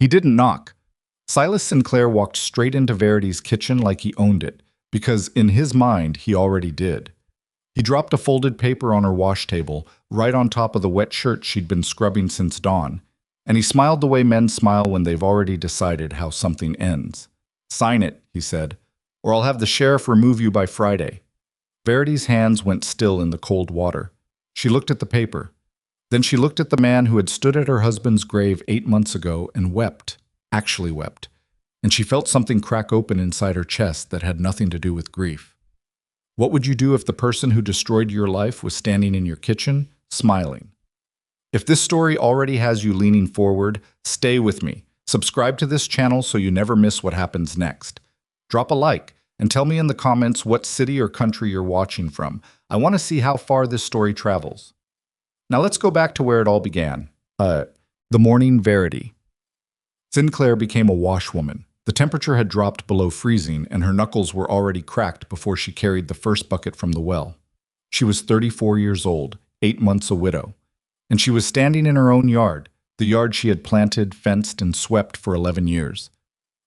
He didn't knock. Silas Sinclair walked straight into Verity's kitchen like he owned it, because in his mind he already did. He dropped a folded paper on her wash table, right on top of the wet shirt she'd been scrubbing since dawn, and he smiled the way men smile when they've already decided how something ends. "Sign it," he said, "or I'll have the sheriff remove you by Friday." Verity's hands went still in the cold water. She looked at the paper. Then she looked at the man who had stood at her husband's grave 8 months ago and wept, actually wept, and she felt something crack open inside her chest that had nothing to do with grief. What would you do if the person who destroyed your life was standing in your kitchen, smiling? If this story already has you leaning forward, stay with me. Subscribe to this channel so you never miss what happens next. Drop a like and tell me in the comments what city or country you're watching from. I want to see how far this story travels. Now let's go back to where it all began. The morning Verity. Sinclair became a washwoman. The temperature had dropped below freezing, and her knuckles were already cracked before she carried the first bucket from the well. She was 34 years old, 8 months a widow, and she was standing in her own yard, the yard she had planted, fenced, and swept for 11 years,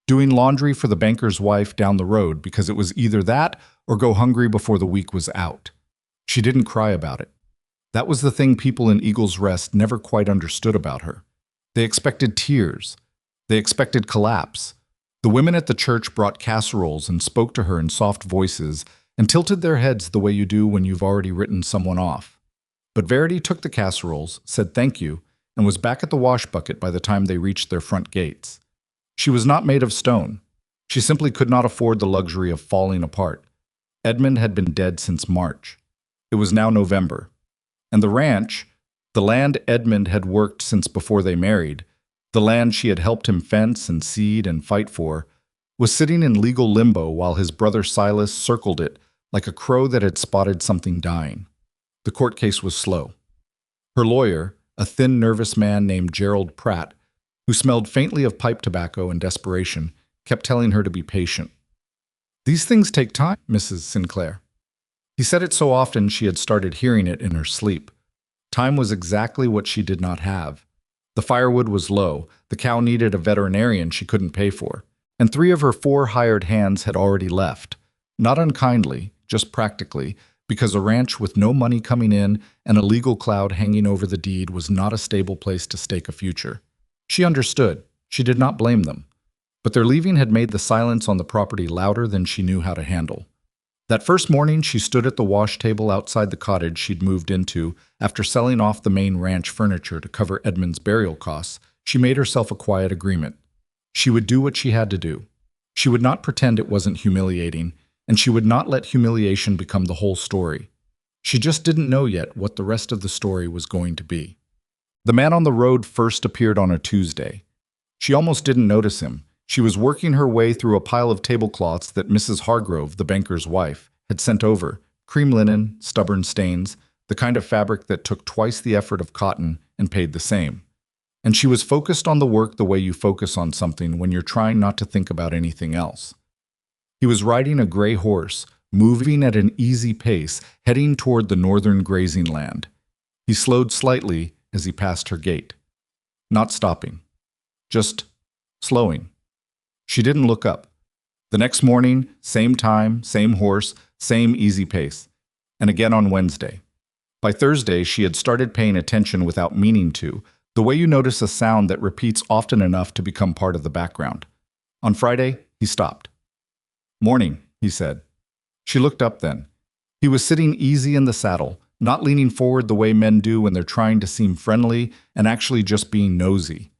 doing laundry for the banker's wife down the road because it was either that or go hungry before the week was out. She didn't cry about it. That was the thing people in Eagle's Rest never quite understood about her. They expected tears. They expected collapse. The women at the church brought casseroles and spoke to her in soft voices and tilted their heads the way you do when you've already written someone off. But Verity took the casseroles, said thank you, and was back at the wash bucket by the time they reached their front gates. She was not made of stone. She simply could not afford the luxury of falling apart. Edmund had been dead since March. It was now November. And the ranch, the land Edmund had worked since before they married, the land she had helped him fence and seed and fight for, was sitting in legal limbo while his brother Silas circled it like a crow that had spotted something dying. The court case was slow. Her lawyer, a thin, nervous man named Gerald Pratt, who smelled faintly of pipe tobacco and desperation, kept telling her to be patient. "These things take time, Mrs. Sinclair." He said it so often she had started hearing it in her sleep. Time was exactly what she did not have. The firewood was low, the cow needed a veterinarian she couldn't pay for, and 3 of her 4 hired hands had already left. Not unkindly, just practically, because a ranch with no money coming in and a legal cloud hanging over the deed was not a stable place to stake a future. She understood. She did not blame them. But their leaving had made the silence on the property louder than she knew how to handle. That first morning, she stood at the wash table outside the cottage she'd moved into after selling off the main ranch furniture to cover Edmund's burial costs. She made herself a quiet agreement. She would do what she had to do. She would not pretend it wasn't humiliating, and she would not let humiliation become the whole story. She just didn't know yet what the rest of the story was going to be. The man on the road first appeared on a Tuesday. She almost didn't notice him. She was working her way through a pile of tablecloths that Mrs. Hargrove, the banker's wife, had sent over, cream linen, stubborn stains, the kind of fabric that took twice the effort of cotton and paid the same. And she was focused on the work the way you focus on something when you're trying not to think about anything else. He was riding a gray horse, moving at an easy pace, heading toward the northern grazing land. He slowed slightly as he passed her gate. Not stopping. Just slowing. She didn't look up. The next morning, same time, same horse, same easy pace. And again on Wednesday. By Thursday, she had started paying attention without meaning to, the way you notice a sound that repeats often enough to become part of the background. On Friday, he stopped. "Morning," he said. She looked up then. He was sitting easy in the saddle, not leaning forward the way men do when they're trying to seem friendly and actually just being nosy.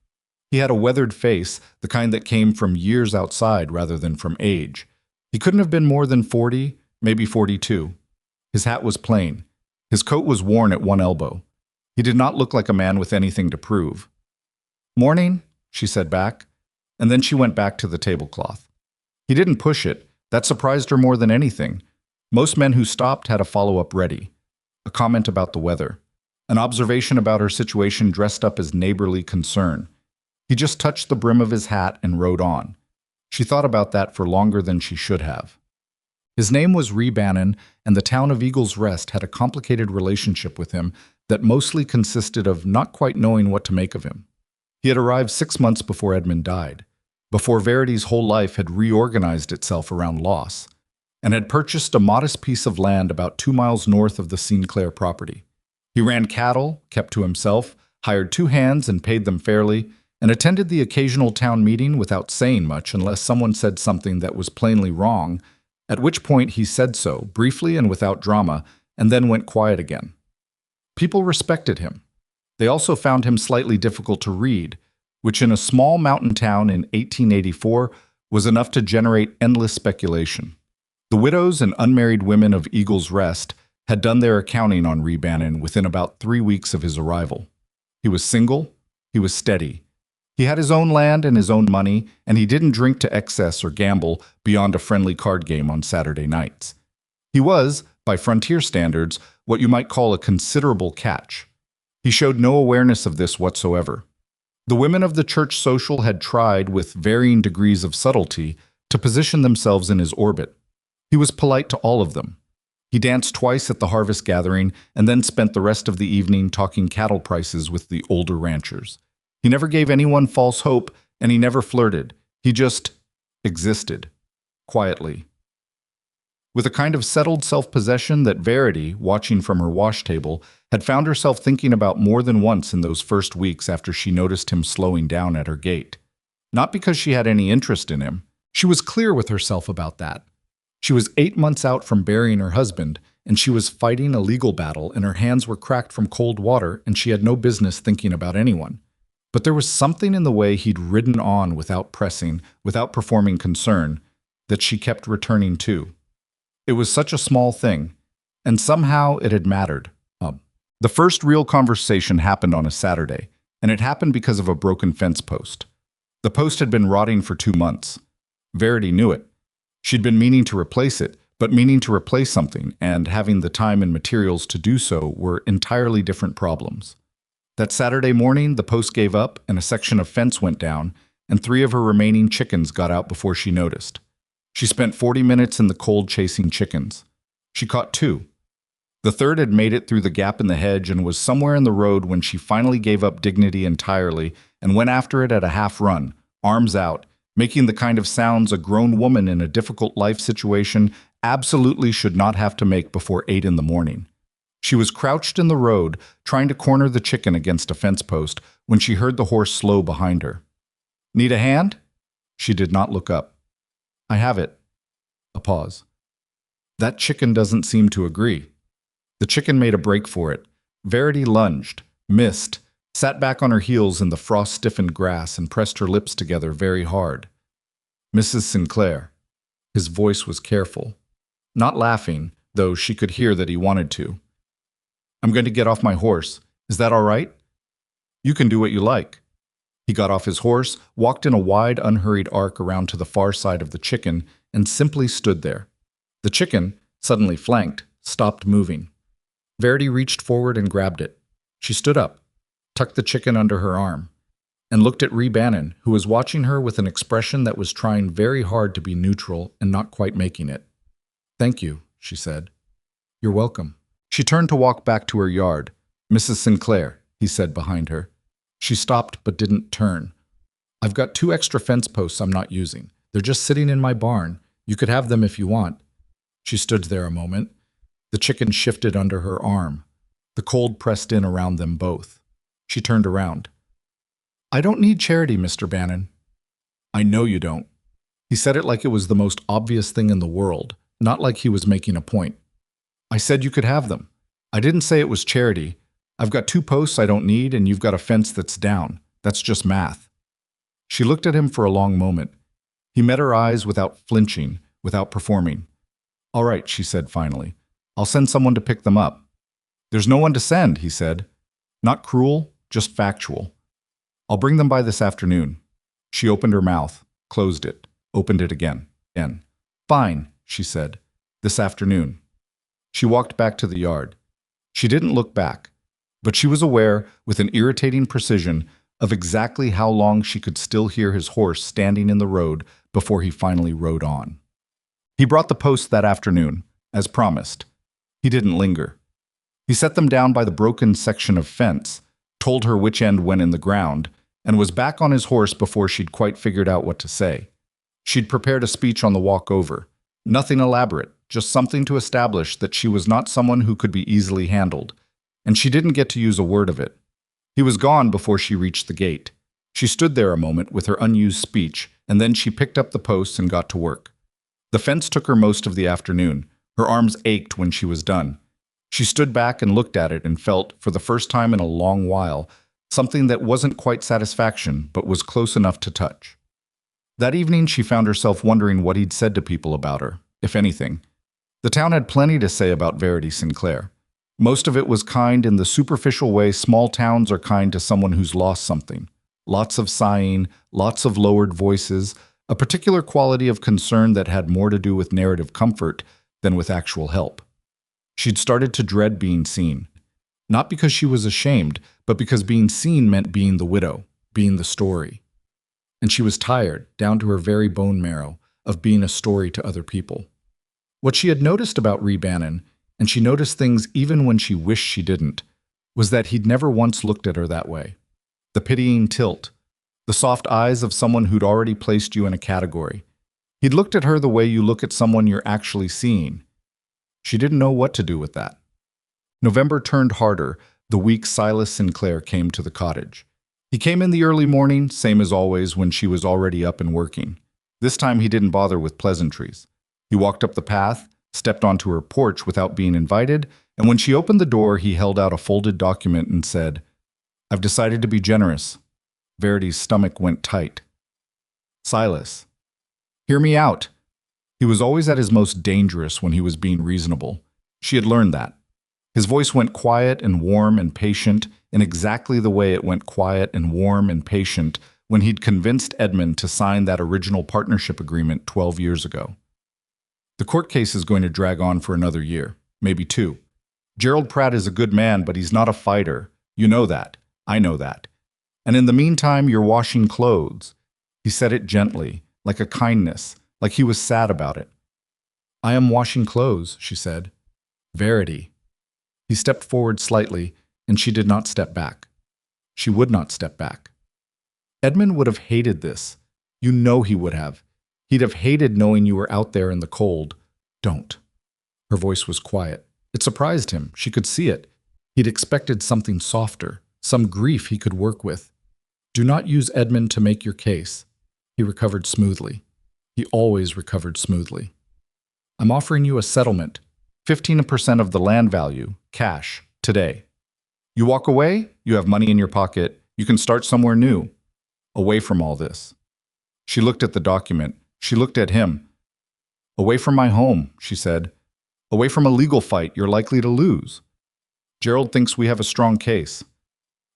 He had a weathered face, the kind that came from years outside rather than from age. He couldn't have been more than 40, maybe 42. His hat was plain. His coat was worn at one elbow. He did not look like a man with anything to prove. "Morning," she said back, and then she went back to the tablecloth. He didn't push it. That surprised her more than anything. Most men who stopped had a follow-up ready. A comment about the weather. An observation about her situation dressed up as neighborly concern. He just touched the brim of his hat and rode on. She thought about that for longer than she should have. His name was Ree Bannon, and the town of Eagle's Rest had a complicated relationship with him that mostly consisted of not quite knowing what to make of him. He had arrived 6 months before Edmund died, before Verity's whole life had reorganized itself around loss, and had purchased a modest piece of land about 2 miles north of the Sinclair property. He ran cattle, kept to himself, hired 2 hands and paid them fairly, and attended the occasional town meeting without saying much unless someone said something that was plainly wrong, at which point he said so, briefly and without drama, and then went quiet again. People respected him. They also found him slightly difficult to read, which in a small mountain town in 1884 was enough to generate endless speculation. The widows and unmarried women of Eagle's Rest had done their accounting on Bannon within about 3 weeks of his arrival. He was single, he was steady. He had his own land and his own money, and he didn't drink to excess or gamble beyond a friendly card game on Saturday nights. He was, by frontier standards, what you might call a considerable catch. He showed no awareness of this whatsoever. The women of the church social had tried, with varying degrees of subtlety, to position themselves in his orbit. He was polite to all of them. He danced twice at the harvest gathering and then spent the rest of the evening talking cattle prices with the older ranchers. He never gave anyone false hope, and he never flirted. He just existed, quietly. With a kind of settled self-possession that Verity, watching from her wash table, had found herself thinking about more than once in those first weeks after she noticed him slowing down at her gate. Not because she had any interest in him. She was clear with herself about that. She was 8 months out from burying her husband, and she was fighting a legal battle, and her hands were cracked from cold water, and she had no business thinking about anyone. But there was something in the way he'd ridden on without pressing, without performing concern, that she kept returning to. It was such a small thing, and somehow it had mattered. The first real conversation happened on a Saturday, and it happened because of a broken fence post. The post had been rotting for 2 months. Verity knew it. She'd been meaning to replace it, but meaning to replace something and having the time and materials to do so were entirely different problems. That Saturday morning, the post gave up and a section of fence went down, and 3 of her remaining chickens got out before she noticed. She spent 40 minutes in the cold chasing chickens. She caught 2. The third had made it through the gap in the hedge and was somewhere in the road when she finally gave up dignity entirely and went after it at a half run, arms out, making the kind of sounds a grown woman in a difficult life situation absolutely should not have to make before 8 in the morning. She was crouched in the road, trying to corner the chicken against a fence post, when she heard the horse slow behind her. "Need a hand?" She did not look up. "I have it." A pause. "That chicken doesn't seem to agree." The chicken made a break for it. Verity lunged, missed, sat back on her heels in the frost-stiffened grass and pressed her lips together very hard. "Mrs. Sinclair." His voice was careful. Not laughing, though she could hear that he wanted to. "I'm going to get off my horse. Is that all right?" "You can do what you like." He got off his horse, walked in a wide, unhurried arc around to the far side of the chicken, and simply stood there. The chicken, suddenly flanked, stopped moving. Verity reached forward and grabbed it. She stood up, tucked the chicken under her arm, and looked at Bannon, who was watching her with an expression that was trying very hard to be neutral and not quite making it. "Thank you," she said. "You're welcome." She turned to walk back to her yard. "Mrs. Sinclair," he said behind her. She stopped but didn't turn. "I've got 2 extra fence posts I'm not using. They're just sitting in my barn. You could have them if you want." She stood there a moment. The chicken shifted under her arm. The cold pressed in around them both. She turned around. "I don't need charity, Mr. Bannon." "I know you don't." He said it like it was the most obvious thing in the world, not like he was making a point. "I said you could have them. I didn't say it was charity. I've got 2 posts I don't need, and you've got a fence that's down. That's just math." She looked at him for a long moment. He met her eyes without flinching, without performing. "All right," she said finally. "I'll send someone to pick them up." "There's no one to send," he said. Not cruel, just factual. "I'll bring them by this afternoon." She opened her mouth, closed it, opened it again. "Fine," she said. "This afternoon." She walked back to the yard. She didn't look back, but she was aware, with an irritating precision, of exactly how long she could still hear his horse standing in the road before he finally rode on. He brought the posts that afternoon, as promised. He didn't linger. He set them down by the broken section of fence, told her which end went in the ground, and was back on his horse before she'd quite figured out what to say. She'd prepared a speech on the walk over. Nothing elaborate, just something to establish that she was not someone who could be easily handled. And she didn't get to use a word of it. He was gone before she reached the gate. She stood there a moment with her unused speech, and then she picked up the posts and got to work. The fence took her most of the afternoon. Her arms ached when she was done. She stood back and looked at it and felt, for the first time in a long while, something that wasn't quite satisfaction, but was close enough to touch. That evening she found herself wondering what he'd said to people about her, if anything. The town had plenty to say about Verity Sinclair. Most of it was kind in the superficial way small towns are kind to someone who's lost something. Lots of sighing, lots of lowered voices, a particular quality of concern that had more to do with narrative comfort than with actual help. She'd started to dread being seen. Not because she was ashamed, but because being seen meant being the widow, being the story. And she was tired, down to her very bone marrow, of being a story to other people. What she had noticed about Ree Bannon, and she noticed things even when she wished she didn't, was that he'd never once looked at her that way. The pitying tilt, the soft eyes of someone who'd already placed you in a category. He'd looked at her the way you look at someone you're actually seeing. She didn't know what to do with that. November turned harder the week Silas Sinclair came to the cottage. He came in the early morning, same as always when she was already up and working. This time he didn't bother with pleasantries. He walked up the path, stepped onto her porch without being invited, and when she opened the door, he held out a folded document and said, "I've decided to be generous." Verity's stomach went tight. "Silas, hear me out." He was always at his most dangerous when he was being reasonable. She had learned that. His voice went quiet and warm and patient in exactly the way it went quiet and warm and patient when he'd convinced Edmund to sign that original partnership agreement 12 years ago. The court case is going to drag on for another year, maybe 2. Gerald Pratt is a good man, but he's not a fighter. You know that. I know that. And in the meantime, you're washing clothes. He said it gently, like a kindness, like he was sad about it. "I am washing clothes," she said. "Verity." He stepped forward slightly, and she did not step back. She would not step back. Edmund would have hated this. You know he would have. He'd have hated knowing you were out there in the cold. "Don't." Her voice was quiet. It surprised him. She could see it. He'd expected something softer, some grief he could work with. "Do not use Edmund to make your case." He recovered smoothly. He always recovered smoothly. "I'm offering you a settlement, 15% of the land value, cash, today. You walk away, you have money in your pocket, you can start somewhere new, away from all this." She looked at the document. She looked at him. "Away from my home," she said. "Away from a legal fight you're likely to lose. Gerald thinks we have a strong case.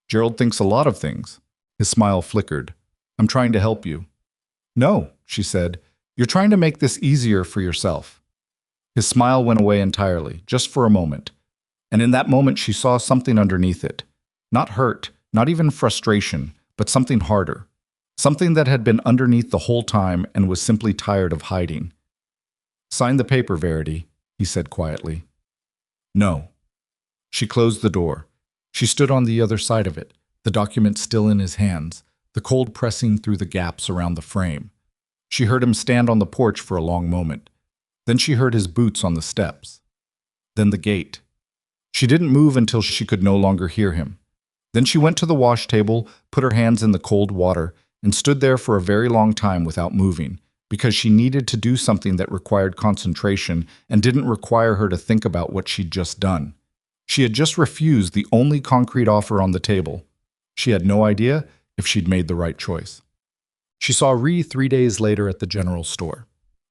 Gerald thinks a lot of things." His smile flickered. "I'm trying to help you." "No," she said. "You're trying to make this easier for yourself." His smile went away entirely, just for a moment. And in that moment she saw something underneath it. Not hurt, not even frustration, but something harder. Something that had been underneath the whole time and was simply tired of hiding. "Sign the paper, Verity," he said quietly. "No." She closed the door. She stood on the other side of it, the document still in his hands, the cold pressing through the gaps around the frame. She heard him stand on the porch for a long moment. Then she heard his boots on the steps. Then the gate. She didn't move until she could no longer hear him. Then she went to the wash table, put her hands in the cold water, and stood there for a very long time without moving, because she needed to do something that required concentration and didn't require her to think about what she'd just done. She had just refused the only concrete offer on the table. She had no idea if she'd made the right choice. She saw Ree 3 days later at the general store.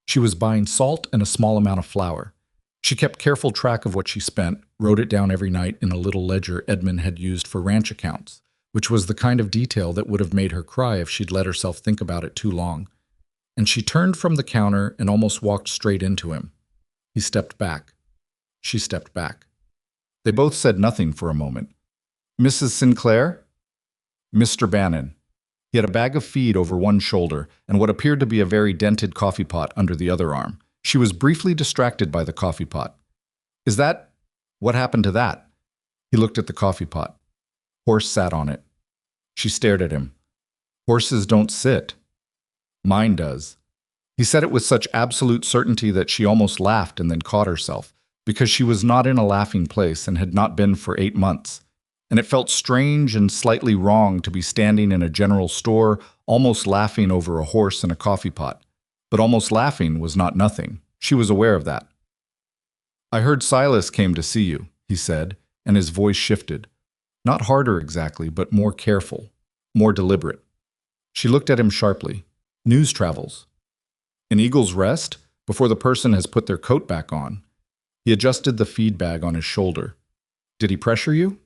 She was buying salt and a small amount of flour. She kept careful track of what she spent, wrote it down every night in a little ledger Edmund had used for ranch accounts, which was the kind of detail that would have made her cry if she'd let herself think about it too long. And she turned from the counter and almost walked straight into him. He stepped back. She stepped back. They both said nothing for a moment. "Mrs. Sinclair?" "Mr. Bannon." He had a bag of feed over one shoulder and what appeared to be a very dented coffee pot under the other arm. She was briefly distracted by the coffee pot. "Is that... what happened to that?" He looked at the coffee pot. Horse sat on it. She stared at him. Horses don't sit. Mine does. He said it with such absolute certainty that she almost laughed and then caught herself, because she was not in a laughing place and had not been for 8 months. And it felt strange and slightly wrong to be standing in a general store, almost laughing over a horse and a coffee pot. But almost laughing was not nothing. She was aware of that. "I heard Silas came to see you," he said, and his voice shifted. Not harder exactly, but more careful, more deliberate. She looked at him sharply. "News travels." "An eagle's rest? Before the person has put their coat back on." He adjusted the feed bag on his shoulder. "Did he pressure you?"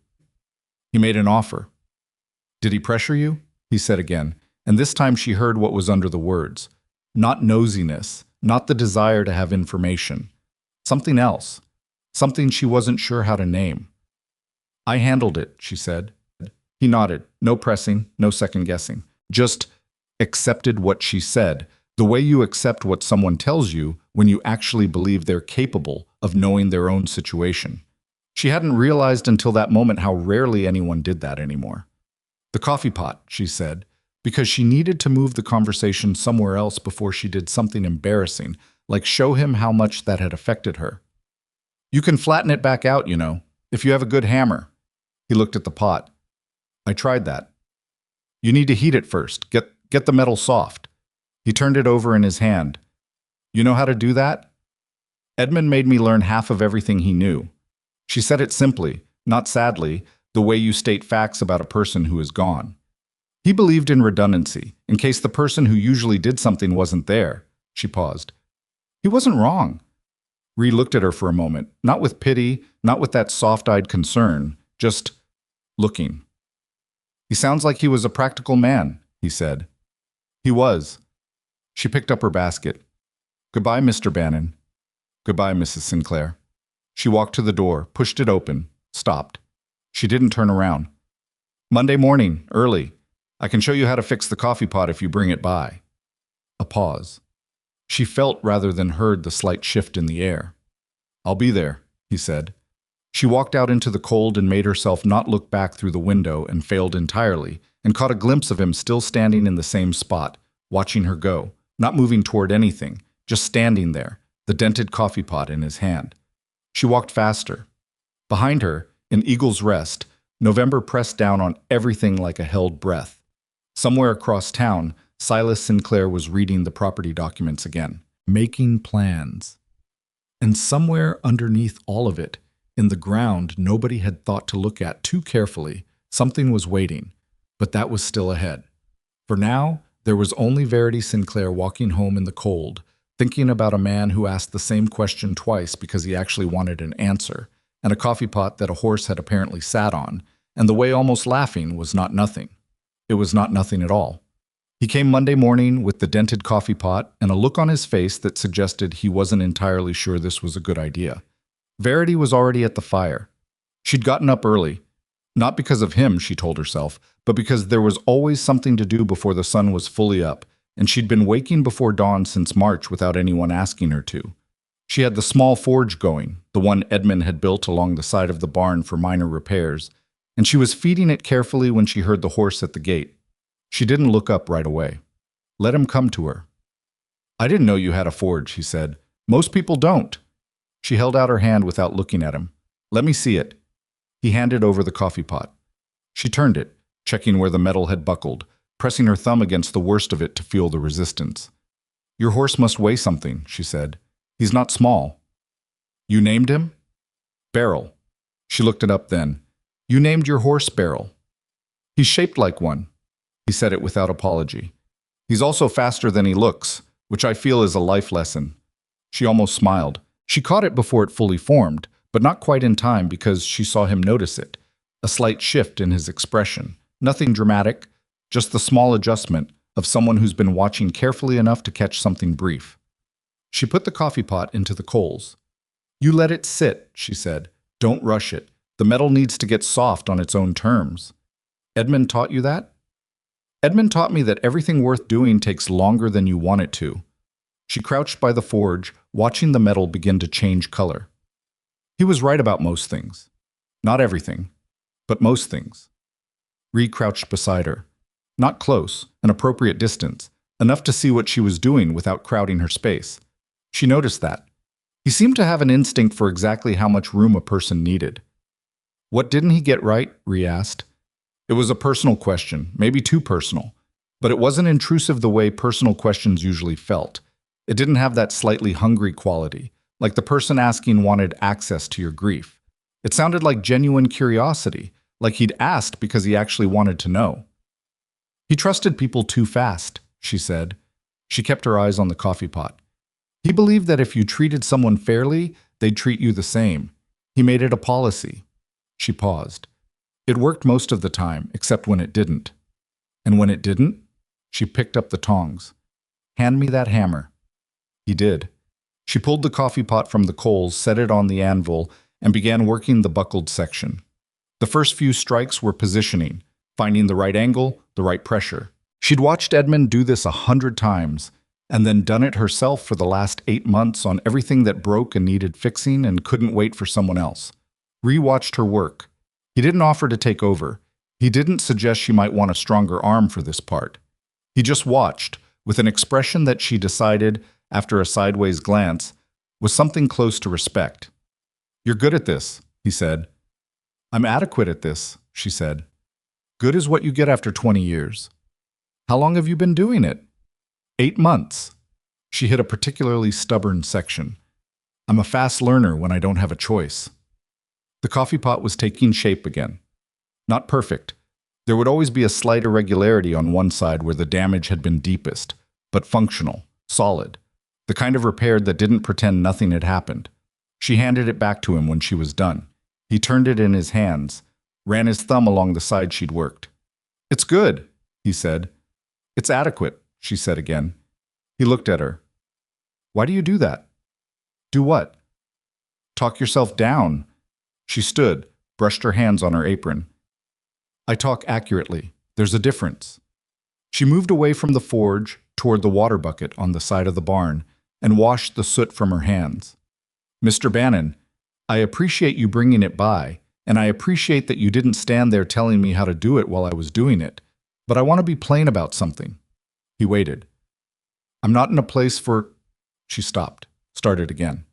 "He made an offer." "Did he pressure you?" he said again, and this time she heard what was under the words. Not nosiness, not the desire to have information. Something else. Something she wasn't sure how to name. "I handled it," she said. He nodded. No pressing, no second guessing. Just accepted what she said, the way you accept what someone tells you when you actually believe they're capable of knowing their own situation. She hadn't realized until that moment how rarely anyone did that anymore. "The coffee pot," she said, because she needed to move the conversation somewhere else before she did something embarrassing, like show him how much that had affected her. "You can flatten it back out, you know, if you have a good hammer." He looked at the pot. "I tried that." "You need to heat it first. Get the metal soft." He turned it over in his hand. "You know how to do that?" "Edmund made me learn half of everything he knew." She said it simply, not sadly, the way you state facts about a person who is gone. He believed in redundancy, in case the person who usually did something wasn't there. She paused. He wasn't wrong. Ree looked at her for a moment, not with pity, not with that soft-eyed concern, just looking. "He sounds like he was a practical man," he said. "He was." She picked up her basket. "Goodbye, Mr. Bannon." "Goodbye, Mrs. Sinclair." She walked to the door, pushed it open, stopped. She didn't turn around. "Monday morning, early. I can show you how to fix the coffee pot if you bring it by." A pause. She felt rather than heard the slight shift in the air. "I'll be there," he said. She walked out into the cold and made herself not look back through the window and failed entirely, and caught a glimpse of him still standing in the same spot, watching her go, not moving toward anything, just standing there, the dented coffee pot in his hand. She walked faster. Behind her, in Eagle's Rest, November pressed down on everything like a held breath. Somewhere across town, Silas Sinclair was reading the property documents again, making plans. And somewhere underneath all of it, in the ground nobody had thought to look at too carefully, something was waiting, but that was still ahead. For now, there was only Verity Sinclair walking home in the cold, thinking about a man who asked the same question twice because he actually wanted an answer, and a coffee pot that a horse had apparently sat on, and the way almost laughing was not nothing. It was not nothing at all. He came Monday morning with the dented coffee pot and a look on his face that suggested he wasn't entirely sure this was a good idea. Verity was already at the fire. She'd gotten up early. Not because of him, she told herself, but because there was always something to do before the sun was fully up, and she'd been waking before dawn since March without anyone asking her to. She had the small forge going, the one Edmund had built along the side of the barn for minor repairs, and she was feeding it carefully when she heard the horse at the gate. She didn't look up right away. Let him come to her. "I didn't know you had a forge," he said. "Most people don't." She held out her hand without looking at him. "Let me see it." He handed over the coffee pot. She turned it, checking where the metal had buckled, pressing her thumb against the worst of it to feel the resistance. "Your horse must weigh something," she said. "He's not small." "You named him?" "Beryl." She looked it up then. "You named your horse Beryl." "He's shaped like one." He said it without apology. "He's also faster than he looks, which I feel is a life lesson." She almost smiled. She caught it before it fully formed, but not quite in time because she saw him notice it. A slight shift in his expression. Nothing dramatic, just the small adjustment of someone who's been watching carefully enough to catch something brief. She put the coffee pot into the coals. "You let it sit," she said. "Don't rush it. The metal needs to get soft on its own terms." "Edmund taught you that?" "Edmund taught me that everything worth doing takes longer than you want it to." She crouched by the forge, watching the metal begin to change color. He was right about most things. Not everything, but most things. Ree crouched beside her. Not close, an appropriate distance, enough to see what she was doing without crowding her space. She noticed that. He seemed to have an instinct for exactly how much room a person needed. What didn't he get right? Rhea asked. It was a personal question, maybe too personal, but it wasn't intrusive the way personal questions usually felt. It didn't have that slightly hungry quality, like the person asking wanted access to your grief. It sounded like genuine curiosity, like he'd asked because he actually wanted to know. He trusted people too fast, she said. She kept her eyes on the coffee pot. He believed that if you treated someone fairly, they'd treat you the same. He made it a policy. She paused. It worked most of the time, except when it didn't. And when it didn't, she picked up the tongs. Hand me that hammer. He did. She pulled the coffee pot from the coals, set it on the anvil, and began working the buckled section. The first few strikes were positioning, finding the right angle, the right pressure. She'd watched Edmund do this 100 times, and then done it herself for the last 8 months on everything that broke and needed fixing and couldn't wait for someone else. Rhea watched her work. He didn't offer to take over. He didn't suggest she might want a stronger arm for this part. He just watched, with an expression that she decided, after a sideways glance, was something close to respect. You're good at this, he said. I'm adequate at this, she said. Good is what you get after 20 years. How long have you been doing it? 8 months. She hit a particularly stubborn section. I'm a fast learner when I don't have a choice. The coffee pot was taking shape again. Not perfect. There would always be a slight irregularity on one side where the damage had been deepest, but functional, solid. The kind of repair that didn't pretend nothing had happened. She handed it back to him when she was done. He turned it in his hands, ran his thumb along the side she'd worked. It's good, he said. It's adequate, she said again. He looked at her. Why do you do that? Do what? Talk yourself down. She stood, brushed her hands on her apron. I talk accurately. There's a difference. She moved away from the forge toward the water bucket on the side of the barn and washed the soot from her hands. Mr. Bannon, I appreciate you bringing it by, and I appreciate that you didn't stand there telling me how to do it while I was doing it, but I want to be plain about something. He waited. I'm not in a place for... She stopped, started again.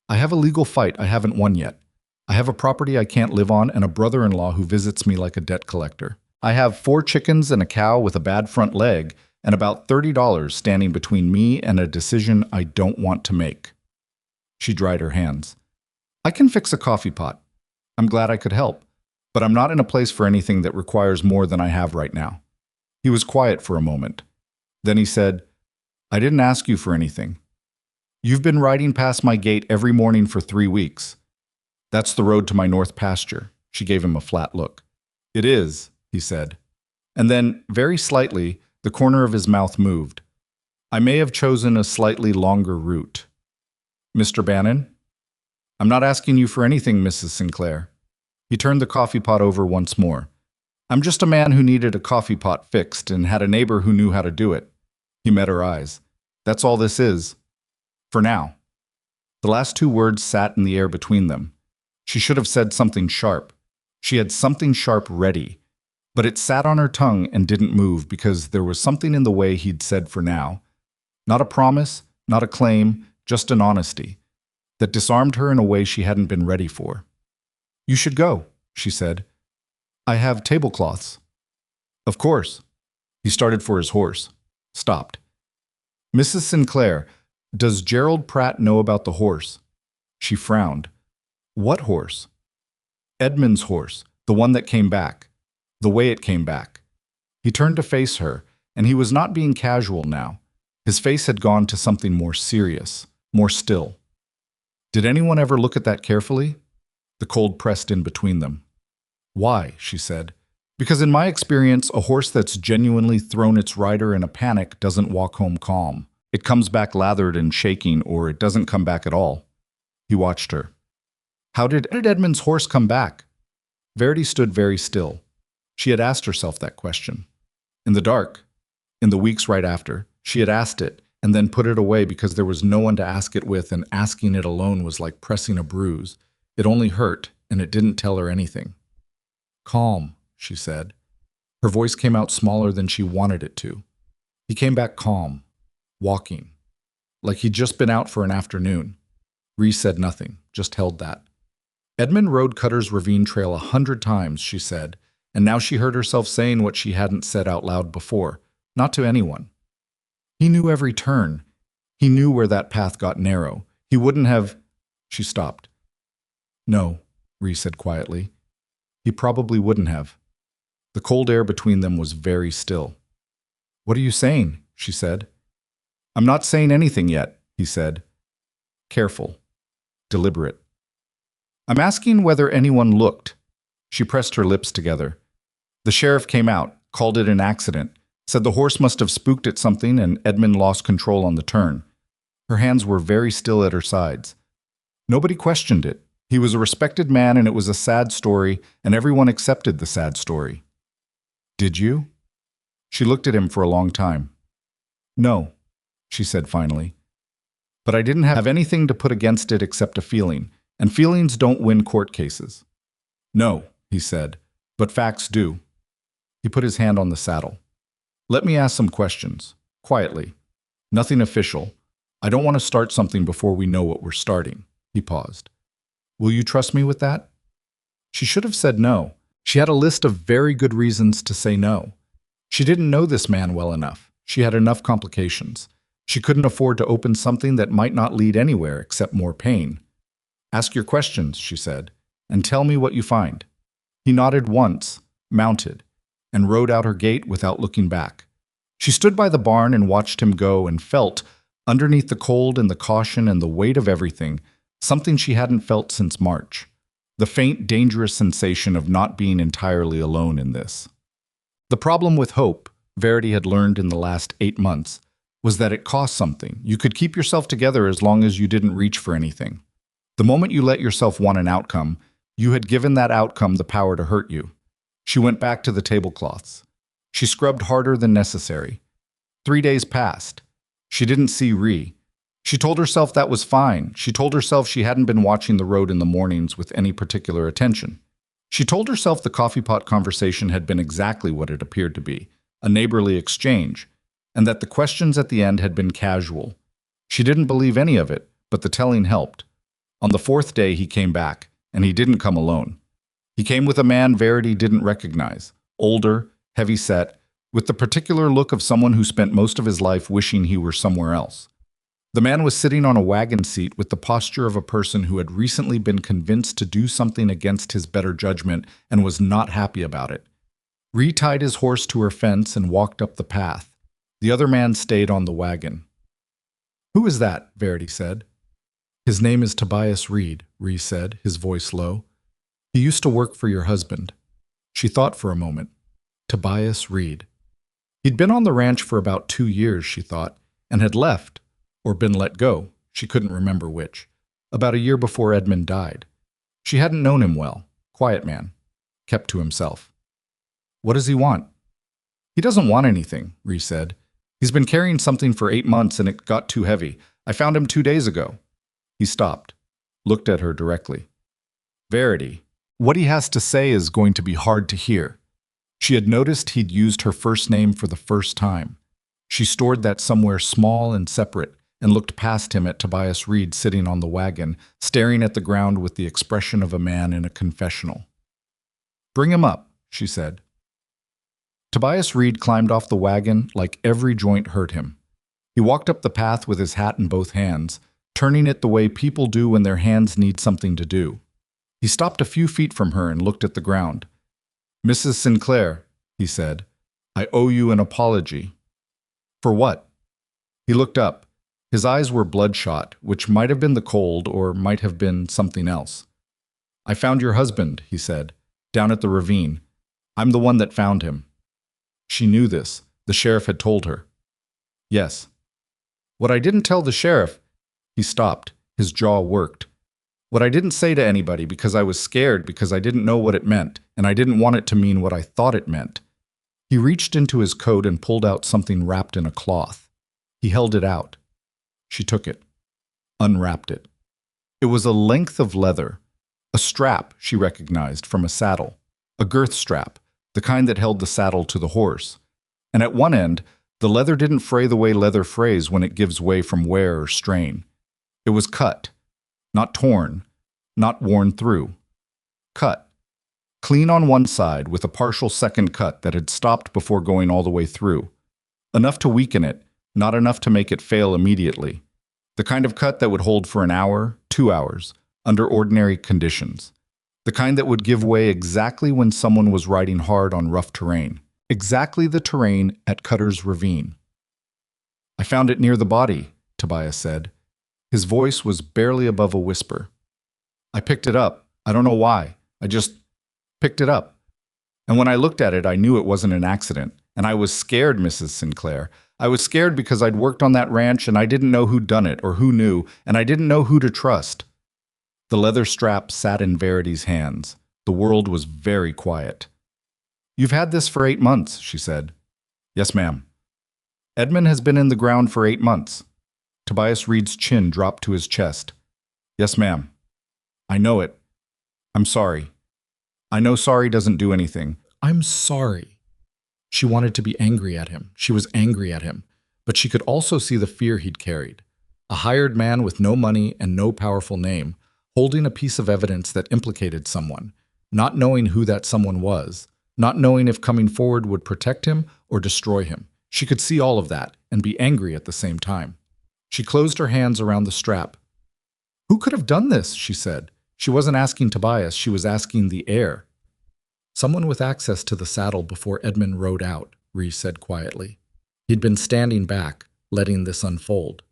I have a legal fight I haven't won yet. I have a property I can't live on and a brother-in-law who visits me like a debt collector. I have 4 chickens and a cow with a bad front leg and about $30 standing between me and a decision I don't want to make. She dried her hands. I can fix a coffee pot. I'm glad I could help, but I'm not in a place for anything that requires more than I have right now. He was quiet for a moment. Then he said, I didn't ask you for anything. You've been riding past my gate every morning for 3 weeks. That's the road to my north pasture. She gave him a flat look. It is, he said. And then, very slightly, the corner of his mouth moved. I may have chosen a slightly longer route. Mr. Bannon? I'm not asking you for anything, Mrs. Sinclair. He turned the coffee pot over once more. I'm just a man who needed a coffee pot fixed and had a neighbor who knew how to do it. He met her eyes. That's all this is. For now. The last 2 words sat in the air between them. She should have said something sharp. She had something sharp ready. But it sat on her tongue and didn't move because there was something in the way he'd said for now. Not a promise, not a claim, just an honesty that disarmed her in a way she hadn't been ready for. You should go, she said. I have tablecloths. Of course. He started for his horse. Stopped. Mrs. Sinclair, does Gerald Pratt know about the horse? She frowned. What horse? Edmund's horse, the one that came back. The way it came back. He turned to face her, and he was not being casual now. His face had gone to something more serious, more still. Did anyone ever look at that carefully? The cold pressed in between them. Why? She said. Because in my experience, a horse that's genuinely thrown its rider in a panic doesn't walk home calm. It comes back lathered and shaking, or it doesn't come back at all. He watched her. How did Edmund's horse come back? Verity stood very still. She had asked herself that question. In the dark, in the weeks right after, she had asked it and then put it away because there was no one to ask it with, and asking it alone was like pressing a bruise. It only hurt, and it didn't tell her anything. Calm, she said. Her voice came out smaller than she wanted it to. He came back calm, walking, like he'd just been out for an afternoon. Ree said nothing, just held that. Edmund rode Cutter's ravine trail 100 times, she said, and now she heard herself saying what she hadn't said out loud before, not to anyone. He knew every turn. He knew where that path got narrow. He wouldn't have... She stopped. No, Ree said quietly. He probably wouldn't have. The cold air between them was very still. What are you saying? She said. I'm not saying anything yet, he said. Careful. Deliberate. I'm asking whether anyone looked. She pressed her lips together. The sheriff came out, called it an accident, said the horse must have spooked at something and Edmund lost control on the turn. Her hands were very still at her sides. Nobody questioned it. He was a respected man and it was a sad story, and everyone accepted the sad story. Did you? She looked at him for a long time. No, she said finally. But I didn't have anything to put against it except a feeling, and feelings don't win court cases. No, he said, but facts do. He put his hand on the saddle. Let me ask some questions, quietly. Nothing official. I don't want to start something before we know what we're starting. He paused. Will you trust me with that? She should have said no. She had a list of very good reasons to say no. She didn't know this man well enough. She had enough complications. She couldn't afford to open something that might not lead anywhere except more pain. Ask your questions, she said, and tell me what you find. He nodded once, mounted, and rode out her gate without looking back. She stood by the barn and watched him go and felt, underneath the cold and the caution and the weight of everything, something she hadn't felt since March. The faint, dangerous sensation of not being entirely alone in this. The problem with hope, Verity had learned in the last 8 months, was that it cost something. You could keep yourself together as long as you didn't reach for anything. The moment you let yourself want an outcome, you had given that outcome the power to hurt you. She went back to the tablecloths. She scrubbed harder than necessary. 3 days passed. She didn't see Ree. She told herself that was fine. She told herself she hadn't been watching the road in the mornings with any particular attention. She told herself the coffee pot conversation had been exactly what it appeared to be, a neighborly exchange, and that the questions at the end had been casual. She didn't believe any of it, but the telling helped. On the 4th day he came back, and he didn't come alone. He came with a man Verity didn't recognize, older, heavy-set, with the particular look of someone who spent most of his life wishing he were somewhere else. The man was sitting on a wagon seat with the posture of a person who had recently been convinced to do something against his better judgment and was not happy about it. Ree tied his horse to her fence and walked up the path. The other man stayed on the wagon. Who is that? Verity said. His name is Tobias Reed, Ree said, his voice low. He used to work for your husband. She thought for a moment. Tobias Reed. He'd been on the ranch for about 2 years, she thought, and had left, or been let go, she couldn't remember which, about a year before Edmund died. She hadn't known him well. Quiet man. Kept to himself. What does he want? He doesn't want anything, Ree said. He's been carrying something for 8 months and it got too heavy. I found him 2 days ago. He stopped, looked at her directly. Verity, what he has to say is going to be hard to hear. She had noticed he'd used her first name for the first time. She stored that somewhere small and separate and looked past him at Tobias Reed sitting on the wagon, staring at the ground with the expression of a man in a confessional. Bring him up, she said. Tobias Reed climbed off the wagon like every joint hurt him. He walked up the path with his hat in both hands, turning it the way people do when their hands need something to do. He stopped a few feet from her and looked at the ground. Mrs. Sinclair, he said, I owe you an apology. For what? He looked up. His eyes were bloodshot, which might have been the cold or might have been something else. I found your husband, he said, down at the ravine. I'm the one that found him. She knew this. The sheriff had told her. Yes. What I didn't tell the sheriff... He stopped. His jaw worked. What I didn't say to anybody because I was scared because I didn't know what it meant, and I didn't want it to mean what I thought it meant. He reached into his coat and pulled out something wrapped in a cloth. He held it out. She took it. Unwrapped it. It was a length of leather. A strap, she recognized, from a saddle. A girth strap. the kind that held the saddle to the horse. And at one end, the leather didn't fray the way leather frays when it gives way from wear or strain. It was cut, not torn, not worn through. Cut. Clean on one side with a partial second cut that had stopped before going all the way through. Enough to weaken it, not enough to make it fail immediately. The kind of cut that would hold for an hour, 2 hours, under ordinary conditions. The kind that would give way exactly when someone was riding hard on rough terrain. Exactly the terrain at Cutter's Ravine. "I found it near the body," Tobias said. His voice was barely above a whisper. "I picked it up. I don't know why. I just picked it up. And when I looked at it, I knew it wasn't an accident. And I was scared, Mrs. Sinclair. I was scared because I'd worked on that ranch and I didn't know who'd done it or who knew, and I didn't know who to trust." The leather strap sat in Verity's hands. The world was very quiet. "You've had this for 8 months," she said. "Yes, ma'am." "Edmund has been in the ground for 8 months." Tobias Reed's chin dropped to his chest. "Yes, ma'am." "I know it. I'm sorry." "I know sorry doesn't do anything." "I'm sorry." She wanted to be angry at him. She was angry at him. But she could also see the fear he'd carried. A hired man with no money and no powerful name, holding a piece of evidence that implicated someone, not knowing who that someone was, not knowing if coming forward would protect him or destroy him. She could see all of that and be angry at the same time. She closed her hands around the strap. "Who could have done this?" she said. She wasn't asking Tobias, she was asking the heir. "Someone with access to the saddle before Edmund rode out," Reese said quietly. He'd been standing back, letting this unfold.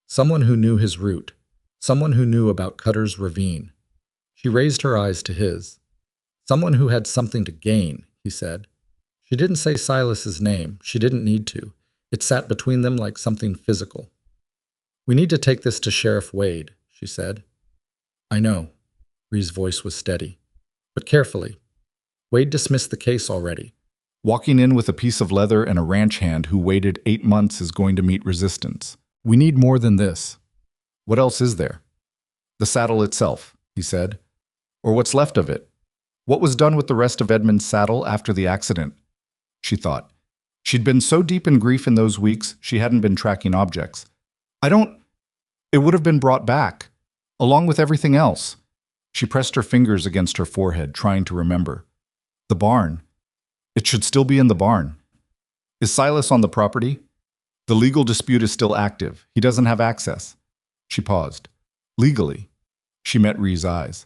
"Someone who knew his route. Someone who knew about Cutter's Ravine." She raised her eyes to his. "Someone who had something to gain," he said. She didn't say Silas's name. She didn't need to. It sat between them like something physical. "We need to take this to Sheriff Wade," she said. "I know." Ree's voice was steady. "But carefully. Wade dismissed the case already. Walking in with a piece of leather and a ranch hand who waited 8 months is going to meet resistance. We need more than this." "What else is there?" "The saddle itself," he said. "Or what's left of it. What was done with the rest of Edmund's saddle after the accident?" She thought. She'd been so deep in grief in those weeks, she hadn't been tracking objects. It would have been brought back, along with everything else." She pressed her fingers against her forehead, trying to remember. "The barn. It should still be in the barn." "Is Silas on the property?" "The legal dispute is still active. He doesn't have access." She paused. "Legally?" She met Ree's eyes.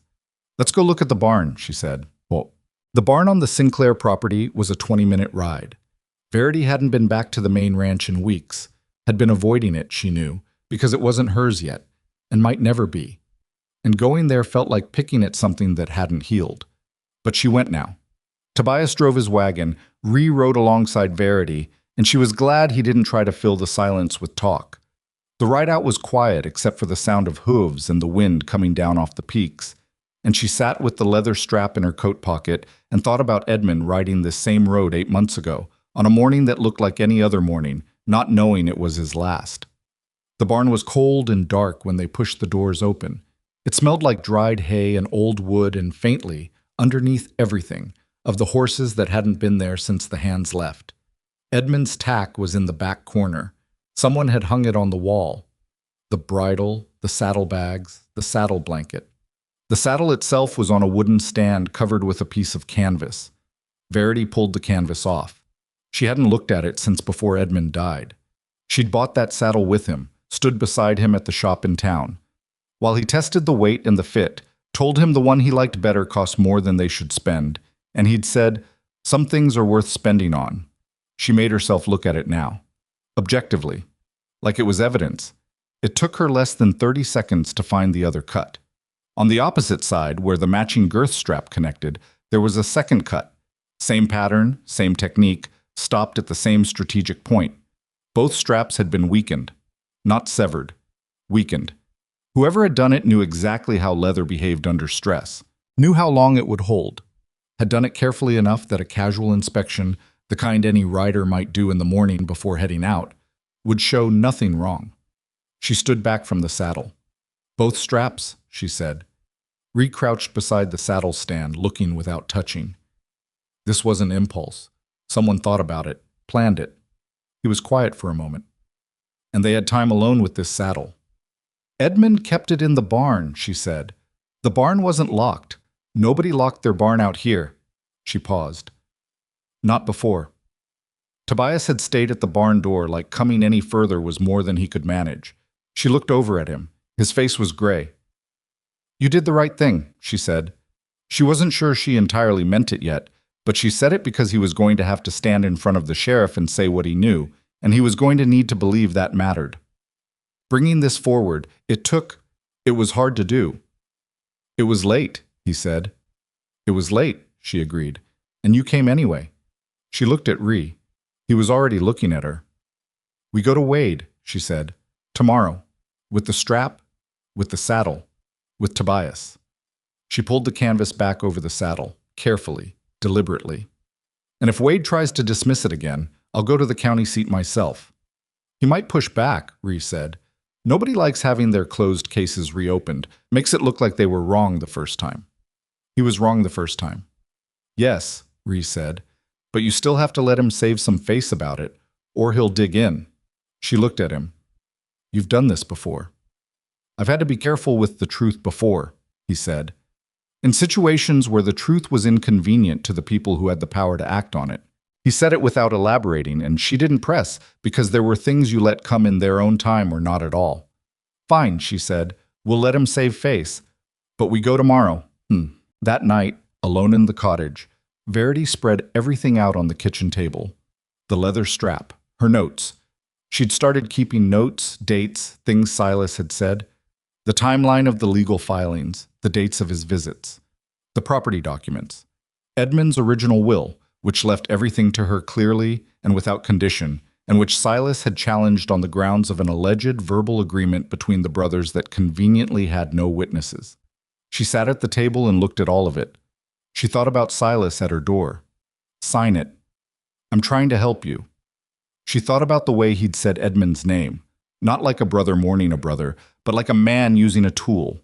"Let's go look at the barn," she said. "Well, the barn on the Sinclair property was a 20-minute ride. Verity hadn't been back to the main ranch in weeks, had been avoiding it, she knew, because it wasn't hers yet, and might never be. And going there felt like picking at something that hadn't healed. But she went now. Tobias drove his wagon, Ree rode alongside Verity, and she was glad he didn't try to fill the silence with talk. The ride out was quiet except for the sound of hooves and the wind coming down off the peaks, and she sat with the leather strap in her coat pocket and thought about Edmund riding this same road 8 months ago, on a morning that looked like any other morning, not knowing it was his last. The barn was cold and dark when they pushed the doors open. It smelled like dried hay and old wood, and faintly, underneath everything, of the horses that hadn't been there since the hands left. Edmund's tack was in the back corner. Someone had hung it on the wall. The bridle, the saddlebags, the saddle blanket. The saddle itself was on a wooden stand covered with a piece of canvas. Verity pulled the canvas off. She hadn't looked at it since before Edmund died. She'd bought that saddle with him, stood beside him at the shop in town. While he tested the weight and the fit, told him the one he liked better cost more than they should spend, and he'd said, "Some things are worth spending on." She made herself look at it now. Objectively. Like it was evidence. It took her less than 30 seconds to find the other cut. On the opposite side, where the matching girth strap connected, there was a second cut. Same pattern, same technique, stopped at the same strategic point. Both straps had been weakened. Not severed. Weakened. Whoever had done it knew exactly how leather behaved under stress, knew how long it would hold, had done it carefully enough that a casual inspection, the kind any rider might do in the morning before heading out, would show nothing wrong. She stood back from the saddle. "Both straps," she said. Ree crouched beside the saddle stand, looking without touching. This wasn't impulse. Someone thought about it, planned it. He was quiet for a moment. And they had time alone with this saddle. Edmund kept it in the barn, she said. The barn wasn't locked. Nobody locked their barn out here. She paused. Not before. Tobias had stayed at the barn door like coming any further was more than he could manage. She looked over at him. His face was gray. You did the right thing, she said. She wasn't sure she entirely meant it yet, but she said it because he was going to have to stand in front of the sheriff and say what he knew, and he was going to need to believe that mattered. Bringing this forward, it was hard to do. It was late, he said. It was late, she agreed, and you came anyway. She looked at Ree. He was already looking at her. We go to Wade, she said, tomorrow, with the strap, with the saddle, with Tobias. She pulled the canvas back over the saddle, carefully, deliberately. And if Wade tries to dismiss it again, I'll go to the county seat myself. He might push back, Ree said. Nobody likes having their closed cases reopened. Makes it look like they were wrong the first time. He was wrong the first time. Yes, Ree said, but you still have to let him save some face about it, or he'll dig in. She looked at him. You've done this before. I've had to be careful with the truth before, he said. In situations where the truth was inconvenient to the people who had the power to act on it. He said it without elaborating, and she didn't press, because there were things you let come in their own time or not at all. Fine, she said. We'll let him save face. But we go tomorrow. That night, alone in the cottage, Verity spread everything out on the kitchen table. The leather strap, her notes. She'd started keeping notes, dates, things Silas had said. The timeline of the legal filings, the dates of his visits. The property documents. Edmund's original will, which left everything to her clearly and without condition, and which Silas had challenged on the grounds of an alleged verbal agreement between the brothers that conveniently had no witnesses. She sat at the table and looked at all of it. She thought about Silas at her door. Sign it. I'm trying to help you. She thought about the way he'd said Edmund's name, not like a brother mourning a brother, but like a man using a tool,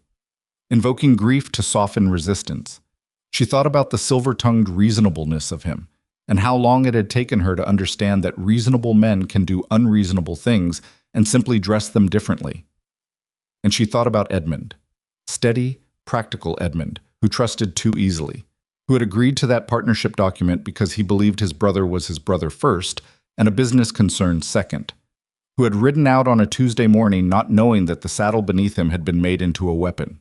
invoking grief to soften resistance. She thought about the silver-tongued reasonableness of him, and how long it had taken her to understand that reasonable men can do unreasonable things and simply dress them differently. And she thought about Edmund, steady, practical Edmund, who trusted too easily, who had agreed to that partnership document because he believed his brother was his brother first and a business concern second, who had ridden out on a Tuesday morning not knowing that the saddle beneath him had been made into a weapon.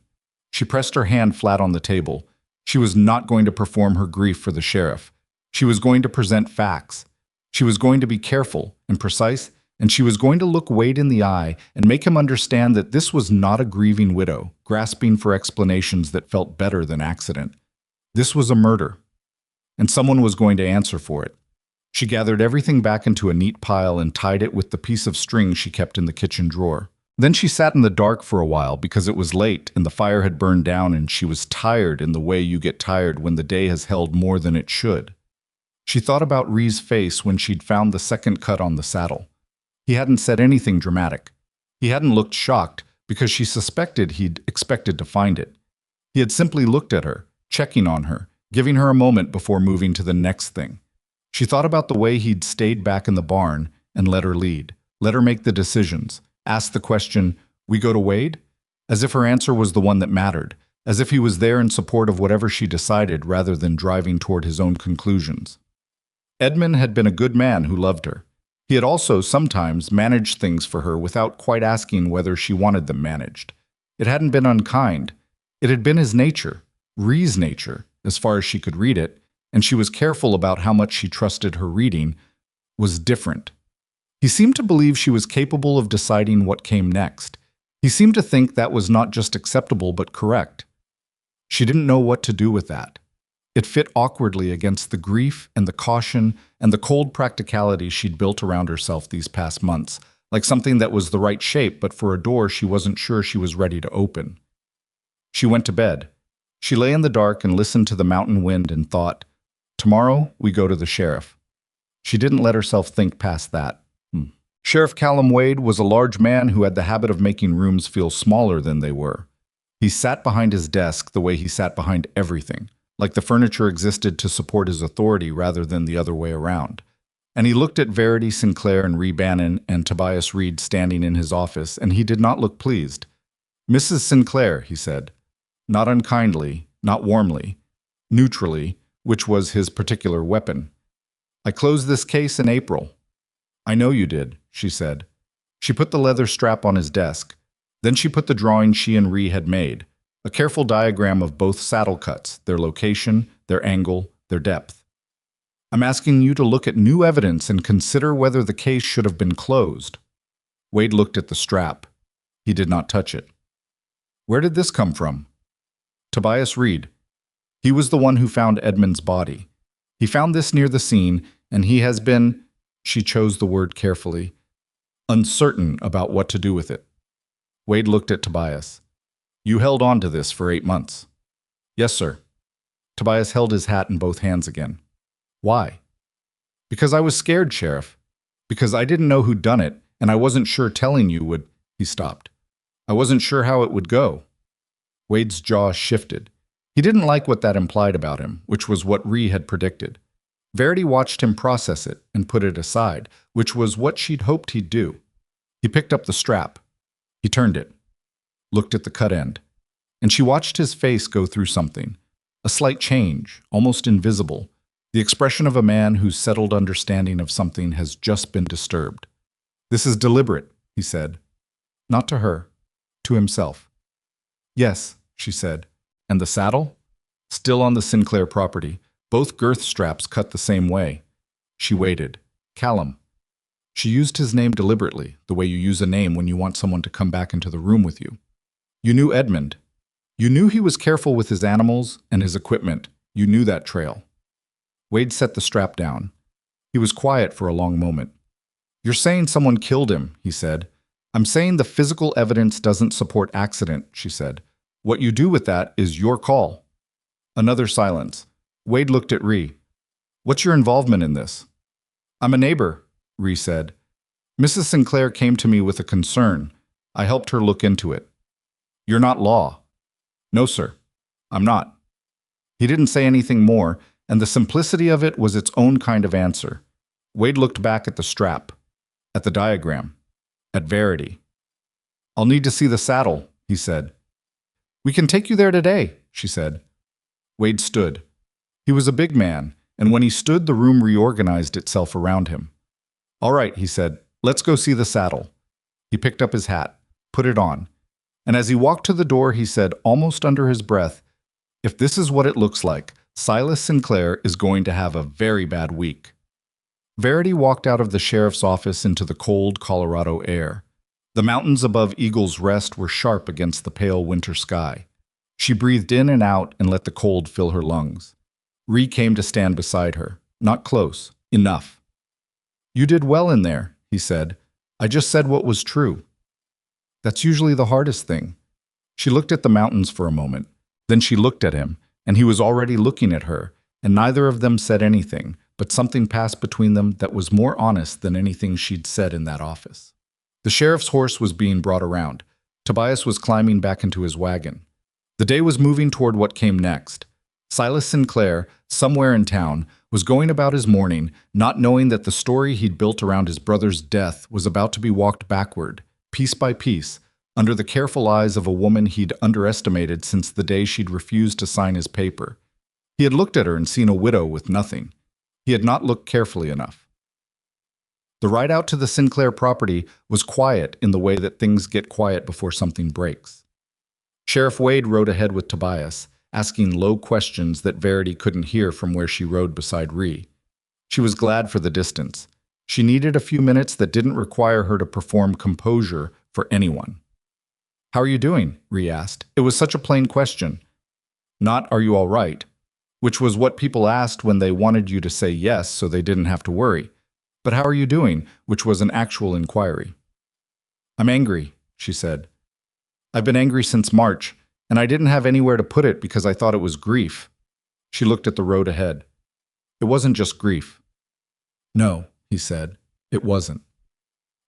She pressed her hand flat on the table. She was not going to perform her grief for the sheriff. She was going to present facts. She was going to be careful and precise, and she was going to look Wade in the eye and make him understand that this was not a grieving widow, grasping for explanations that felt better than accident. This was a murder, and someone was going to answer for it. She gathered everything back into a neat pile and tied it with the piece of string she kept in the kitchen drawer. Then she sat in the dark for a while because it was late and the fire had burned down and she was tired in the way you get tired when the day has held more than it should. She thought about Ree's face when she'd found the second cut on the saddle. He hadn't said anything dramatic. He hadn't looked shocked because she suspected he'd expected to find it. He had simply looked at her, checking on her, giving her a moment before moving to the next thing. She thought about the way he'd stayed back in the barn and let her lead, let her make the decisions, ask the question, "We go to Wade?" As if her answer was the one that mattered, as if he was there in support of whatever she decided rather than driving toward his own conclusions. Edmund had been a good man who loved her. He had also sometimes managed things for her without quite asking whether she wanted them managed. It hadn't been unkind. It had been his nature, Ree's nature, as far as she could read it, and she was careful about how much she trusted her reading, was different. He seemed to believe she was capable of deciding what came next. He seemed to think that was not just acceptable but correct. She didn't know what to do with that. It fit awkwardly against the grief and the caution and the cold practicality she'd built around herself these past months, like something that was the right shape but for a door she wasn't sure she was ready to open. She went to bed. She lay in the dark and listened to the mountain wind and thought, "Tomorrow we go to the sheriff." She didn't let herself think past that. Sheriff Callum Wade was a large man who had the habit of making rooms feel smaller than they were. He sat behind his desk the way he sat behind everything, like the furniture existed to support his authority rather than the other way around. And he looked at Verity Sinclair and Ree Bannon and Tobias Reed standing in his office, and he did not look pleased. "Mrs. Sinclair," he said, not unkindly, not warmly, neutrally, which was his particular weapon. "I closed this case in April." "I know you did," she said. She put the leather strap on his desk. Then she put the drawing she and Ree had made, a careful diagram of both saddle cuts, their location, their angle, their depth. "I'm asking you to look at new evidence and consider whether the case should have been closed." Wade looked at the strap. He did not touch it. "Where did this come from?" "Tobias Reed. He was the one who found Edmund's body. He found this near the scene, and he has been," she chose the word carefully, "uncertain about what to do with it." Wade looked at Tobias. "You held on to this for 8 months." "Yes, sir." Tobias held his hat in both hands again. "Why?" "Because I was scared, Sheriff. Because I didn't know who'd done it, and I wasn't sure telling you would—" He stopped. "I wasn't sure how it would go." Wade's jaw shifted. He didn't like what that implied about him, which was what Ree had predicted. Verity watched him process it and put it aside, which was what she'd hoped he'd do. He picked up the strap. He turned it, looked at the cut end, and she watched his face go through something. A slight change, almost invisible, the expression of a man whose settled understanding of something has just been disturbed. "This is deliberate," he said. Not to her, to himself. "Yes," she said. "And the saddle?" "Still on the Sinclair property. Both girth straps cut the same way." She waited. "Callum." She used his name deliberately, the way you use a name when you want someone to come back into the room with you. "You knew Edmund. You knew he was careful with his animals and his equipment. You knew that trail." Wade set the strap down. He was quiet for a long moment. "You're saying someone killed him," he said. "I'm saying the physical evidence doesn't support accident," she said. "What you do with that is your call." Another silence. Wade looked at Ree. "What's your involvement in this?" "I'm a neighbor," Ree said. "Mrs. Sinclair came to me with a concern. I helped her look into it." "You're not law." "No, sir. I'm not." He didn't say anything more, and the simplicity of it was its own kind of answer. Wade looked back at the strap, at the diagram, at Verity. "I'll need to see the saddle," he said. "We can take you there today," she said. Wade stood. He was a big man, and when he stood, the room reorganized itself around him. "All right," he said, "let's go see the saddle." He picked up his hat, put it on, and as he walked to the door, he said, almost under his breath, "If this is what it looks like, Silas Sinclair is going to have a very bad week." Verity walked out of the sheriff's office into the cold Colorado air. The mountains above Eagle's Rest were sharp against the pale winter sky. She breathed in and out and let the cold fill her lungs. Ree came to stand beside her. Not close. Enough. "You did well in there," he said. "I just said what was true." That's usually the hardest thing. She looked at the mountains for a moment. Then she looked at him, and he was already looking at her, and neither of them said anything, but something passed between them that was more honest than anything she'd said in that office. The sheriff's horse was being brought around. Tobias was climbing back into his wagon. The day was moving toward what came next. Silas Sinclair, somewhere in town, was going about his morning, not knowing that the story he'd built around his brother's death was about to be walked backward, piece by piece, under the careful eyes of a woman he'd underestimated since the day she'd refused to sign his paper. He had looked at her and seen a widow with nothing. He had not looked carefully enough. The ride out to the Sinclair property was quiet in the way that things get quiet before something breaks. Sheriff Wade rode ahead with Tobias, asking low questions that Verity couldn't hear from where she rode beside Ree. She was glad for the distance. She needed a few minutes that didn't require her to perform composure for anyone. "How are you doing?" Ree asked. It was such a plain question. Not, "Are you all right?" which was what people asked when they wanted you to say yes so they didn't have to worry. But "How are you doing?" which was an actual inquiry. "I'm angry," she said. "I've been angry since March, and I didn't have anywhere to put it because I thought it was grief." She looked at the road ahead. "It wasn't just grief." "No," he said, "it wasn't.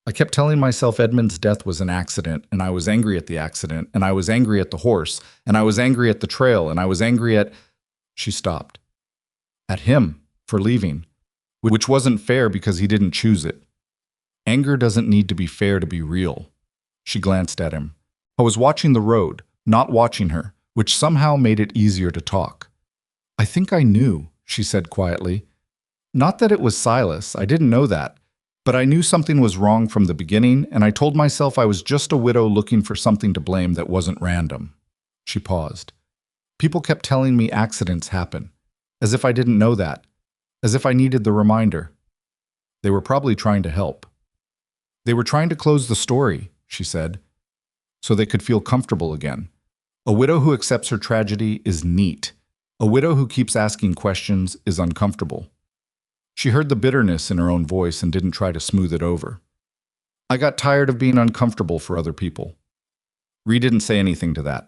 I kept telling myself Edmund's death was an accident, and I was angry at the accident, and I was angry at the horse, and I was angry at the trail, and I was angry at—" She stopped. At him, for leaving, which wasn't fair because he didn't choose it. Anger doesn't need to be fair to be real. She glanced at him. I was watching the road, not watching her, which somehow made it easier to talk. I think I knew, she said quietly. Not that it was Silas, I didn't know that. But I knew something was wrong from the beginning, and I told myself I was just a widow looking for something to blame that wasn't random. She paused. People kept telling me accidents happen, as if I didn't know that, as if I needed the reminder. They were probably trying to help. They were trying to close the story, she said, so they could feel comfortable again. A widow who accepts her tragedy is neat. A widow who keeps asking questions is uncomfortable. She heard the bitterness in her own voice and didn't try to smooth it over. I got tired of being uncomfortable for other people. Ree didn't say anything to that.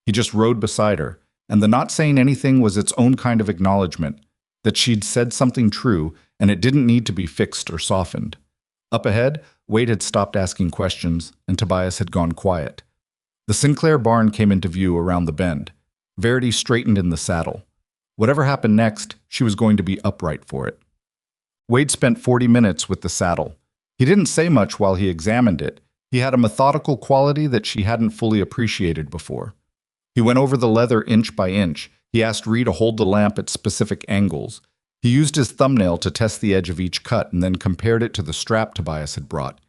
He just rode beside her, and the not saying anything was its own kind of acknowledgement that she'd said something true and it didn't need to be fixed or softened. Up ahead, Wade had stopped asking questions and Tobias had gone quiet. The Sinclair barn came into view around the bend. Verity straightened in the saddle. Whatever happened next, she was going to be upright for it. Wade spent 40 minutes with the saddle. He didn't say much while he examined it. He had a methodical quality that she hadn't fully appreciated before. He went over the leather inch by inch. He asked Ree to hold the lamp at specific angles. He used his thumbnail to test the edge of each cut and then compared it to the strap Tobias had brought.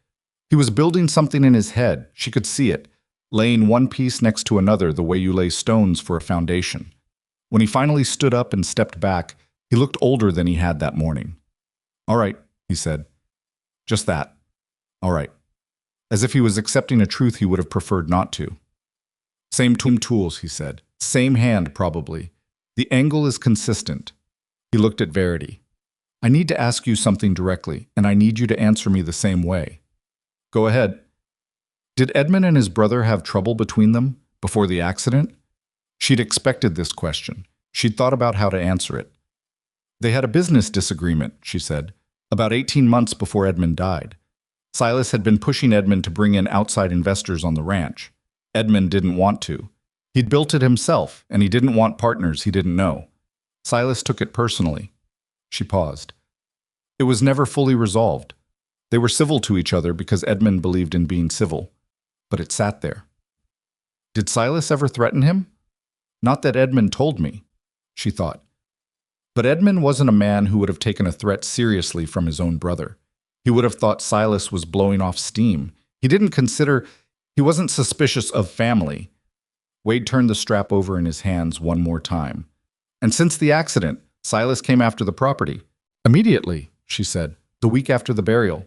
He was building something in his head. She could see it, laying one piece next to another the way you lay stones for a foundation. When he finally stood up and stepped back, he looked older than he had that morning. All right, he said. Just that. All right. As if he was accepting a truth he would have preferred not to. Same tools, he said. Same hand, probably. The angle is consistent. He looked at Verity. I need to ask you something directly, and I need you to answer me the same way. Go ahead. Did Edmund and his brother have trouble between them before the accident? She'd expected this question. She'd thought about how to answer it. They had a business disagreement, she said, about 18 months before Edmund died. Silas had been pushing Edmund to bring in outside investors on the ranch. Edmund didn't want to. He'd built it himself, and he didn't want partners he didn't know. Silas took it personally. She paused. It was never fully resolved. They were civil to each other because Edmund believed in being civil. But it sat there. Did Silas ever threaten him? Not that Edmund told me, she thought. But Edmund wasn't a man who would have taken a threat seriously from his own brother. He would have thought Silas was blowing off steam. He wasn't suspicious of family. Wade turned the strap over in his hands one more time. And since the accident, Silas came after the property. Immediately, she said, the week after the burial.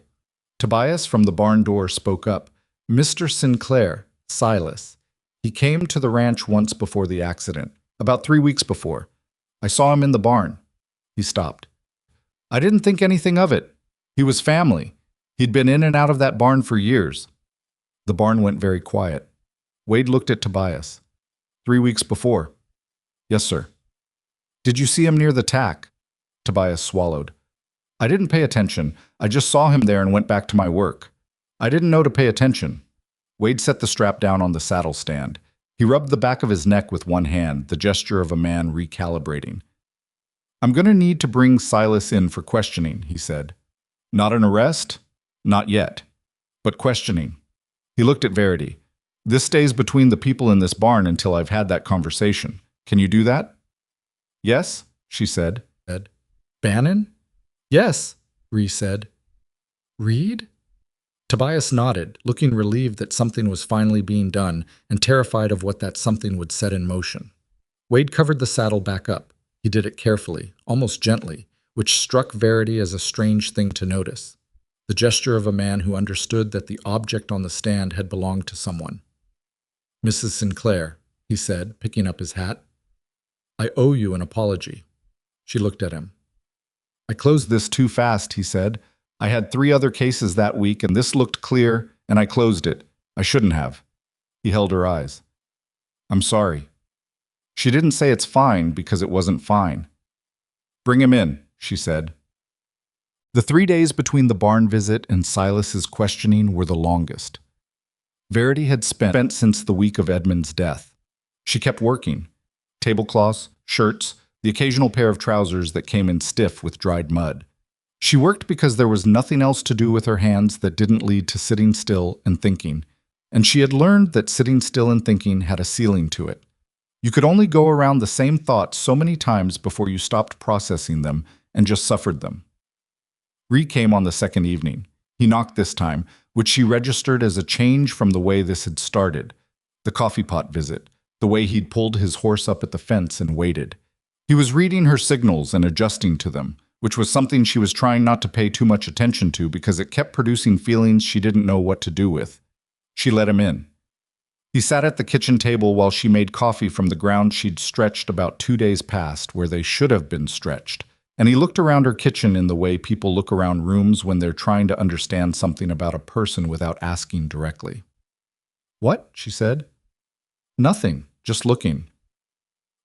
Tobias from the barn door spoke up. Mr. Sinclair, Silas. He came to the ranch once before the accident, about 3 weeks before. I saw him in the barn. He stopped. I didn't think anything of it. He was family. He'd been in and out of that barn for years. The barn went very quiet. Wade looked at Tobias. 3 weeks before. Yes, sir. Did you see him near the tack? Tobias swallowed. I didn't pay attention. I just saw him there and went back to my work. I didn't know to pay attention. Wade set the strap down on the saddle stand. He rubbed the back of his neck with one hand, the gesture of a man recalibrating. I'm going to need to bring Silas in for questioning, he said. Not an arrest? Not yet. But questioning. He looked at Verity. This stays between the people in this barn until I've had that conversation. Can you do that? Yes, she said. Bannon? Yes, Ree said. Reed? Tobias nodded, looking relieved that something was finally being done and terrified of what that something would set in motion. Wade covered the saddle back up. He did it carefully, almost gently, which struck Verity as a strange thing to notice. The gesture of a man who understood that the object on the stand had belonged to someone. Mrs. Sinclair, he said, picking up his hat. I owe you an apology. She looked at him. I closed this too fast, he said. I had 3 other cases that week, and this looked clear, and I closed it. I shouldn't have. He held her eyes. I'm sorry. She didn't say it's fine because it wasn't fine. Bring him in, she said. The 3 days between the barn visit and Silas's questioning were the longest. Verity had spent since the week of Edmund's death. She kept working. Tablecloths, shirts, the occasional pair of trousers that came in stiff with dried mud. She worked because there was nothing else to do with her hands that didn't lead to sitting still and thinking, and she had learned that sitting still and thinking had a ceiling to it. You could only go around the same thoughts so many times before you stopped processing them and just suffered them. Ree came on the second evening. He knocked this time, which she registered as a change from the way this had started. The coffee pot visit, the way he'd pulled his horse up at the fence and waited. He was reading her signals and adjusting to them, which was something she was trying not to pay too much attention to because it kept producing feelings she didn't know what to do with. She let him in. He sat at the kitchen table while she made coffee from the ground she'd stretched about 2 days past where they should have been stretched, and he looked around her kitchen in the way people look around rooms when they're trying to understand something about a person without asking directly. "What?" she said. "Nothing, just looking."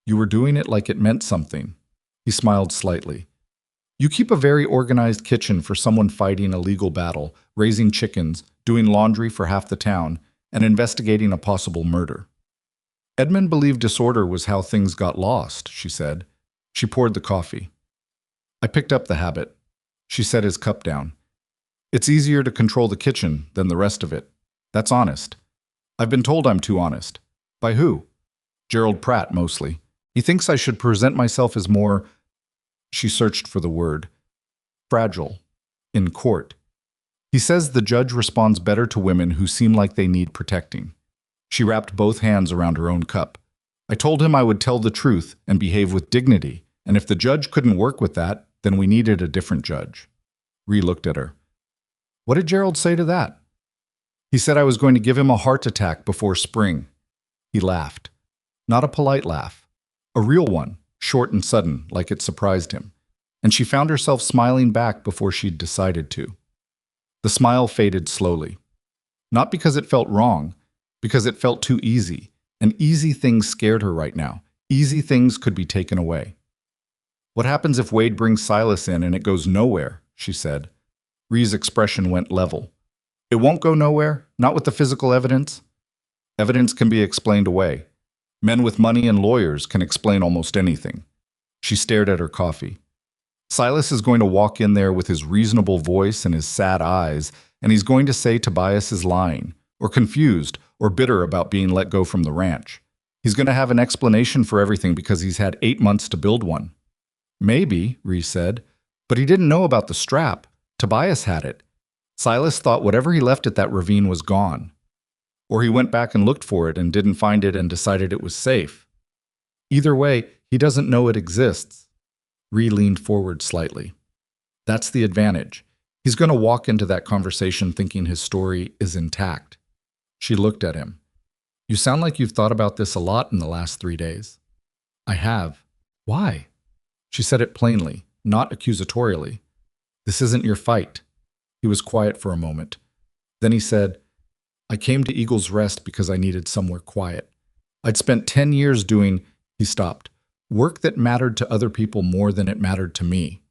"You were doing it like it meant something." He smiled slightly. "You keep a very organized kitchen for someone fighting a legal battle, raising chickens, doing laundry for half the town, and investigating a possible murder." "Edmund believed disorder was how things got lost," she said. She poured the coffee. "I picked up the habit." She set his cup down. "It's easier to control the kitchen than the rest of it. That's honest. I've been told I'm too honest." "By who?" "Gerald Pratt, mostly. He thinks I should present myself as more," she searched for the word, "fragile, in court. He says the judge responds better to women who seem like they need protecting." She wrapped both hands around her own cup. "I told him I would tell the truth and behave with dignity, and if the judge couldn't work with that, then we needed a different judge." Ree looked at her. "What did Gerald say to that?" "He said I was going to give him a heart attack before spring." He laughed. Not a polite laugh. A real one, short and sudden, like it surprised him. And she found herself smiling back before she'd decided to. The smile faded slowly. Not because it felt wrong, because it felt too easy. And easy things scared her right now. Easy things could be taken away. "What happens if Wade brings Silas in and it goes nowhere?" she said. Ree's expression went level. "It won't go nowhere, not with the physical evidence." "Evidence can be explained away. Men with money and lawyers can explain almost anything." She stared at her coffee. "Silas is going to walk in there with his reasonable voice and his sad eyes, and he's going to say Tobias is lying, or confused, or bitter about being let go from the ranch. He's going to have an explanation for everything because he's had 8 months to build one." "Maybe," Ree said, "but he didn't know about the strap. Tobias had it. Silas thought whatever he left at that ravine was gone. Or he went back and looked for it and didn't find it and decided it was safe. Either way, he doesn't know it exists." Ree leaned forward slightly. "That's the advantage. He's going to walk into that conversation thinking his story is intact." She looked at him. "You sound like you've thought about this a lot in the last 3 days." "I have." "Why?" She said it plainly, not accusatorially. "This isn't your fight." He was quiet for a moment. Then he said, "I came to Eagle's Rest because I needed somewhere quiet. I'd spent 10 years doing," he stopped, "work that mattered to other people more than it mattered to me.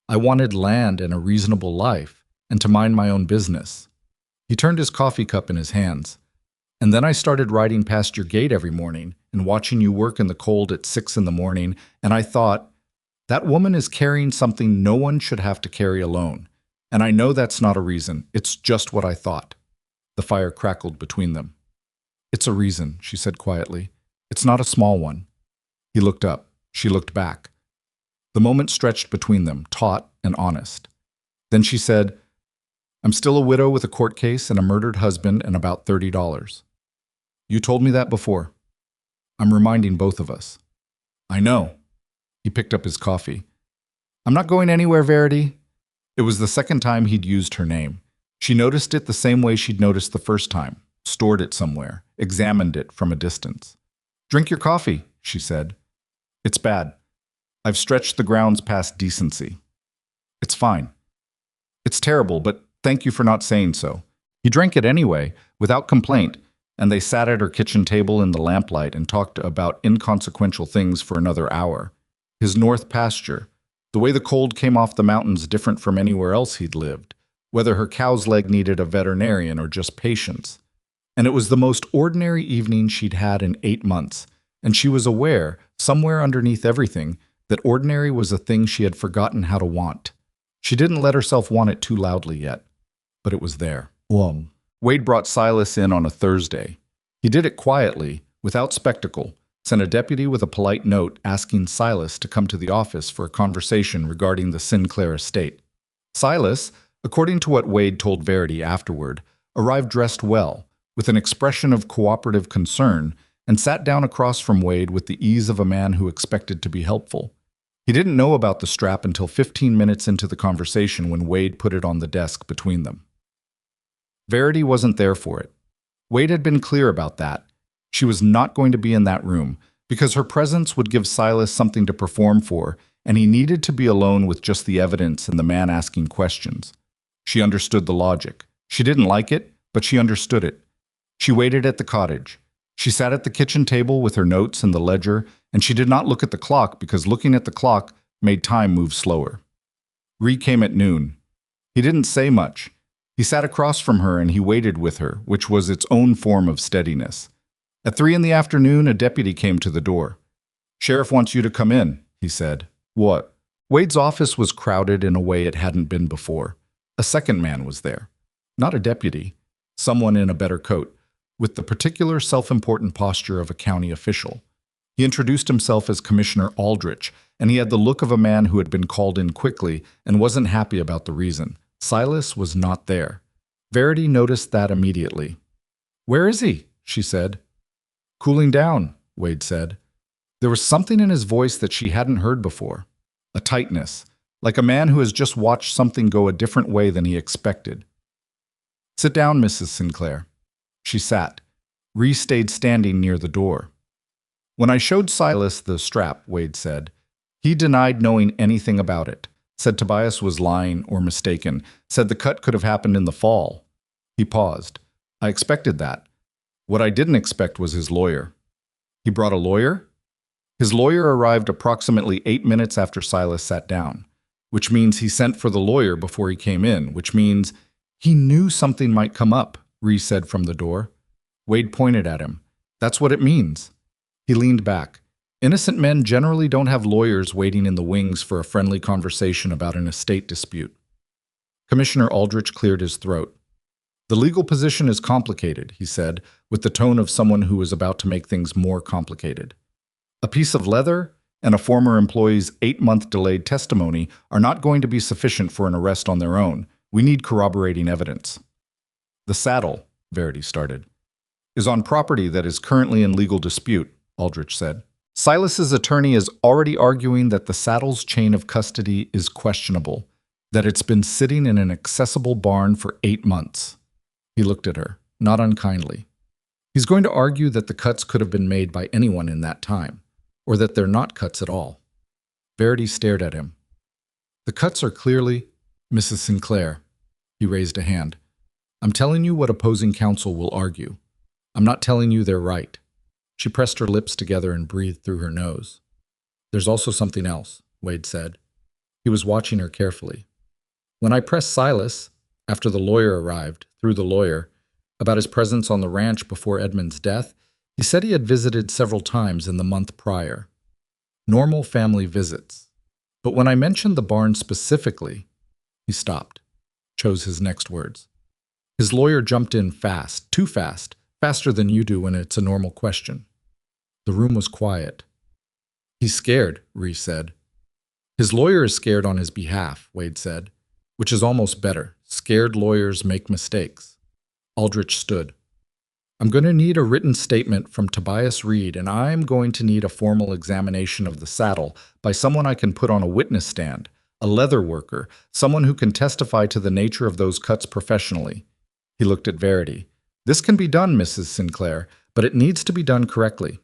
I wanted land and a reasonable life, and to mind my own business." He turned his coffee cup in his hands. "And then I started riding past your gate every morning and watching you work in the cold at 6 in the morning, and I thought, that woman is carrying something no one should have to carry alone. And I know that's not a reason, it's just what I thought." The fire crackled between them. "It's a reason," she said quietly. "It's not a small one." He looked up. She looked back. The moment stretched between them, taut and honest. Then she said, "I'm still a widow with a court case and a murdered husband and about $30. You told me that before. I'm reminding both of us." "I know." He picked up his coffee. "I'm not going anywhere, Verity." It was the second time he'd used her name. She noticed it the same way she'd noticed the first time, stored it somewhere, examined it from a distance. "Drink your coffee," she said. "It's bad. I've stretched the grounds past decency." "It's fine." "It's terrible, but thank you for not saying so." He drank it anyway, without complaint, and they sat at her kitchen table in the lamplight and talked about inconsequential things for another hour. His north pasture, the way the cold came off the mountains different from anywhere else he'd lived, whether her cow's leg needed a veterinarian or just patience. And it was the most ordinary evening she'd had in 8 months, and she was aware, somewhere underneath everything, that ordinary was a thing she had forgotten how to want. She didn't let herself want it too loudly yet, but it was there. Wade brought Silas in on a Thursday. He did it quietly, without spectacle, sent a deputy with a polite note asking Silas to come to the office for a conversation regarding the Sinclair estate. Silas, according to what Wade told Verity afterward, arrived dressed well, with an expression of cooperative concern, and sat down across from Wade with the ease of a man who expected to be helpful. He didn't know about the strap until 15 minutes into the conversation when Wade put it on the desk between them. Verity wasn't there for it. Wade had been clear about that. She was not going to be in that room, because her presence would give Silas something to perform for, and he needed to be alone with just the evidence and the man asking questions. She understood the logic. She didn't like it, but she understood it. She waited at the cottage. She sat at the kitchen table with her notes and the ledger, and she did not look at the clock because looking at the clock made time move slower. Ree came at noon. He didn't say much. He sat across from her and he waited with her, which was its own form of steadiness. At 3 in the afternoon, a deputy came to the door. "Sheriff wants you to come in," he said. "What?" Wade's office was crowded in a way it hadn't been before. A second man was there. Not a deputy. Someone in a better coat, with the particular self-important posture of a county official. He introduced himself as Commissioner Aldrich, and he had the look of a man who had been called in quickly and wasn't happy about the reason. Silas was not there. Verity noticed that immediately. "Where is he?" she said. "Cooling down," Wade said. There was something in his voice that she hadn't heard before. A tightness, like a man who has just watched something go a different way than he expected. "Sit down, Mrs. Sinclair." She sat. Ree stayed standing near the door. "When I showed Silas the strap," Wade said, "he denied knowing anything about it. Said Tobias was lying or mistaken. Said the cut could have happened in the fall." He paused. "I expected that. What I didn't expect was his lawyer." "He brought a lawyer?" "His lawyer arrived approximately 8 minutes after Silas sat down, which means he sent for the lawyer before he came in, which means he knew something might come up," Ree said from the door. Wade pointed at him. "That's what it means." He leaned back. Innocent men generally don't have lawyers waiting in the wings for a friendly conversation about an estate dispute. Commissioner Aldrich cleared his throat. "The legal position is complicated," he said, with the tone of someone who is about to make things more complicated. "A piece of leather and a former employee's 8-month delayed testimony are not going to be sufficient for an arrest on their own. We need corroborating evidence." "The saddle," Verity started, "is on property that is currently in legal dispute," Aldrich said. "Silas's attorney is already arguing that the saddle's chain of custody is questionable, that it's been sitting in an accessible barn for 8 months. He looked at her, not unkindly. He's going to argue that the cuts could have been made by anyone in that time, or that they're not cuts at all. Verity stared at him. "The cuts are clearly—" "Mrs. Sinclair," he raised a hand. "I'm telling you what opposing counsel will argue. I'm not telling you they're right." She pressed her lips together and breathed through her nose. "There's also something else," Wade said. He was watching her carefully. "When I pressed Silas, after the lawyer arrived, through the lawyer, about his presence on the ranch before Edmund's death, he said he had visited several times in the month prior. Normal family visits. But when I mentioned the barn specifically," he stopped, chose his next words. "His lawyer jumped in fast, too fast, faster than you do when it's a normal question." The room was quiet. "He's scared," Ree said. "His lawyer is scared on his behalf," Wade said, "which is almost better. Scared lawyers make mistakes." Aldrich stood. "I'm going to need a written statement from Tobias Reed, and I'm going to need a formal examination of the saddle by someone I can put on a witness stand, a leather worker, someone who can testify to the nature of those cuts professionally." He looked at Verity. "This can be done, Mrs. Sinclair, but it needs to be done correctly."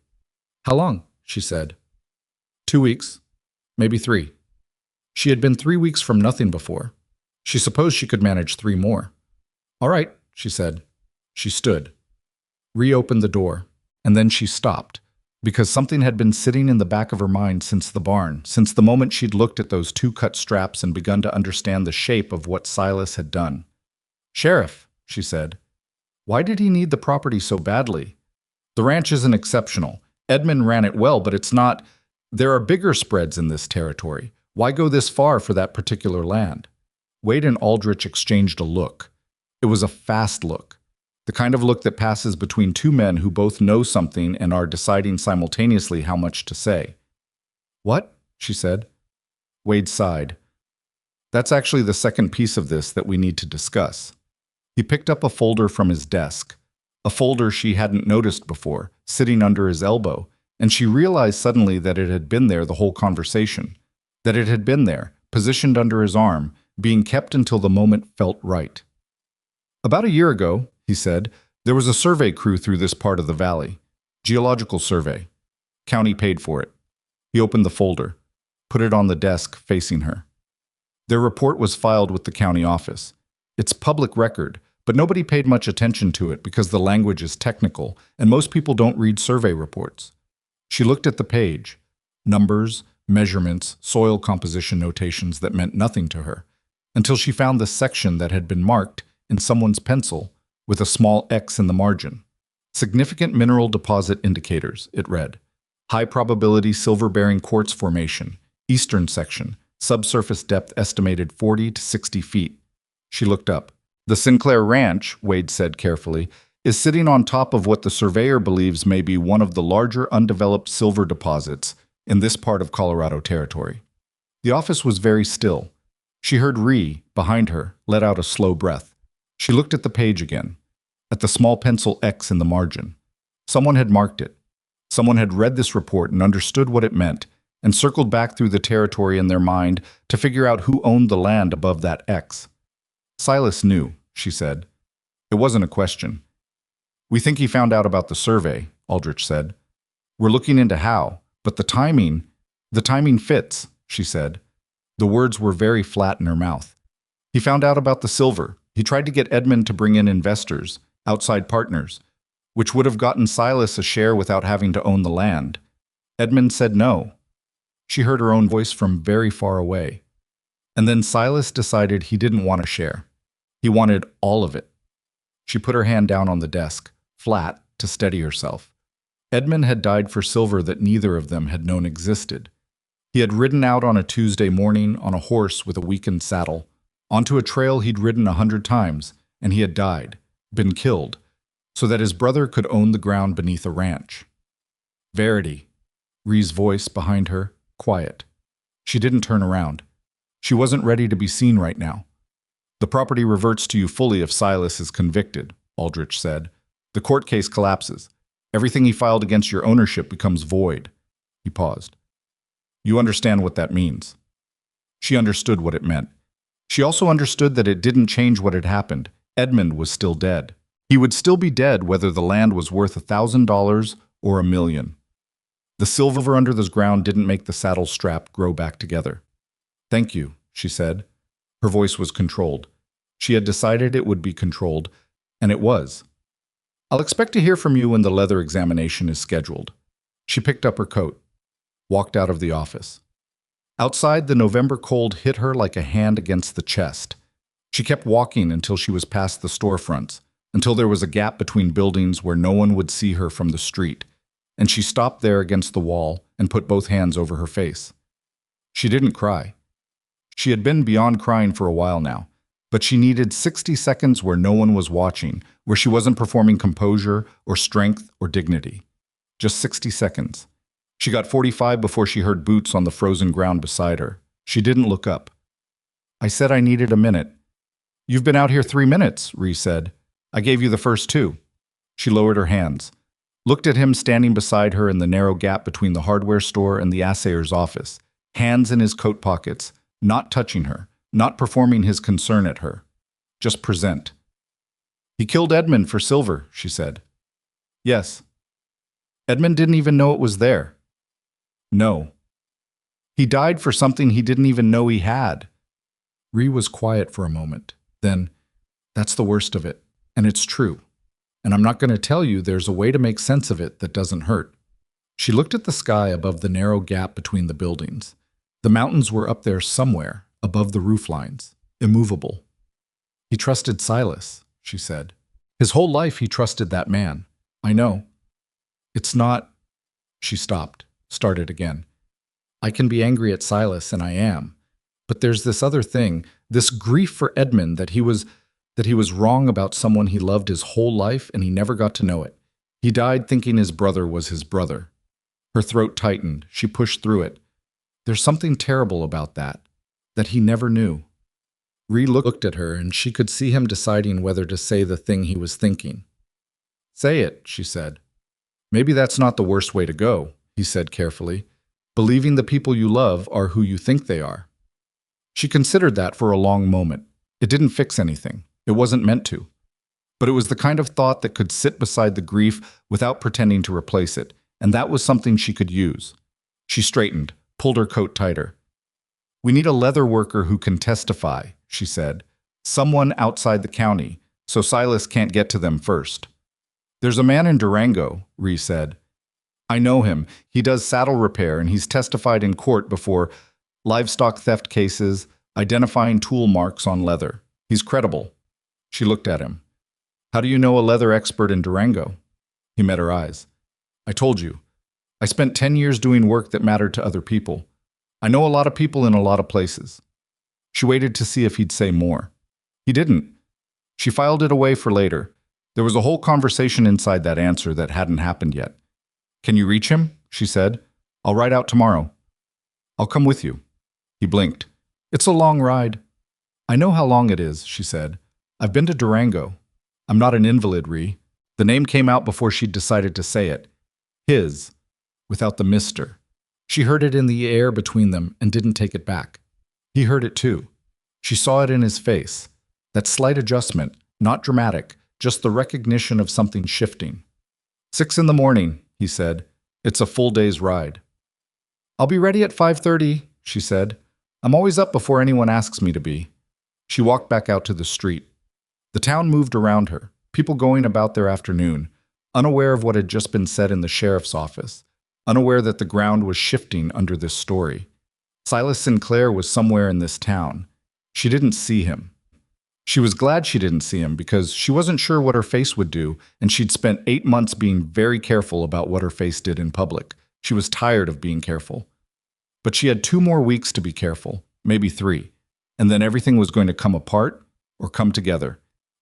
"How long?" she said. 2 weeks, maybe 3. She had been 3 weeks from nothing before. She supposed she could manage 3 more. "All right," she said. She stood. Reopened the door, and then she stopped, because something had been sitting in the back of her mind since the barn, since the moment she'd looked at those 2 cut straps and begun to understand the shape of what Silas had done. "Sheriff," she said, "why did he need the property so badly? The ranch isn't exceptional. Edmund ran it well, but it's not—" There are bigger spreads in this territory. Why go this far for that particular land? Wade and Aldrich exchanged a look. It was a fast look. The kind of look that passes between two men who both know something and are deciding simultaneously how much to say. What? She said. Wade sighed. That's actually the second piece of this that we need to discuss. He picked up a folder from his desk, a folder she hadn't noticed before, sitting under his elbow, and she realized suddenly that it had been there the whole conversation, that it had been there, positioned under his arm, being kept until the moment felt right. About a year ago, he said, there was a survey crew through this part of the valley. Geological survey. County paid for it. He opened the folder, put it on the desk facing her. Their report was filed with the county office. It's public record, but nobody paid much attention to it because the language is technical and most people don't read survey reports. She looked at the page. Numbers, measurements, soil composition notations that meant nothing to her, until she found the section that had been marked in someone's pencil with a small X in the margin. Significant mineral deposit indicators, it read. High probability silver-bearing quartz formation, eastern section, subsurface depth estimated 40 to 60 feet. She looked up. The Sinclair Ranch, Wade said carefully, is sitting on top of what the surveyor believes may be one of the larger undeveloped silver deposits in this part of Colorado Territory. The office was very still. She heard Ree, behind her, let out a slow breath. She looked at the page again, at the small pencil X in the margin. Someone had marked it. Someone had read this report and understood what it meant, and circled back through the territory in their mind to figure out who owned the land above that X. Silas knew, she said. It wasn't a question. We think he found out about the survey, Aldrich said. We're looking into how, but the timing fits, she said. The words were very flat in her mouth. He found out about the silver. He tried to get Edmund to bring in investors, outside partners, which would have gotten Silas a share without having to own the land. Edmund said no. She heard her own voice from very far away. And then Silas decided he didn't want a share. He wanted all of it. She put her hand down on the desk, flat, to steady herself. Edmund had died for silver that neither of them had known existed. He had ridden out on a Tuesday morning on a horse with a weakened saddle, onto a trail he'd ridden 100 times, and he had died, been killed, so that his brother could own the ground beneath a ranch. Verity. Ree's voice behind her, quiet. She didn't turn around. She wasn't ready to be seen right now. The property reverts to you fully if Silas is convicted, Aldrich said. The court case collapses. Everything he filed against your ownership becomes void. He paused. You understand what that means. She understood what it meant. She also understood that it didn't change what had happened. Edmund was still dead. He would still be dead whether the land was worth $1,000 or $1 million. The silver under the ground didn't make the saddle strap grow back together. Thank you, she said. Her voice was controlled. She had decided it would be controlled, and it was. I'll expect to hear from you when the leather examination is scheduled. She picked up her coat, walked out of the office. Outside, the November cold hit her like a hand against the chest. She kept walking until she was past the storefronts, until there was a gap between buildings where no one would see her from the street, and she stopped there against the wall and put both hands over her face. She didn't cry. She had been beyond crying for a while now, but she needed 60 seconds where no one was watching, where she wasn't performing composure or strength or dignity. Just 60 seconds. She got 45 before she heard boots on the frozen ground beside her. She didn't look up. I said I needed a minute. You've been out here 3 minutes, Ree said. I gave you the first 2. She lowered her hands, looked at him standing beside her in the narrow gap between the hardware store and the assayer's office, hands in his coat pockets, not touching her, not performing his concern at her. Just present. He killed Edmund for silver, she said. Yes. Edmund didn't even know it was there. No. He died for something he didn't even know he had. Ree was quiet for a moment. Then, that's the worst of it, and it's true. And I'm not going to tell you there's a way to make sense of it that doesn't hurt. She looked at the sky above the narrow gap between the buildings. The mountains were up there somewhere, above the roof lines, immovable. He trusted Silas, she said. His whole life he trusted that man. I know. It's not... She stopped, started again. I can be angry at Silas, and I am. But there's this other thing, this grief for Edmund that he was wrong about someone he loved his whole life and he never got to know it. He died thinking his brother was his brother. Her throat tightened. She pushed through it. There's something terrible about that he never knew. Ree looked at her, and she could see him deciding whether to say the thing he was thinking. Say it, she said. Maybe that's not the worst way to go, he said carefully. Believing the people you love are who you think they are. She considered that for a long moment. It didn't fix anything. It wasn't meant to. But it was the kind of thought that could sit beside the grief without pretending to replace it, and that was something she could use. She straightened, pulled her coat tighter. We need a leather worker who can testify, she said. Someone outside the county, so Silas can't get to them first. There's a man in Durango, Ree said. I know him. He does saddle repair, and he's testified in court before livestock theft cases, identifying tool marks on leather. He's credible. She looked at him. How do you know a leather expert in Durango? He met her eyes. I told you. I spent 10 years doing work that mattered to other people. I know a lot of people in a lot of places. She waited to see if he'd say more. He didn't. She filed it away for later. There was a whole conversation inside that answer that hadn't happened yet. Can you reach him? She said. I'll ride out tomorrow. I'll come with you. He blinked. It's a long ride. I know how long it is, she said. I've been to Durango. I'm not an invalid, Ree. The name came out before she'd decided to say it. His, without the mister. She heard it in the air between them and didn't take it back. He heard it too. She saw it in his face. That slight adjustment, not dramatic, just the recognition of something shifting. 6 a.m, he said. It's a full day's ride. I'll be ready at 5:30, she said. I'm always up before anyone asks me to be. She walked back out to the street. The town moved around her, people going about their afternoon, unaware of what had just been said in the sheriff's office, unaware that the ground was shifting under this story. Silas Sinclair was somewhere in this town. She didn't see him. She was glad she didn't see him because she wasn't sure what her face would do, and she'd spent 8 months being very careful about what her face did in public. She was tired of being careful. But she had 2 more weeks to be careful, maybe 3, and then everything was going to come apart or come together.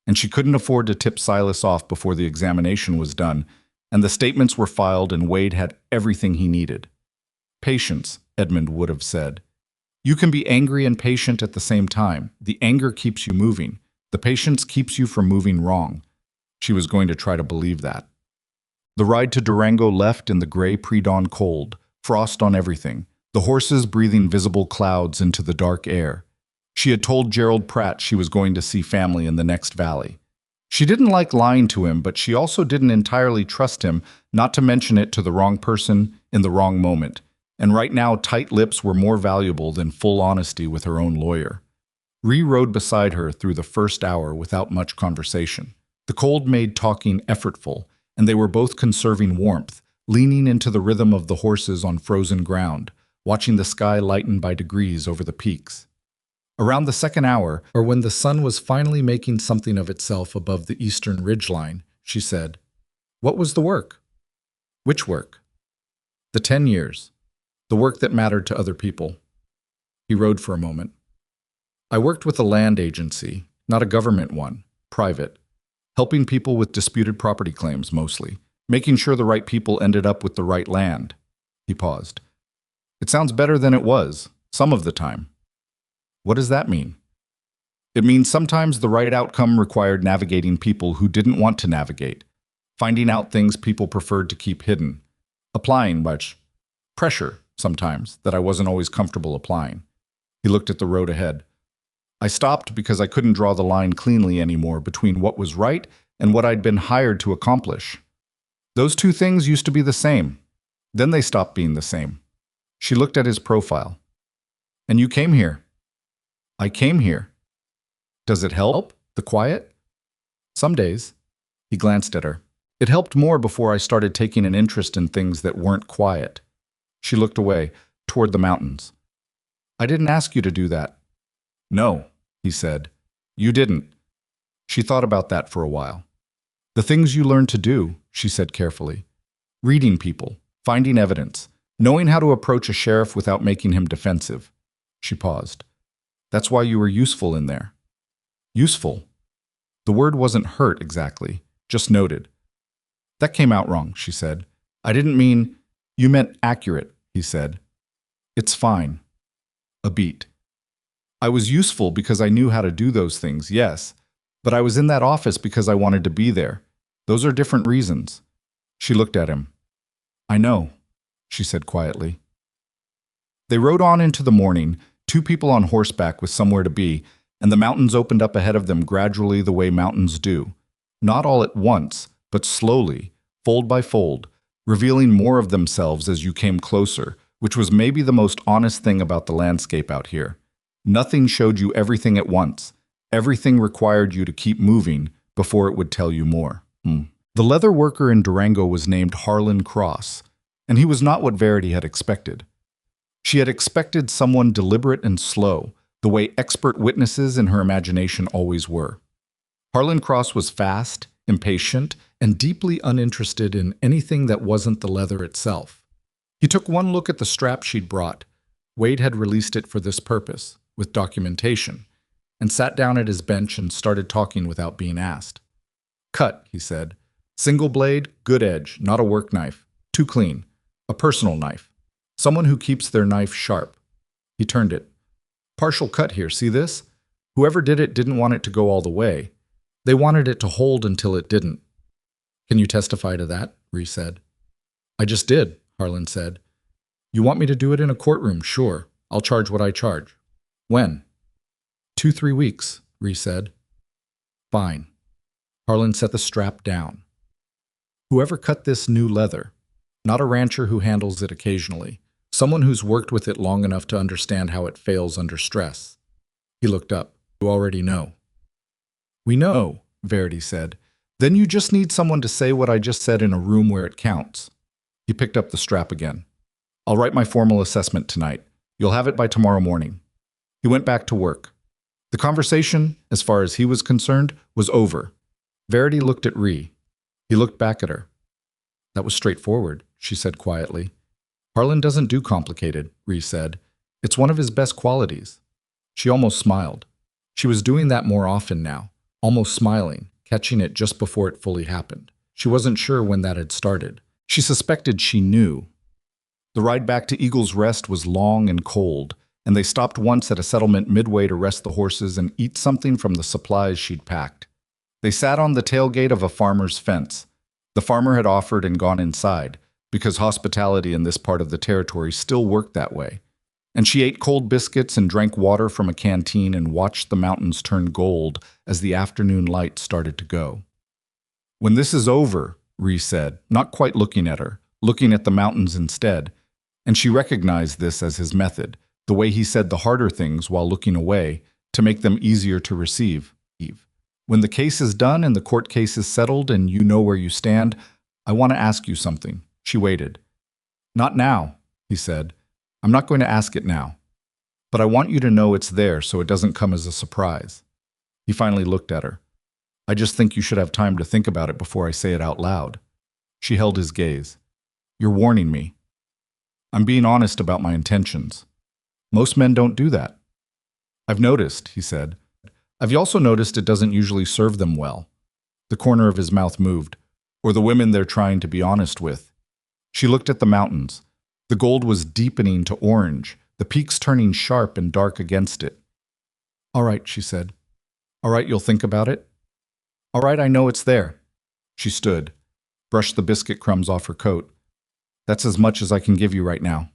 And she couldn't afford to tip Silas off before the examination was done, and the statements were filed and Wade had everything he needed. Patience, Edmund would have said. You can be angry and patient at the same time. The anger keeps you moving. The patience keeps you from moving wrong. She was going to try to believe that. The ride to Durango left in the gray pre-dawn cold, frost on everything, the horses breathing visible clouds into the dark air. She had told Gerald Pratt she was going to see family in the next valley. She didn't like lying to him, but she also didn't entirely trust him not to mention it to the wrong person in the wrong moment. And right now, tight lips were more valuable than full honesty with her own lawyer. Ree rode beside her through the first hour without much conversation. The cold made talking effortful, and they were both conserving warmth, leaning into the rhythm of the horses on frozen ground, watching the sky lighten by degrees over the peaks. Around the second hour, or when the sun was finally making something of itself above the eastern ridgeline, she said, What was the work? Which work? The 10 years. The work that mattered to other people. He rode for a moment. I worked with a land agency, not a government one, private, helping people with disputed property claims mostly, making sure the right people ended up with the right land. He paused. It sounds better than it was, some of the time. What does that mean? It means sometimes the right outcome required navigating people who didn't want to navigate, finding out things people preferred to keep hidden, applying much pressure sometimes that I wasn't always comfortable applying. He looked at the road ahead. I stopped because I couldn't draw the line cleanly anymore between what was right and what I'd been hired to accomplish. Those 2 things used to be the same. Then they stopped being the same. She looked at his profile. And you came here. I came here. Does it help, the quiet? Some days. He glanced at her. It helped more before I started taking an interest in things that weren't quiet. She looked away, toward the mountains. I didn't ask you to do that. No, he said. You didn't. She thought about that for a while. The things you learned to do, she said carefully. Reading people, finding evidence, Knowing how to approach a sheriff without making him defensive. She paused. That's why you were useful in there. Useful? The word wasn't hurt exactly, just noted. That came out wrong, she said. I didn't mean, you meant accurate, he said. It's fine. A beat. I was useful because I knew how to do those things, yes, but I was in that office because I wanted to be there. Those are different reasons. She looked at him. I know, she said quietly. They rode on into the morning, two people on horseback with somewhere to be, and the mountains opened up ahead of them gradually the way mountains do. Not all at once, but slowly, fold by fold, revealing more of themselves as you came closer, which was maybe the most honest thing about the landscape out here. Nothing showed you everything at once. Everything required you to keep moving before it would tell you more. The leather worker in Durango was named Harlan Cross, and he was not what Verity had expected. She had expected someone deliberate and slow, the way expert witnesses in her imagination always were. Harlan Cross was fast, impatient, and deeply uninterested in anything that wasn't the leather itself. He took one look at the strap she'd brought. Wade had released it for this purpose, with documentation, and sat down at his bench and started talking without being asked. Cut, he said. Single blade, good edge, not a work knife. Too clean. A personal knife. Someone who keeps their knife sharp. He turned it. Partial cut here, see this? Whoever did it didn't want it to go all the way. They wanted it to hold until it didn't. Can you testify to that? Ree said. I just did, Harlan said. You want me to do it in a courtroom? Sure. I'll charge what I charge. When? 2-3 weeks, Ree said. Fine. Harlan set the strap down. Whoever cut this new leather, not a rancher who handles it occasionally, someone who's worked with it long enough to understand how it fails under stress. He looked up. You already know. We know, Verity said. Then you just need someone to say what I just said in a room where it counts. He picked up the strap again. I'll write my formal assessment tonight. You'll have it by tomorrow morning. He went back to work. The conversation, as far as he was concerned, was over. Verity looked at Ree. He looked back at her. That was straightforward, she said quietly. Harlan doesn't do complicated, Ree said. It's one of his best qualities. She almost smiled. She was doing that more often now, almost smiling, catching it just before it fully happened. She wasn't sure when that had started. She suspected she knew. The ride back to Eagle's Rest was long and cold, and they stopped once at a settlement midway to rest the horses and eat something from the supplies she'd packed. They sat on the tailgate of a farmer's fence. The farmer had offered and gone inside, because hospitality in this part of the territory still worked that way. And she ate cold biscuits and drank water from a canteen and watched the mountains turn gold as the afternoon light started to go. When this is over, Ree said, not quite looking at her, looking at the mountains instead, and she recognized this as his method, the way he said the harder things while looking away to make them easier to receive. When the case is done and the court case is settled and you know where you stand, I want to ask you something. She waited. Not now, he said. I'm not going to ask it now. But I want you to know it's there so it doesn't come as a surprise. He finally looked at her. I just think you should have time to think about it before I say it out loud. She held his gaze. You're warning me. I'm being honest about my intentions. Most men don't do that. I've noticed, he said. I've also noticed it doesn't usually serve them well. The corner of his mouth moved. Or the women they're trying to be honest with. She looked at the mountains. The gold was deepening to orange, the peaks turning sharp and dark against it. All right, she said. All right, you'll think about it? All right, I know it's there. She stood, brushed the biscuit crumbs off her coat. That's as much as I can give you right now.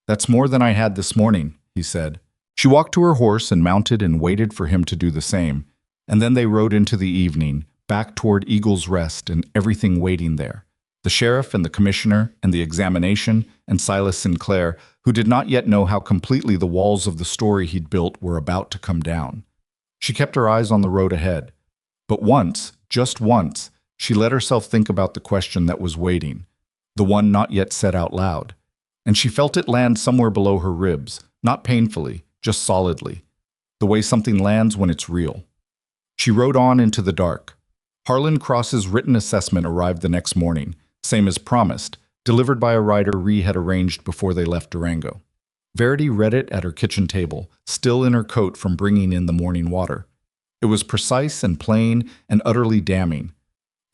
That's more than I had this morning, he said. She walked to her horse and mounted and waited for him to do the same, and then they rode into the evening, back toward Eagle's Rest and everything waiting there. The sheriff and the commissioner and the examination and Silas Sinclair, who did not yet know how completely the walls of the story he'd built were about to come down. She kept her eyes on the road ahead. But once, just once, she let herself think about the question that was waiting, the one not yet said out loud. And she felt it land somewhere below her ribs, not painfully, just solidly, the way something lands when it's real. She rode on into the dark. Harlan Cross's written assessment arrived the next morning, same as promised, delivered by a rider Ree had arranged before they left Durango. Verity read it at her kitchen table, still in her coat from bringing in the morning water. It was precise and plain and utterly damning.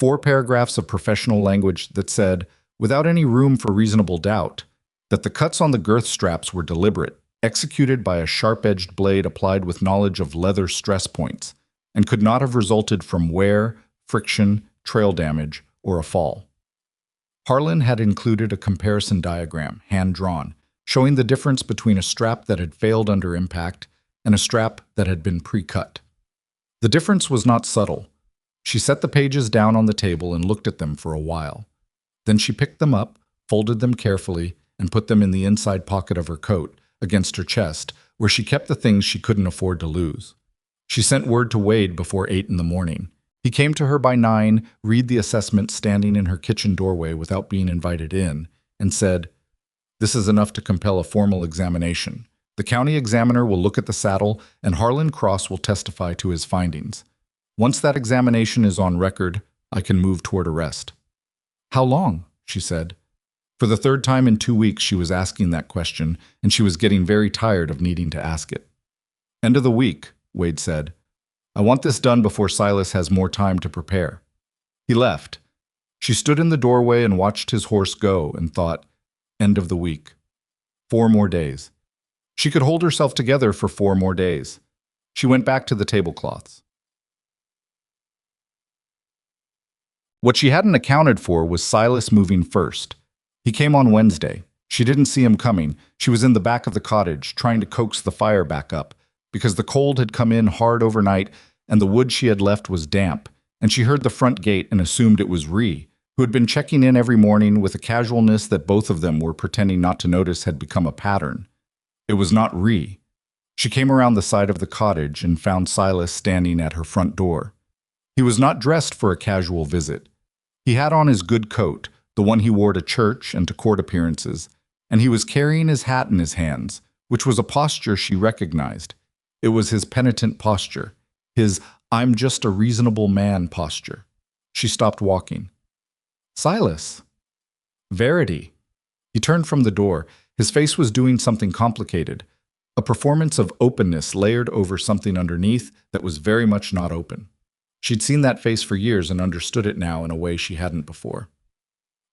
4 paragraphs of professional language that said, without any room for reasonable doubt, that the cuts on the girth straps were deliberate, executed by a sharp-edged blade applied with knowledge of leather stress points, and could not have resulted from wear, friction, trail damage, or a fall. Harlan had included a comparison diagram, hand-drawn, showing the difference between a strap that had failed under impact and a strap that had been pre-cut. The difference was not subtle. She set the pages down on the table and looked at them for a while. Then she picked them up, folded them carefully, and put them in the inside pocket of her coat, against her chest, where she kept the things she couldn't afford to lose. She sent word to Wade before 8 in the morning. He came to her by 9, read the assessment standing in her kitchen doorway without being invited in, and said, "This is enough to compel a formal examination. The county examiner will look at the saddle, and Harlan Cross will testify to his findings. Once that examination is on record, I can move toward arrest." "How long?" she said. For the 3rd time in 2 weeks she was asking that question, and she was getting very tired of needing to ask it. "End of the week," Wade said. "I want this done before Silas has more time to prepare." He left. She stood in the doorway and watched his horse go and thought, end of the week. 4 more days. She could hold herself together for 4 more days. She went back to the tablecloths. What she hadn't accounted for was Silas moving first. He came on Wednesday. She didn't see him coming. She was in the back of the cottage, trying to coax the fire back up, because the cold had come in hard overnight and the wood she had left was damp, and she heard the front gate and assumed it was Ree, who had been checking in every morning with a casualness that both of them were pretending not to notice had become a pattern. It was not Ree. She came around the side of the cottage and found Silas standing at her front door. He was not dressed for a casual visit. He had on his good coat, the one he wore to church and to court appearances, and he was carrying his hat in his hands, which was a posture she recognized. It was his penitent posture, his "I'm just a reasonable man" posture. She stopped walking. "Silas." "Verity." He turned from the door. His face was doing something complicated, a performance of openness layered over something underneath that was very much not open. She'd seen that face for years and understood it now in a way she hadn't before.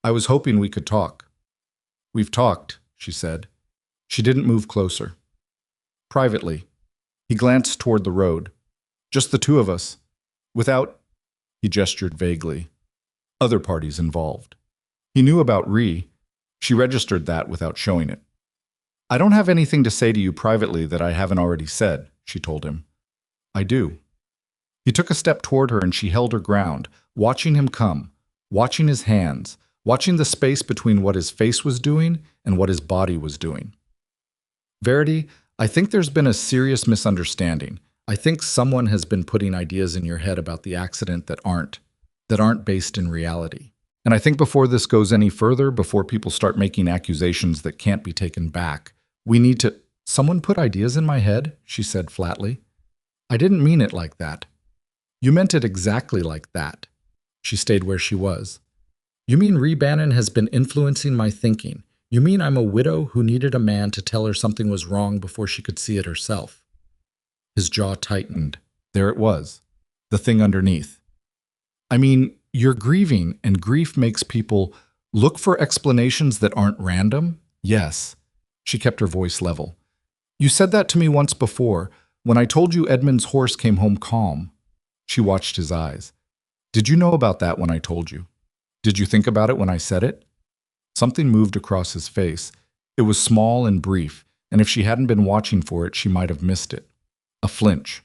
"I was hoping we could talk." "We've talked," she said. She didn't move closer. "Privately." He glanced toward the road. "Just the 2 of us. Without," he gestured vaguely, "other parties involved." He knew about Ree. She registered that without showing it. "I don't have anything to say to you privately that I haven't already said," she told him. "I do." He took a step toward her and she held her ground, watching him come, watching his hands, watching the space between what his face was doing and what his body was doing. "Verity, I think there's been a serious misunderstanding. I think someone has been putting ideas in your head about the accident that aren't based in reality. And I think before this goes any further, before people start making accusations that can't be taken back, we need to—" "Someone put ideas in my head?" she said flatly. "I didn't mean it like that." "You meant it exactly like that." She stayed where she was. "You mean Ree Bannon has been influencing my thinking. You mean I'm a widow who needed a man to tell her something was wrong before she could see it herself." His jaw tightened. There it was, the thing underneath. "I mean, you're grieving, and grief makes people look for explanations that aren't random?" "Yes." She kept her voice level. "You said that to me once before, when I told you Edmund's horse came home calm." She watched his eyes. "Did you know about that when I told you? Did you think about it when I said it?" Something moved across his face. It was small and brief, and if she hadn't been watching for it, she might have missed it. A flinch,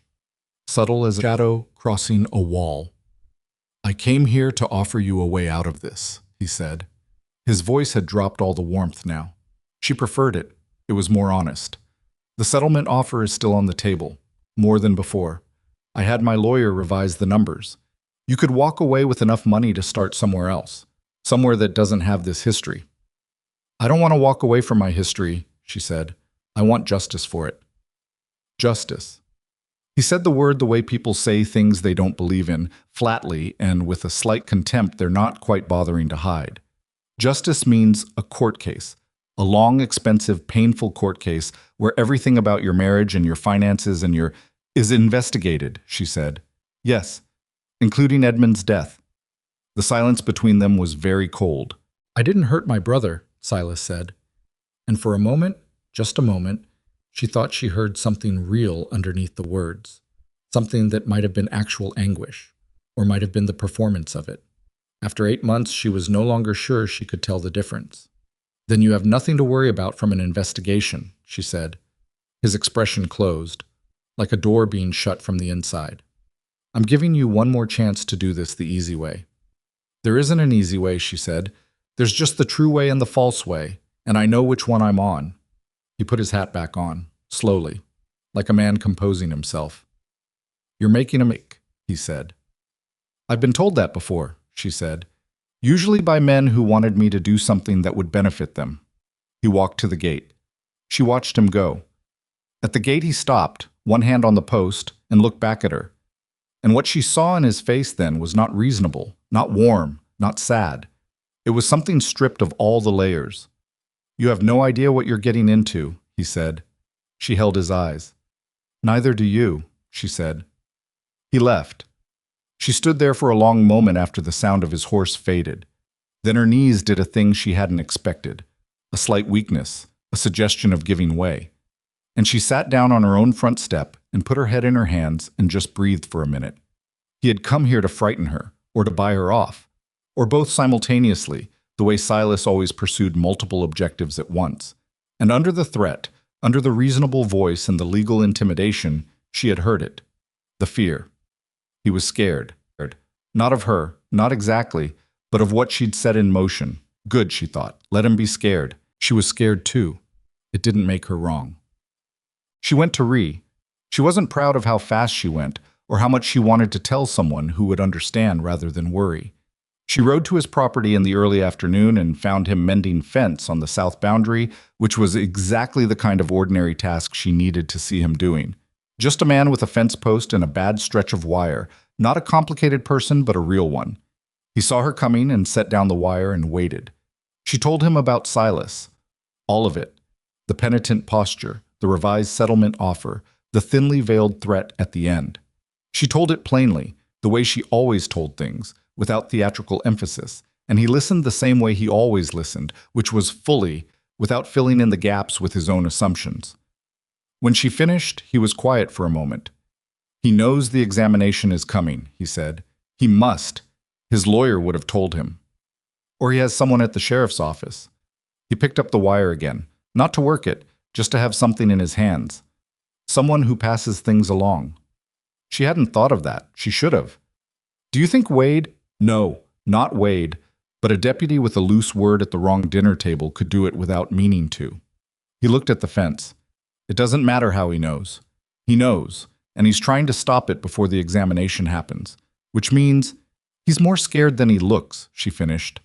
subtle as a shadow crossing a wall. "I came here to offer you a way out of this," he said. His voice had dropped all the warmth now. She preferred it. It was more honest. "The settlement offer is still on the table, more than before. I had my lawyer revise the numbers. You could walk away with enough money to start somewhere else, somewhere that doesn't have this history." "I don't want to walk away from my history," she said. "I want justice for it." Justice. He said the word the way people say things they don't believe in, flatly and with a slight contempt they're not quite bothering to hide. Justice means a court case, a long, expensive, painful court case where everything about your marriage and your finances and your is investigated, she said. Yes, including Edmund's death. The silence between them was very cold. I didn't hurt my brother, Silas said. And for a moment, just a moment, she thought she heard something real underneath the words, something that might have been actual anguish, or might have been the performance of it. After 8 months, she was no longer sure she could tell the difference. Then you have nothing to worry about from an investigation, she said. His expression closed, like a door being shut from the inside. I'm giving you one more chance to do this the easy way. There isn't an easy way, she said. There's just the true way and the false way, and I know which one I'm on. He put his hat back on, slowly, like a man composing himself. You're making a mistake, he said. I've been told that before, she said, usually by men who wanted me to do something that would benefit them. He walked to the gate. She watched him go. At the gate he stopped, one hand on the post, and looked back at her. And what she saw in his face then was not reasonable, not warm, not sad. It was something stripped of all the layers. You have no idea what you're getting into, he said. She held his eyes. Neither do you, she said. He left. She stood there for a long moment after the sound of his horse faded. Then her knees did a thing she hadn't expected, a slight weakness, a suggestion of giving way. And she sat down on her own front step and put her head in her hands and just breathed for a minute. He had come here to frighten her, or to buy her off, or both simultaneously, the way Silas always pursued multiple objectives at once. And under the threat, under the reasonable voice and the legal intimidation, she had heard it. The fear. He was scared. Not of her, not exactly, but of what she'd set in motion. Good, she thought. Let him be scared. She was scared too. It didn't make her wrong. She went to Ree. She wasn't proud of how fast she went, or how much she wanted to tell someone who would understand rather than worry. She rode to his property in the early afternoon and found him mending fence on the south boundary, which was exactly the kind of ordinary task she needed to see him doing. Just a man with a fence post and a bad stretch of wire, not a complicated person, but a real one. He saw her coming and set down the wire and waited. She told him about Silas. All of it. The penitent posture, the revised settlement offer, the thinly veiled threat at the end. She told it plainly, the way she always told things, without theatrical emphasis, and he listened the same way he always listened, which was fully, without filling in the gaps with his own assumptions. When she finished, he was quiet for a moment. He knows the examination is coming, he said. He must. His lawyer would have told him. Or he has someone at the sheriff's office. He picked up the wire again, not to work it, just to have something in his hands. Someone who passes things along. She hadn't thought of that. She should have. Do you think Wade? No, not Wade, but a deputy with a loose word at the wrong dinner table could do it without meaning to. He looked at the fence. It doesn't matter how he knows. He knows, and he's trying to stop it before the examination happens, which means he's more scared than he looks, she finished.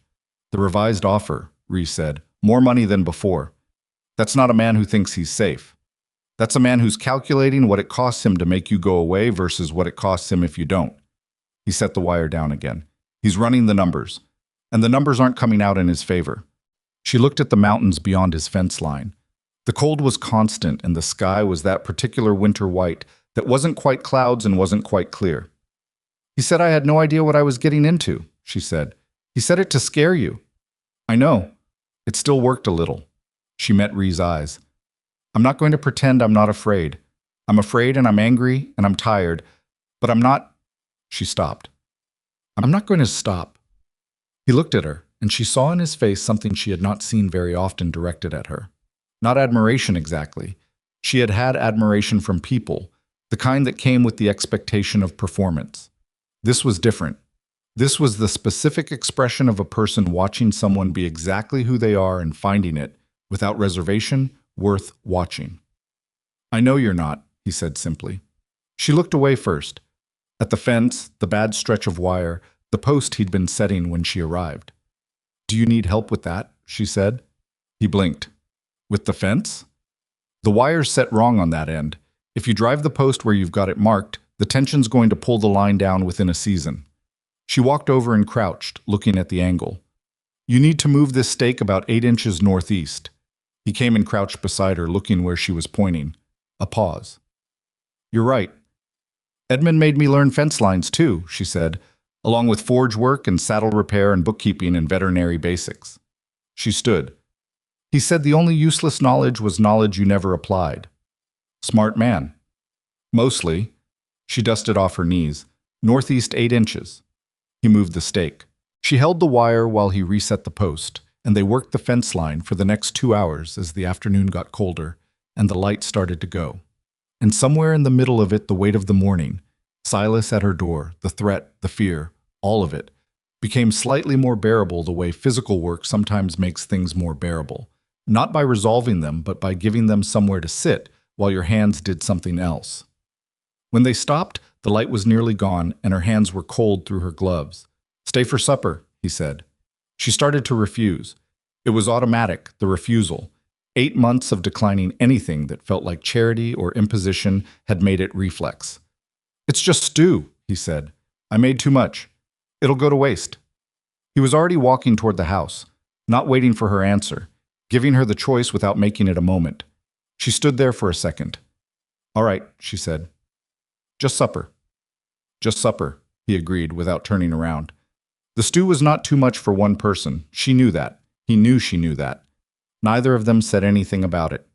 The revised offer, Ree said, more money than before. That's not a man who thinks he's safe. That's a man who's calculating what it costs him to make you go away versus what it costs him if you don't. He set the wire down again. He's running the numbers, and the numbers aren't coming out in his favor. She looked at the mountains beyond his fence line. The cold was constant, and the sky was that particular winter white that wasn't quite clouds and wasn't quite clear. He said I had no idea what I was getting into, she said. He said it to scare you. I know. It still worked a little. She met Ree's eyes. I'm not going to pretend I'm not afraid. I'm afraid and I'm angry and I'm tired, but I'm not. She stopped. I'm not going to stop. He looked at her, and she saw in his face something she had not seen very often directed at her. Not admiration exactly. She had had admiration from people, the kind that came with the expectation of performance. This was different. This was the specific expression of a person watching someone be exactly who they are and finding it, without reservation, worth watching. I know you're not, he said simply. She looked away first. At the fence, the bad stretch of wire, the post he'd been setting when she arrived. Do you need help with that? She said. He blinked. With the fence? The wire's set wrong on that end. If you drive the post where you've got it marked, the tension's going to pull the line down within a season. She walked over and crouched, looking at the angle. You need to move this stake about 8 inches northeast. He came and crouched beside her, looking where she was pointing. A pause. You're right. Edmund made me learn fence lines too, she said, along with forge work and saddle repair and bookkeeping and veterinary basics. She stood. He said the only useless knowledge was knowledge you never applied. Smart man. Mostly. She dusted off her knees. Northeast 8 inches. He moved the stake. She held the wire while he reset the post, and they worked the fence line for the next 2 hours as the afternoon got colder and the light started to go. And somewhere in the middle of it, the weight of the morning, Silas at her door, the threat, the fear, all of it, became slightly more bearable the way physical work sometimes makes things more bearable. Not by resolving them, but by giving them somewhere to sit while your hands did something else. When they stopped, the light was nearly gone and her hands were cold through her gloves. Stay for supper, he said. She started to refuse. It was automatic, the refusal. 8 months of declining anything that felt like charity or imposition had made it reflex. It's just stew, he said. I made too much. It'll go to waste. He was already walking toward the house, not waiting for her answer, giving her the choice without making it a moment. She stood there for a second. All right, she said. Just supper. Just supper, he agreed without turning around. The stew was not too much for one person. She knew that. He knew she knew that. Neither of them said anything about it.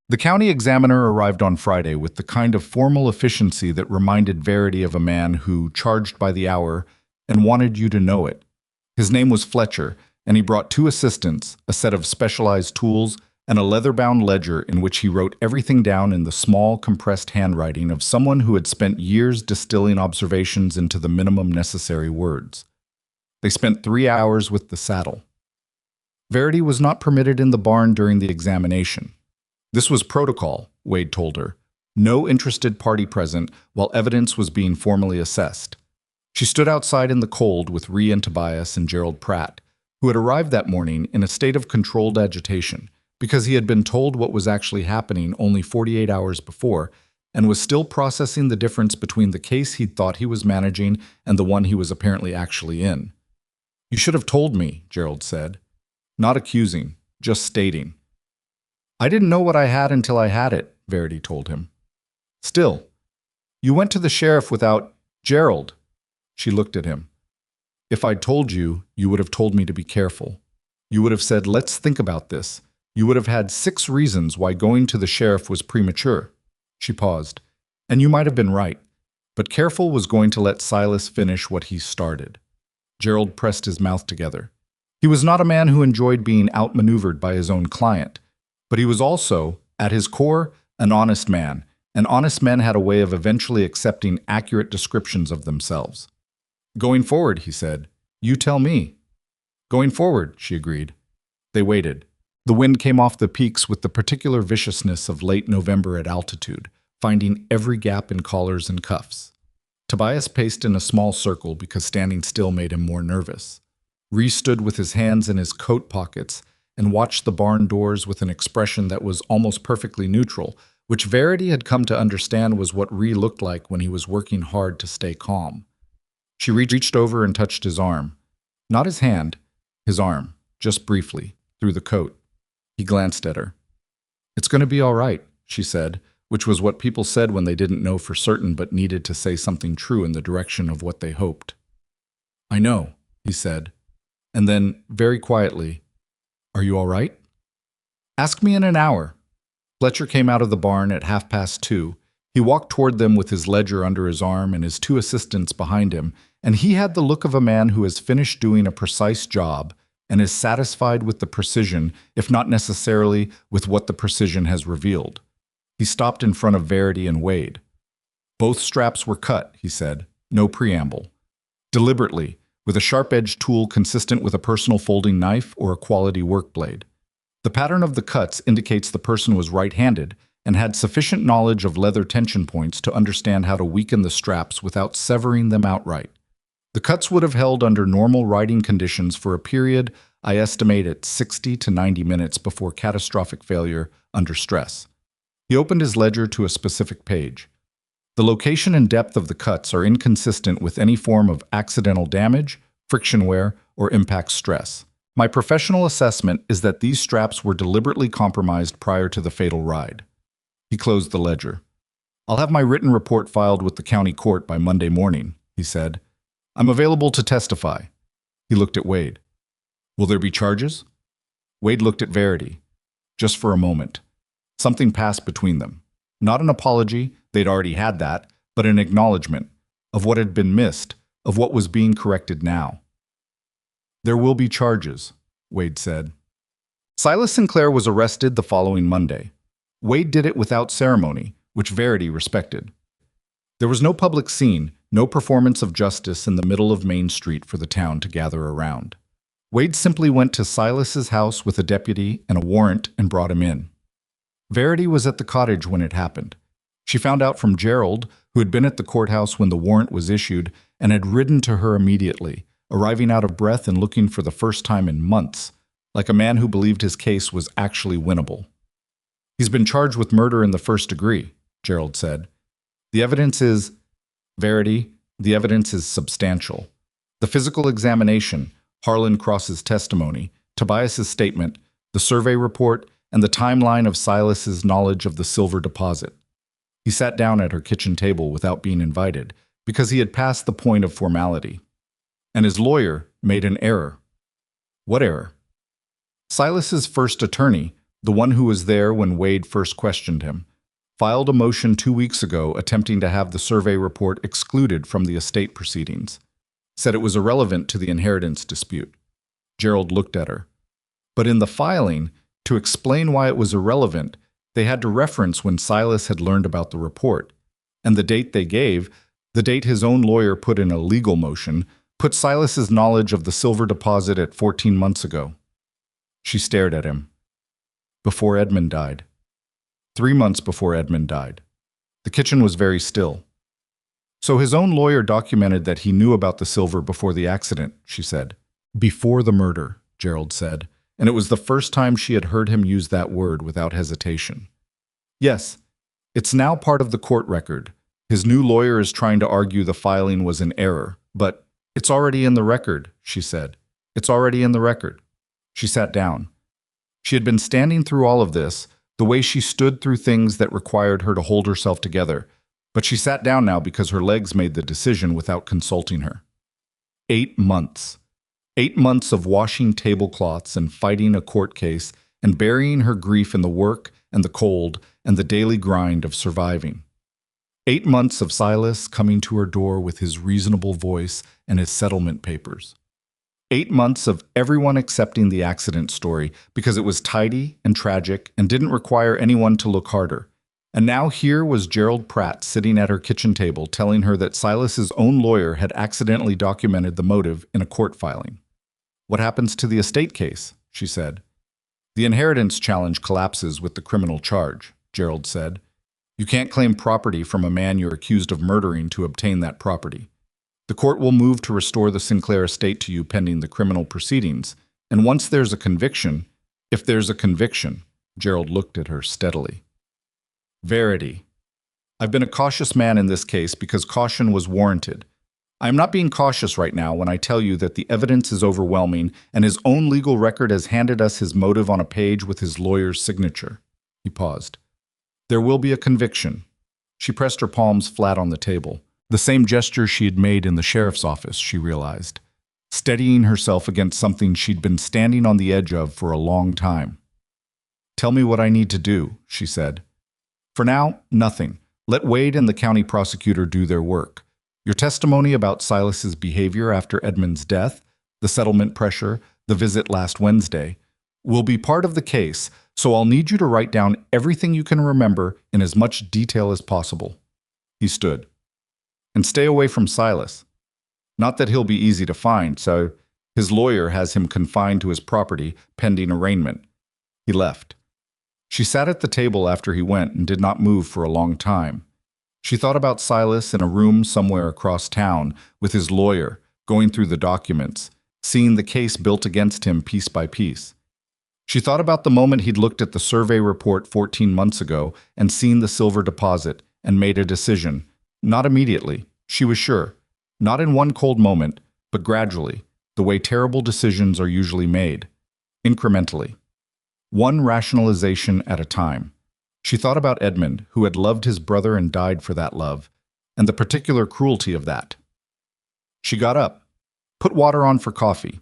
The county examiner arrived on Friday with the kind of formal efficiency that reminded Verity of a man who charged by the hour and wanted you to know it. His name was Fletcher, and he brought 2 assistants, a set of specialized tools, and a leather-bound ledger in which he wrote everything down in the small, compressed handwriting of someone who had spent years distilling observations into the minimum necessary words. They spent 3 hours with the saddle. Verity was not permitted in the barn during the examination. This was protocol, Wade told her. No interested party present while evidence was being formally assessed. She stood outside in the cold with Rhea and Tobias and Gerald Pratt, who had arrived that morning in a state of controlled agitation because he had been told what was actually happening only 48 hours before and was still processing the difference between the case he'd thought he was managing and the one he was apparently actually in. You should have told me, Gerald said. Not accusing, just stating. I didn't know what I had until I had it, Verity told him. Still, you went to the sheriff without Gerald. She looked at him. If I'd told you, you would have told me to be careful. You would have said, let's think about this. You would have had 6 reasons why going to the sheriff was premature. She paused. And you might have been right. But careful was going to let Silas finish what he started. Gerald pressed his mouth together. He was not a man who enjoyed being outmaneuvered by his own client, but he was also, at his core, an honest man, and honest men had a way of eventually accepting accurate descriptions of themselves. Going forward, he said, you tell me. Going forward, she agreed. They waited. The wind came off the peaks with the particular viciousness of late November at altitude, finding every gap in collars and cuffs. Tobias paced in a small circle because standing still made him more nervous. Rhea stood with his hands in his coat pockets and watched the barn doors with an expression that was almost perfectly neutral, which Verity had come to understand was what Rhea looked like when he was working hard to stay calm. She reached over and touched his arm. Not his hand, his arm, just briefly, through the coat. He glanced at her. It's going to be all right, she said, which was what people said when they didn't know for certain but needed to say something true in the direction of what they hoped. I know, he said. And then, very quietly, are you all right? Ask me in an hour. Fletcher came out of the barn at 2:30. He walked toward them with his ledger under his arm and his 2 assistants behind him, and he had the look of a man who has finished doing a precise job and is satisfied with the precision, if not necessarily with what the precision has revealed. He stopped in front of Verity and Wade. Both straps were cut, he said, no preamble. Deliberately, with a sharp-edged tool consistent with a personal folding knife or a quality work blade. The pattern of the cuts indicates the person was right-handed and had sufficient knowledge of leather tension points to understand how to weaken the straps without severing them outright. The cuts would have held under normal riding conditions for a period I estimate at 60 to 90 minutes before catastrophic failure under stress. He opened his ledger to a specific page. The location and depth of the cuts are inconsistent with any form of accidental damage, friction wear, or impact stress. My professional assessment is that these straps were deliberately compromised prior to the fatal ride. He closed the ledger. I'll have my written report filed with the county court by Monday morning, he said. I'm available to testify. He looked at Wade. Will there be charges? Wade looked at Verity. Just for a moment. Something passed between them. Not an apology, they'd already had that, but an acknowledgement of what had been missed, of what was being corrected now. There will be charges, Wade said. Silas Sinclair was arrested the following Monday. Wade did it without ceremony, which Verity respected. There was no public scene, no performance of justice in the middle of Main Street for the town to gather around. Wade simply went to Silas's house with a deputy and a warrant and brought him in. Verity was at the cottage when it happened. She found out from Gerald, who had been at the courthouse when the warrant was issued, and had ridden to her immediately, arriving out of breath and looking for the first time in months, like a man who believed his case was actually winnable. He's been charged with murder in the first degree, Gerald said. The evidence is, Verity, the evidence is substantial. The physical examination, Harlan Cross's testimony, Tobias's statement, the survey report, and the timeline of Silas's knowledge of the silver deposit. He sat down at her kitchen table without being invited, because he had passed the point of formality. And his lawyer made an error. What error? Silas's first attorney, the one who was there when Wade first questioned him, filed a motion 2 weeks ago attempting to have the survey report excluded from the estate proceedings. Said it was irrelevant to the inheritance dispute. Gerald looked at her. But in the filing, to explain why it was irrelevant, they had to reference when Silas had learned about the report. And the date they gave, the date his own lawyer put in a legal motion, put Silas's knowledge of the silver deposit at 14 months ago. She stared at him. Before Edmund died. 3 months before Edmund died. The kitchen was very still. So his own lawyer documented that he knew about the silver before the accident, she said. Before the murder, Gerald said, and it was the first time she had heard him use that word without hesitation. Yes, it's now part of the court record. His new lawyer is trying to argue the filing was an error, but it's already in the record, she said. It's already in the record. She sat down. She had been standing through all of this, the way she stood through things that required her to hold herself together, but she sat down now because her legs made the decision without consulting her. 8 months. 8 months of washing tablecloths and fighting a court case and burying her grief in the work and the cold and the daily grind of surviving. 8 months of Silas coming to her door with his reasonable voice and his settlement papers. 8 months of everyone accepting the accident story because it was tidy and tragic and didn't require anyone to look harder. And now here was Gerald Pratt sitting at her kitchen table telling her that Silas's own lawyer had accidentally documented the motive in a court filing. What happens to the estate case? She said. The inheritance challenge collapses with the criminal charge, Gerald said. You can't claim property from a man you're accused of murdering to obtain that property. The court will move to restore the Sinclair estate to you pending the criminal proceedings, and once there's a conviction, if there's a conviction, Gerald looked at her steadily. Verity. I've been a cautious man in this case because caution was warranted. I am not being cautious right now when I tell you that the evidence is overwhelming and his own legal record has handed us his motive on a page with his lawyer's signature. He paused. There will be a conviction. She pressed her palms flat on the table. The same gesture she had made in the sheriff's office, she realized, steadying herself against something she'd been standing on the edge of for a long time. Tell me what I need to do, she said. For now, nothing. Let Wade and the county prosecutor do their work. Your testimony about Silas's behavior after Edmund's death, the settlement pressure, the visit last Wednesday, will be part of the case, so I'll need you to write down everything you can remember in as much detail as possible. He stood. And stay away from Silas. Not that he'll be easy to find, so his lawyer has him confined to his property pending arraignment. He left. She sat at the table after he went and did not move for a long time. She thought about Silas in a room somewhere across town with his lawyer, going through the documents, seeing the case built against him piece by piece. She thought about the moment he'd looked at the survey report 14 months ago and seen the silver deposit and made a decision. Not immediately, she was sure. Not in one cold moment, but gradually, the way terrible decisions are usually made, incrementally. One rationalization at a time. She thought about Edmund, who had loved his brother and died for that love, and the particular cruelty of that. She got up, put water on for coffee,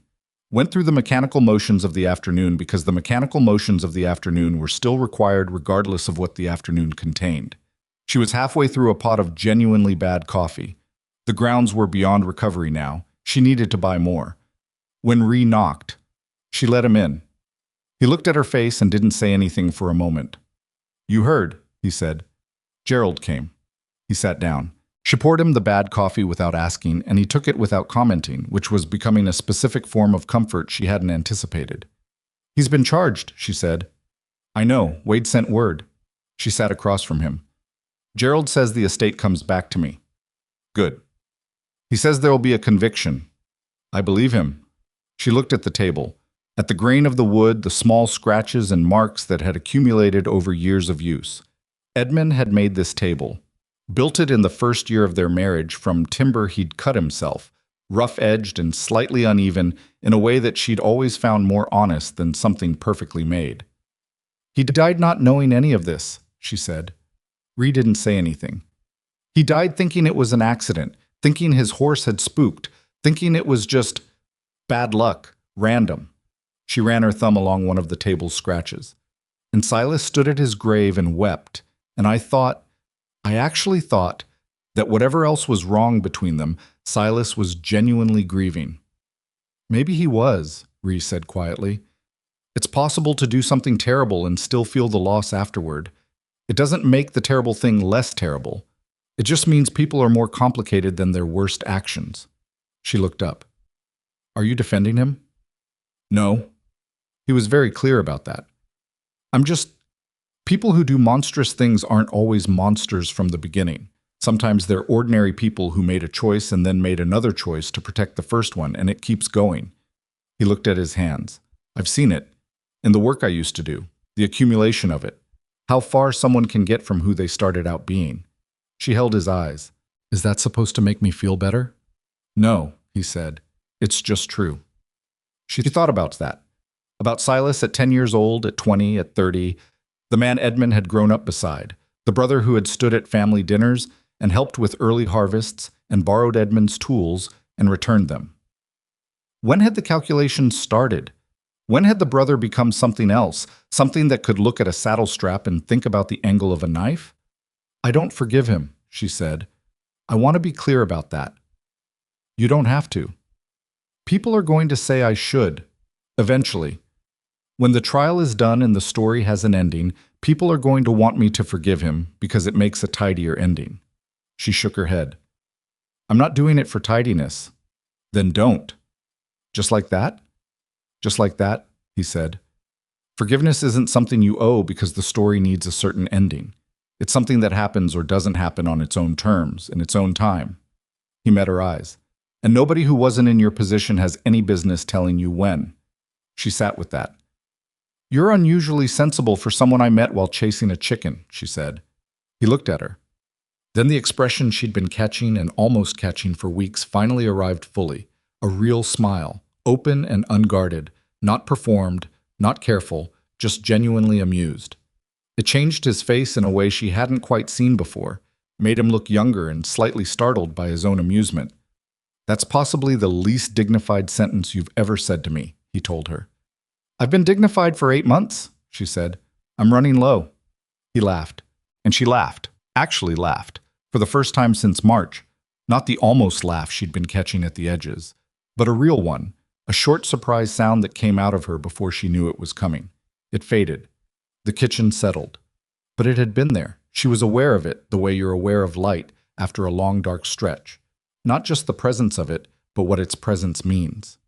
went through the mechanical motions of the afternoon because the mechanical motions of the afternoon were still required regardless of what the afternoon contained. She was halfway through a pot of genuinely bad coffee. The grounds were beyond recovery now. She needed to buy more. When Ree knocked, she let him in. He looked at her face and didn't say anything for a moment. "You heard," he said. Gerald came. He sat down. She poured him the bad coffee without asking, and he took it without commenting, which was becoming a specific form of comfort she hadn't anticipated. "He's been charged," she said. "I know. Wade sent word." She sat across from him. "Gerald says the estate comes back to me." "Good." "He says there will be a conviction." "I believe him." She looked at the table, at the grain of the wood, the small scratches and marks that had accumulated over years of use. Edmund had made this table. Built it in the first year of their marriage from timber he'd cut himself, rough-edged and slightly uneven in a way that she'd always found more honest than something perfectly made. "He died not knowing any of this," she said. Ree didn't say anything. "He died thinking it was an accident, thinking his horse had spooked, thinking it was just bad luck, random." She ran her thumb along one of the table's scratches. "And Silas stood at his grave and wept, and I actually thought that whatever else was wrong between them, Silas was genuinely grieving." "Maybe he was," Ree said quietly. "It's possible to do something terrible and still feel the loss afterward. It doesn't make the terrible thing less terrible. It just means people are more complicated than their worst actions." She looked up. "Are you defending him?" "No." He was very clear about that. People who do monstrous things aren't always monsters from the beginning. Sometimes they're ordinary people who made a choice and then made another choice to protect the first one, and it keeps going." He looked at his hands. "I've seen it. In the work I used to do. The accumulation of it. How far someone can get from who they started out being." She held his eyes. "Is that supposed to make me feel better?" "No," he said. "It's just true." She thought about that. About Silas at 10 years old, at 20, at 30, the man Edmund had grown up beside, the brother who had stood at family dinners and helped with early harvests and borrowed Edmund's tools and returned them. When had the calculations started? When had the brother become something else, something that could look at a saddle strap and think about the angle of a knife? "I don't forgive him," she said. "I want to be clear about that." "You don't have to." "People are going to say I should. Eventually. When the trial is done and the story has an ending, people are going to want me to forgive him because it makes a tidier ending." She shook her head. "I'm not doing it for tidiness." "Then don't." "Just like that?" "Just like that," he said. "Forgiveness isn't something you owe because the story needs a certain ending. It's something that happens or doesn't happen on its own terms, in its own time." He met her eyes. "And nobody who wasn't in your position has any business telling you when." She sat with that. "You're unusually sensible for someone I met while chasing a chicken," she said. He looked at her. Then the expression she'd been catching and almost catching for weeks finally arrived fully. A real smile, open and unguarded, not performed, not careful, just genuinely amused. It changed his face in a way she hadn't quite seen before, made him look younger and slightly startled by his own amusement. "That's possibly the least dignified sentence you've ever said to me," he told her. "I've been dignified for 8 months," she said. "I'm running low." He laughed. And she laughed, actually laughed, for the first time since March. Not the almost laugh she'd been catching at the edges, but a real one, a short surprise sound that came out of her before she knew it was coming. It faded. The kitchen settled. But it had been there. She was aware of it the way you're aware of light after a long dark stretch. Not just the presence of it, but what its presence means.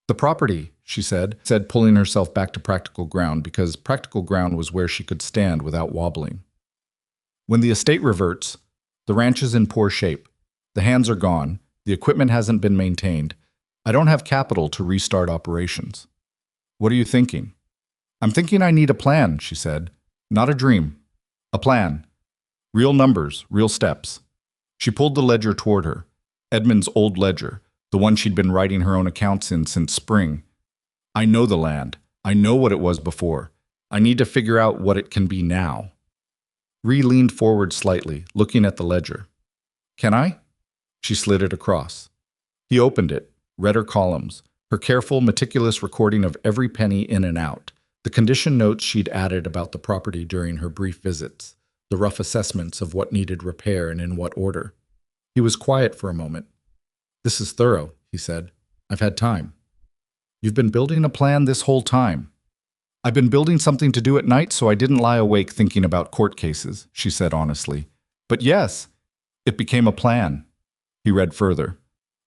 "The property," she said, pulling herself back to practical ground because practical ground was where she could stand without wobbling. "When the estate reverts, the ranch is in poor shape. The hands are gone. The equipment hasn't been maintained. I don't have capital to restart operations." "What are you thinking?" "I'm thinking I need a plan," she said. "Not a dream. A plan. Real numbers, real steps." She pulled the ledger toward her. Edmund's old ledger. the one she'd been writing her own accounts in since spring. I know the land. I know what it was before. I need to figure out what it can be now. Ree leaned forward slightly, looking at the ledger. Can I? She slid it across. He opened it, read her columns, her careful, meticulous recording of every penny in and out, the condition notes she'd added about the property during her brief visits, the rough assessments of what needed repair and in what order. He was quiet for a moment. This is thorough, he said. I've had time. You've been building a plan this whole time. I've been building something to do at night, so I didn't lie awake thinking about court cases, she said honestly. But yes, it became a plan. He read further.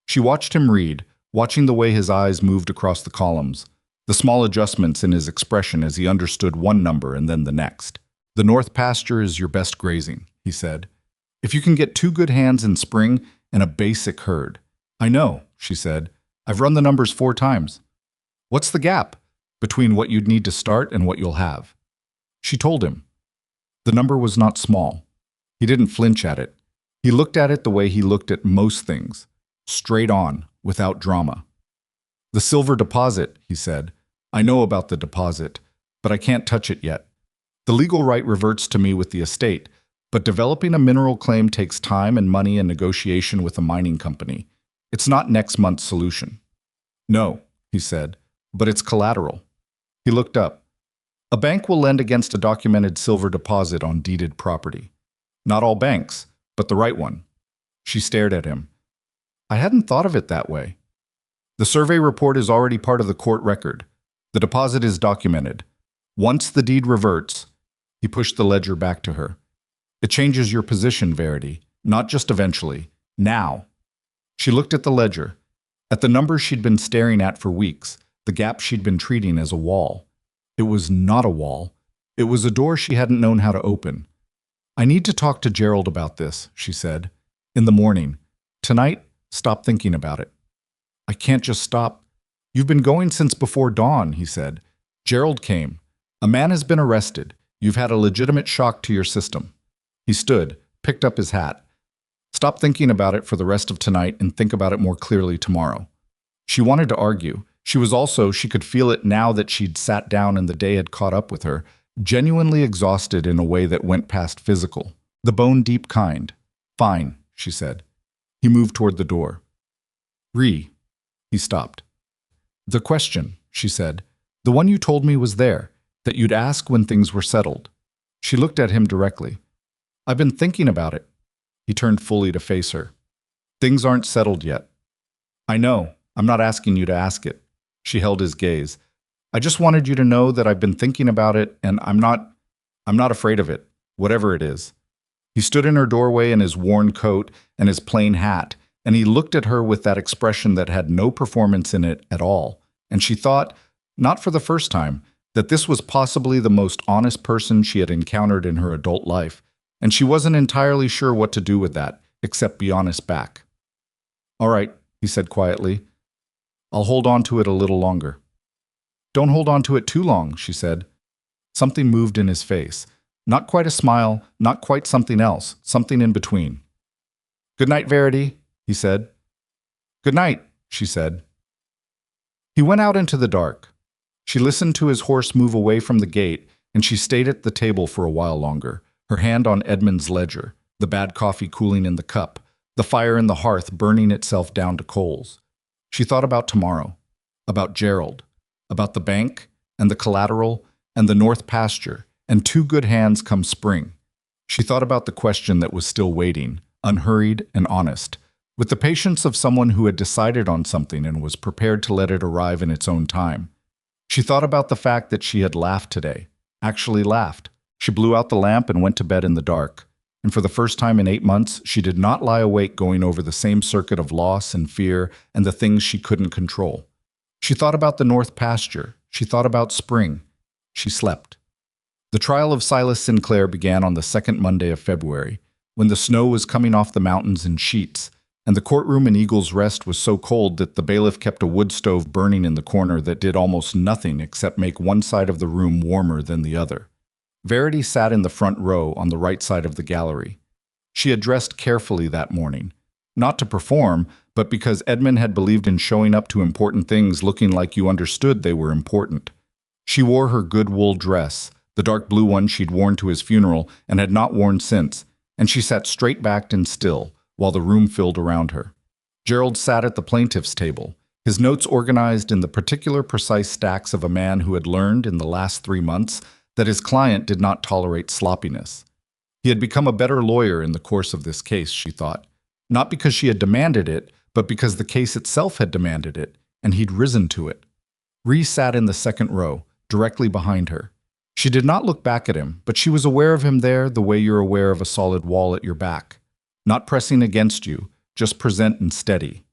She watched him read, watching the way his eyes moved across the columns, the small adjustments in his expression as he understood one number and then the next. The north pasture is your best grazing, he said. If you can get 2 good hands in spring and a basic herd. I know, she said. I've run the numbers 4 times. What's the gap between what you'd need to start and what you'll have? She told him. The number was not small. He didn't flinch at it. He looked at it the way he looked at most things, straight on, without drama. The silver deposit, he said. I know about the deposit, but I can't touch it yet. The legal right reverts to me with the estate, but developing a mineral claim takes time and money and negotiation with a mining company. It's not next month's solution. No, he said, but it's collateral. He looked up. A bank will lend against a documented silver deposit on deeded property. Not all banks, but the right one. She stared at him. I hadn't thought of it that way. The survey report is already part of the court record. The deposit is documented. Once the deed reverts, he pushed the ledger back to her. It changes your position, Verity, not just eventually, now. She looked at the ledger, at the numbers she'd been staring at for weeks, the gap she'd been treating as a wall. It was not a wall. It was a door she hadn't known how to open. I need to talk to Gerald about this, she said. In the morning. Tonight, stop thinking about it. I can't just stop. You've been going since before dawn, he said. Gerald came. A man has been arrested. You've had a legitimate shock to your system. He stood, picked up his hat. Stop thinking about it for the rest of tonight and think about it more clearly tomorrow. She wanted to argue. She could feel it now that she'd sat down and the day had caught up with her, genuinely exhausted in a way that went past physical. The bone-deep kind. Fine, she said. He moved toward the door. Ree. He stopped. The question, she said, the one you told me was there, that you'd ask when things were settled. She looked at him directly. I've been thinking about it. He turned fully to face her. Things aren't settled yet. I know. I'm not asking you to ask it. She held his gaze. I just wanted you to know that I've been thinking about it, and I'm not afraid of it, whatever it is. He stood in her doorway in his worn coat and his plain hat, and he looked at her with that expression that had no performance in it at all. And she thought, not for the first time, that this was possibly the most honest person she had encountered in her adult life, and she wasn't entirely sure what to do with that, except be honest back. All right, he said quietly. I'll hold on to it a little longer. Don't hold on to it too long, she said. Something moved in his face. Not quite a smile, not quite something else, something in between. Good night, Verity, he said. Good night, she said. He went out into the dark. She listened to his horse move away from the gate, and she stayed at the table for a while longer, her hand on Edmund's ledger, the bad coffee cooling in the cup, the fire in the hearth burning itself down to coals. She thought about tomorrow, about Gerald, about the bank and the collateral and the north pasture, and 2 good hands come spring. She thought about the question that was still waiting, unhurried and honest, with the patience of someone who had decided on something and was prepared to let it arrive in its own time. She thought about the fact that she had laughed today, actually laughed. She blew out the lamp and went to bed in the dark. And for the first time in 8 months, she did not lie awake going over the same circuit of loss and fear and the things she couldn't control. She thought about the north pasture. She thought about spring. She slept. The trial of Silas Sinclair began on the 2nd Monday of February, when the snow was coming off the mountains in sheets, and the courtroom in Eagle's Rest was so cold that the bailiff kept a wood stove burning in the corner that did almost nothing except make one side of the room warmer than the other. Verity sat in the front row on the right side of the gallery. She had dressed carefully that morning, Not to perform, but because Edmund had believed in showing up to important things looking like you understood they were important. She wore her good wool dress, the dark blue one she'd worn to his funeral and had not worn since, and she sat straight-backed and still, while the room filled around her. Gerald sat at the plaintiff's table, his notes organized in the particular precise stacks of a man who had learned in the last 3 months that his client did not tolerate sloppiness. He had become a better lawyer in the course of this case, she thought, not because she had demanded it, but because the case itself had demanded it, and he'd risen to it. Ree sat in the second row, directly behind her. She did not look back at him, but she was aware of him there the way you're aware of a solid wall at your back. Not pressing against you, just present and steady.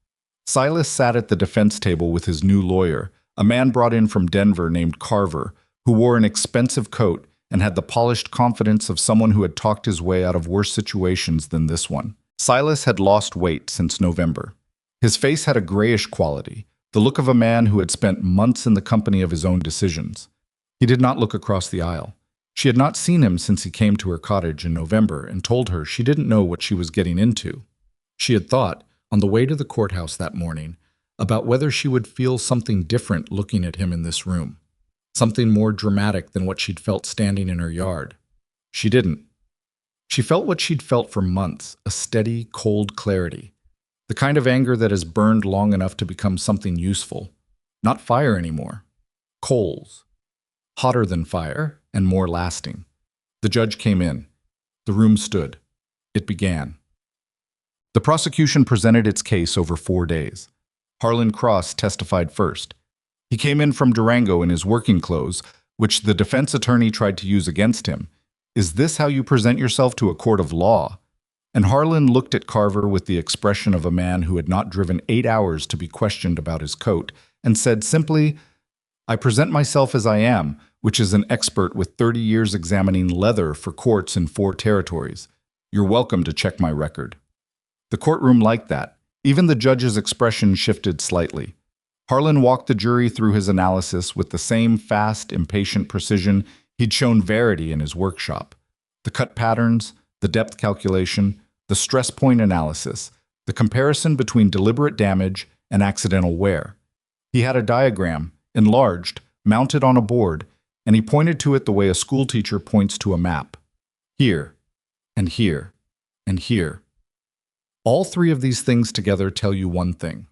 Silas sat at the defense table with his new lawyer, a man brought in from Denver named Carver, who wore an expensive coat and had the polished confidence of someone who had talked his way out of worse situations than this one. Silas had lost weight since November. His face had a grayish quality, the look of a man who had spent months in the company of his own decisions. He did not look across the aisle. She had not seen him since he came to her cottage in November and told her she didn't know what she was getting into. She had thought, on the way to the courthouse that morning, about whether she would feel something different looking at him in this room, something more dramatic than what she'd felt standing in her yard. She didn't. She felt what she'd felt for months, a steady, cold clarity, the kind of anger that has burned long enough to become something useful. Not fire anymore. Coals. Hotter than fire and more lasting. The judge came in. The room stood. It began. The prosecution presented its case over 4 days. Harlan Cross testified first. He came in from Durango in his working clothes, which the defense attorney tried to use against him. Is this how you present yourself to a court of law? And Harlan looked at Carver with the expression of a man who had not driven 8 hours to be questioned about his coat, and said simply, I present myself as I am, which is an expert with 30 years examining leather for courts in 4 territories. You're welcome to check my record. The courtroom liked that. Even the judge's expression shifted slightly. Harlan walked the jury through his analysis with the same fast, impatient precision he'd shown Verity in his workshop. The cut patterns, the depth calculation, the stress point analysis, the comparison between deliberate damage and accidental wear. He had a diagram, enlarged, mounted on a board, and he pointed to it the way a schoolteacher points to a map. Here, and here, and here. All 3 of these things together tell you one thing.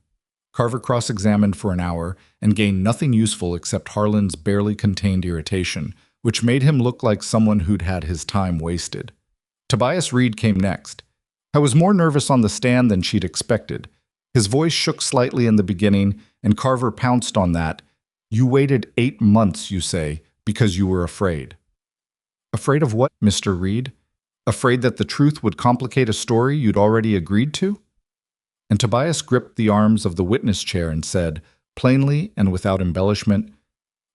Carver cross-examined for an hour and gained nothing useful except Harlan's barely contained irritation, which made him look like someone who'd had his time wasted. Tobias Reed came next. I was more nervous on the stand than she'd expected. His voice shook slightly in the beginning, and Carver pounced on that. You waited 8 months, you say, because you were afraid. Afraid of what, Mr. Reed? Afraid that the truth would complicate a story you'd already agreed to? And Tobias gripped the arms of the witness chair and said, plainly and without embellishment,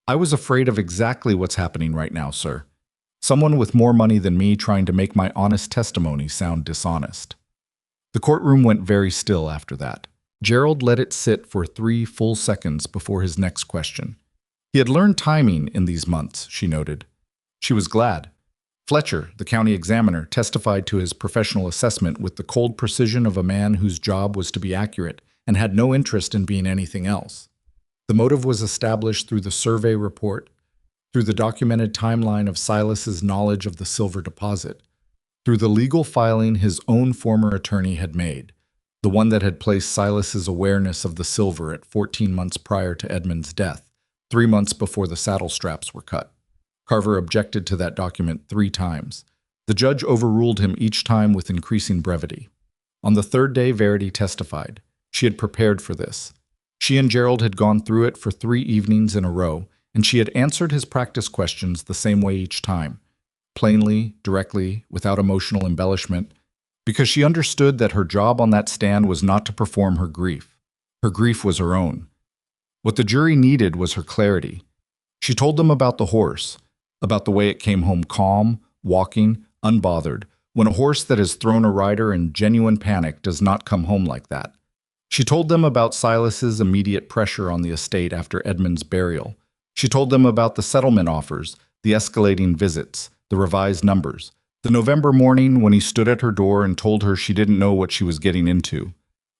I was afraid of exactly what's happening right now, sir. Someone with more money than me trying to make my honest testimony sound dishonest. The courtroom went very still after that. Gerald let it sit for 3 full seconds before his next question. He had learned timing in these months, she noted. She was glad. Fletcher, the county examiner, testified to his professional assessment with the cold precision of a man whose job was to be accurate and had no interest in being anything else. The motive was established through the survey report, through the documented timeline of Silas's knowledge of the silver deposit, through the legal filing his own former attorney had made, the one that had placed Silas's awareness of the silver at 14 months prior to Edmund's death, 3 months before the saddle straps were cut. Carver objected to that document 3 times. The judge overruled him each time with increasing brevity. On the 3rd day, Verity testified. She had prepared for this. She and Gerald had gone through it for 3 evenings in a row, and she had answered his practice questions the same way each time, plainly, directly, without emotional embellishment, because she understood that her job on that stand was not to perform her grief. Her grief was her own. What the jury needed was her clarity. She told them about the horse, about the way it came home calm, walking, unbothered, when a horse that has thrown a rider in genuine panic does not come home like that. She told them about Silas's immediate pressure on the estate after Edmund's burial. She told them about the settlement offers, the escalating visits, the revised numbers, the November morning when he stood at her door and told her she didn't know what she was getting into.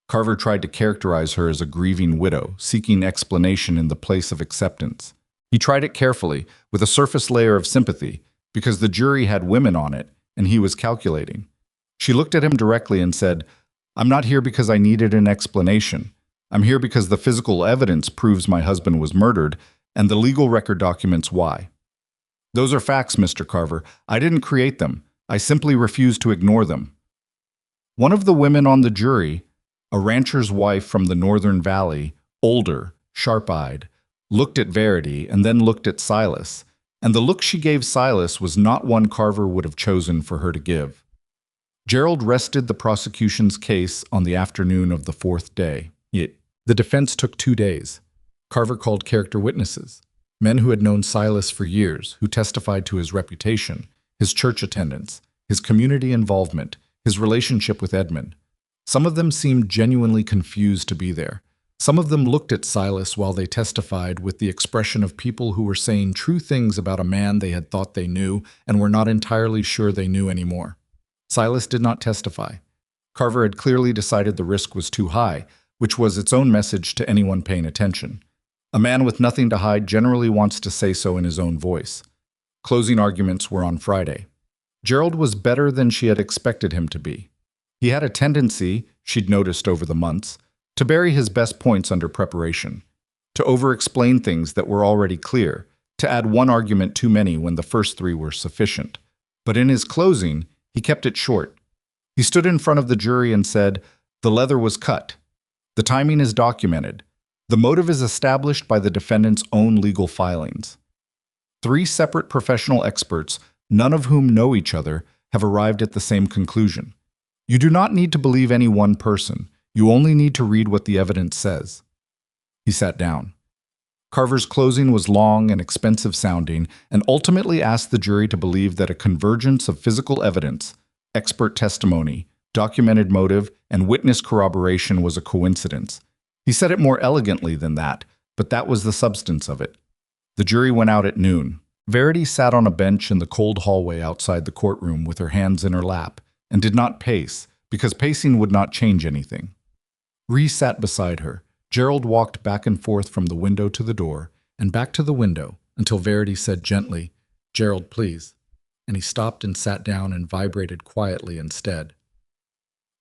Carver tried to characterize her as a grieving widow, seeking explanation in the place of acceptance. He tried it carefully, with a surface layer of sympathy, because the jury had women on it, and he was calculating. She looked at him directly and said, "I'm not here because I needed an explanation. I'm here because the physical evidence proves my husband was murdered, and the legal record documents why. Those are facts, Mr. Carver. I didn't create them. I simply refuse to ignore them." One of the women on the jury, a rancher's wife from the Northern Valley, older, sharp-eyed, looked at Verity and then looked at Silas, and the look she gave Silas was not one Carver would have chosen for her to give. Gerald rested the prosecution's case on the afternoon of the fourth day. The defense took 2 days. Carver called character witnesses, men who had known Silas for years, who testified to his reputation, his church attendance, his community involvement, his relationship with Edmund. Some of them seemed genuinely confused to be there. Some of them looked at Silas while they testified with the expression of people who were saying true things about a man they had thought they knew and were not entirely sure they knew anymore. Silas did not testify. Carver had clearly decided the risk was too high, which was its own message to anyone paying attention. A man with nothing to hide generally wants to say so in his own voice. Closing arguments were on Friday. Gerald was better than she had expected him to be. He had a tendency, she'd noticed over the months, to bury his best points under preparation, to over-explain things that were already clear, to add one argument too many when the first 3 were sufficient. But in his closing, he kept it short. He stood in front of the jury and said, "The leather was cut. The timing is documented. The motive is established by the defendant's own legal filings. 3 separate professional experts, none of whom know each other, have arrived at the same conclusion. You do not need to believe any one person. You only need to read what the evidence says." He sat down. Carver's closing was long and expensive sounding and ultimately asked the jury to believe that a convergence of physical evidence, expert testimony, documented motive, and witness corroboration was a coincidence. He said it more elegantly than that, but that was the substance of it. The jury went out at noon. Verity sat on a bench in the cold hallway outside the courtroom with her hands in her lap and did not pace, because pacing would not change anything. Ree sat beside her. Gerald walked back and forth from the window to the door and back to the window until Verity said gently, "Gerald, please," and he stopped and sat down and vibrated quietly instead.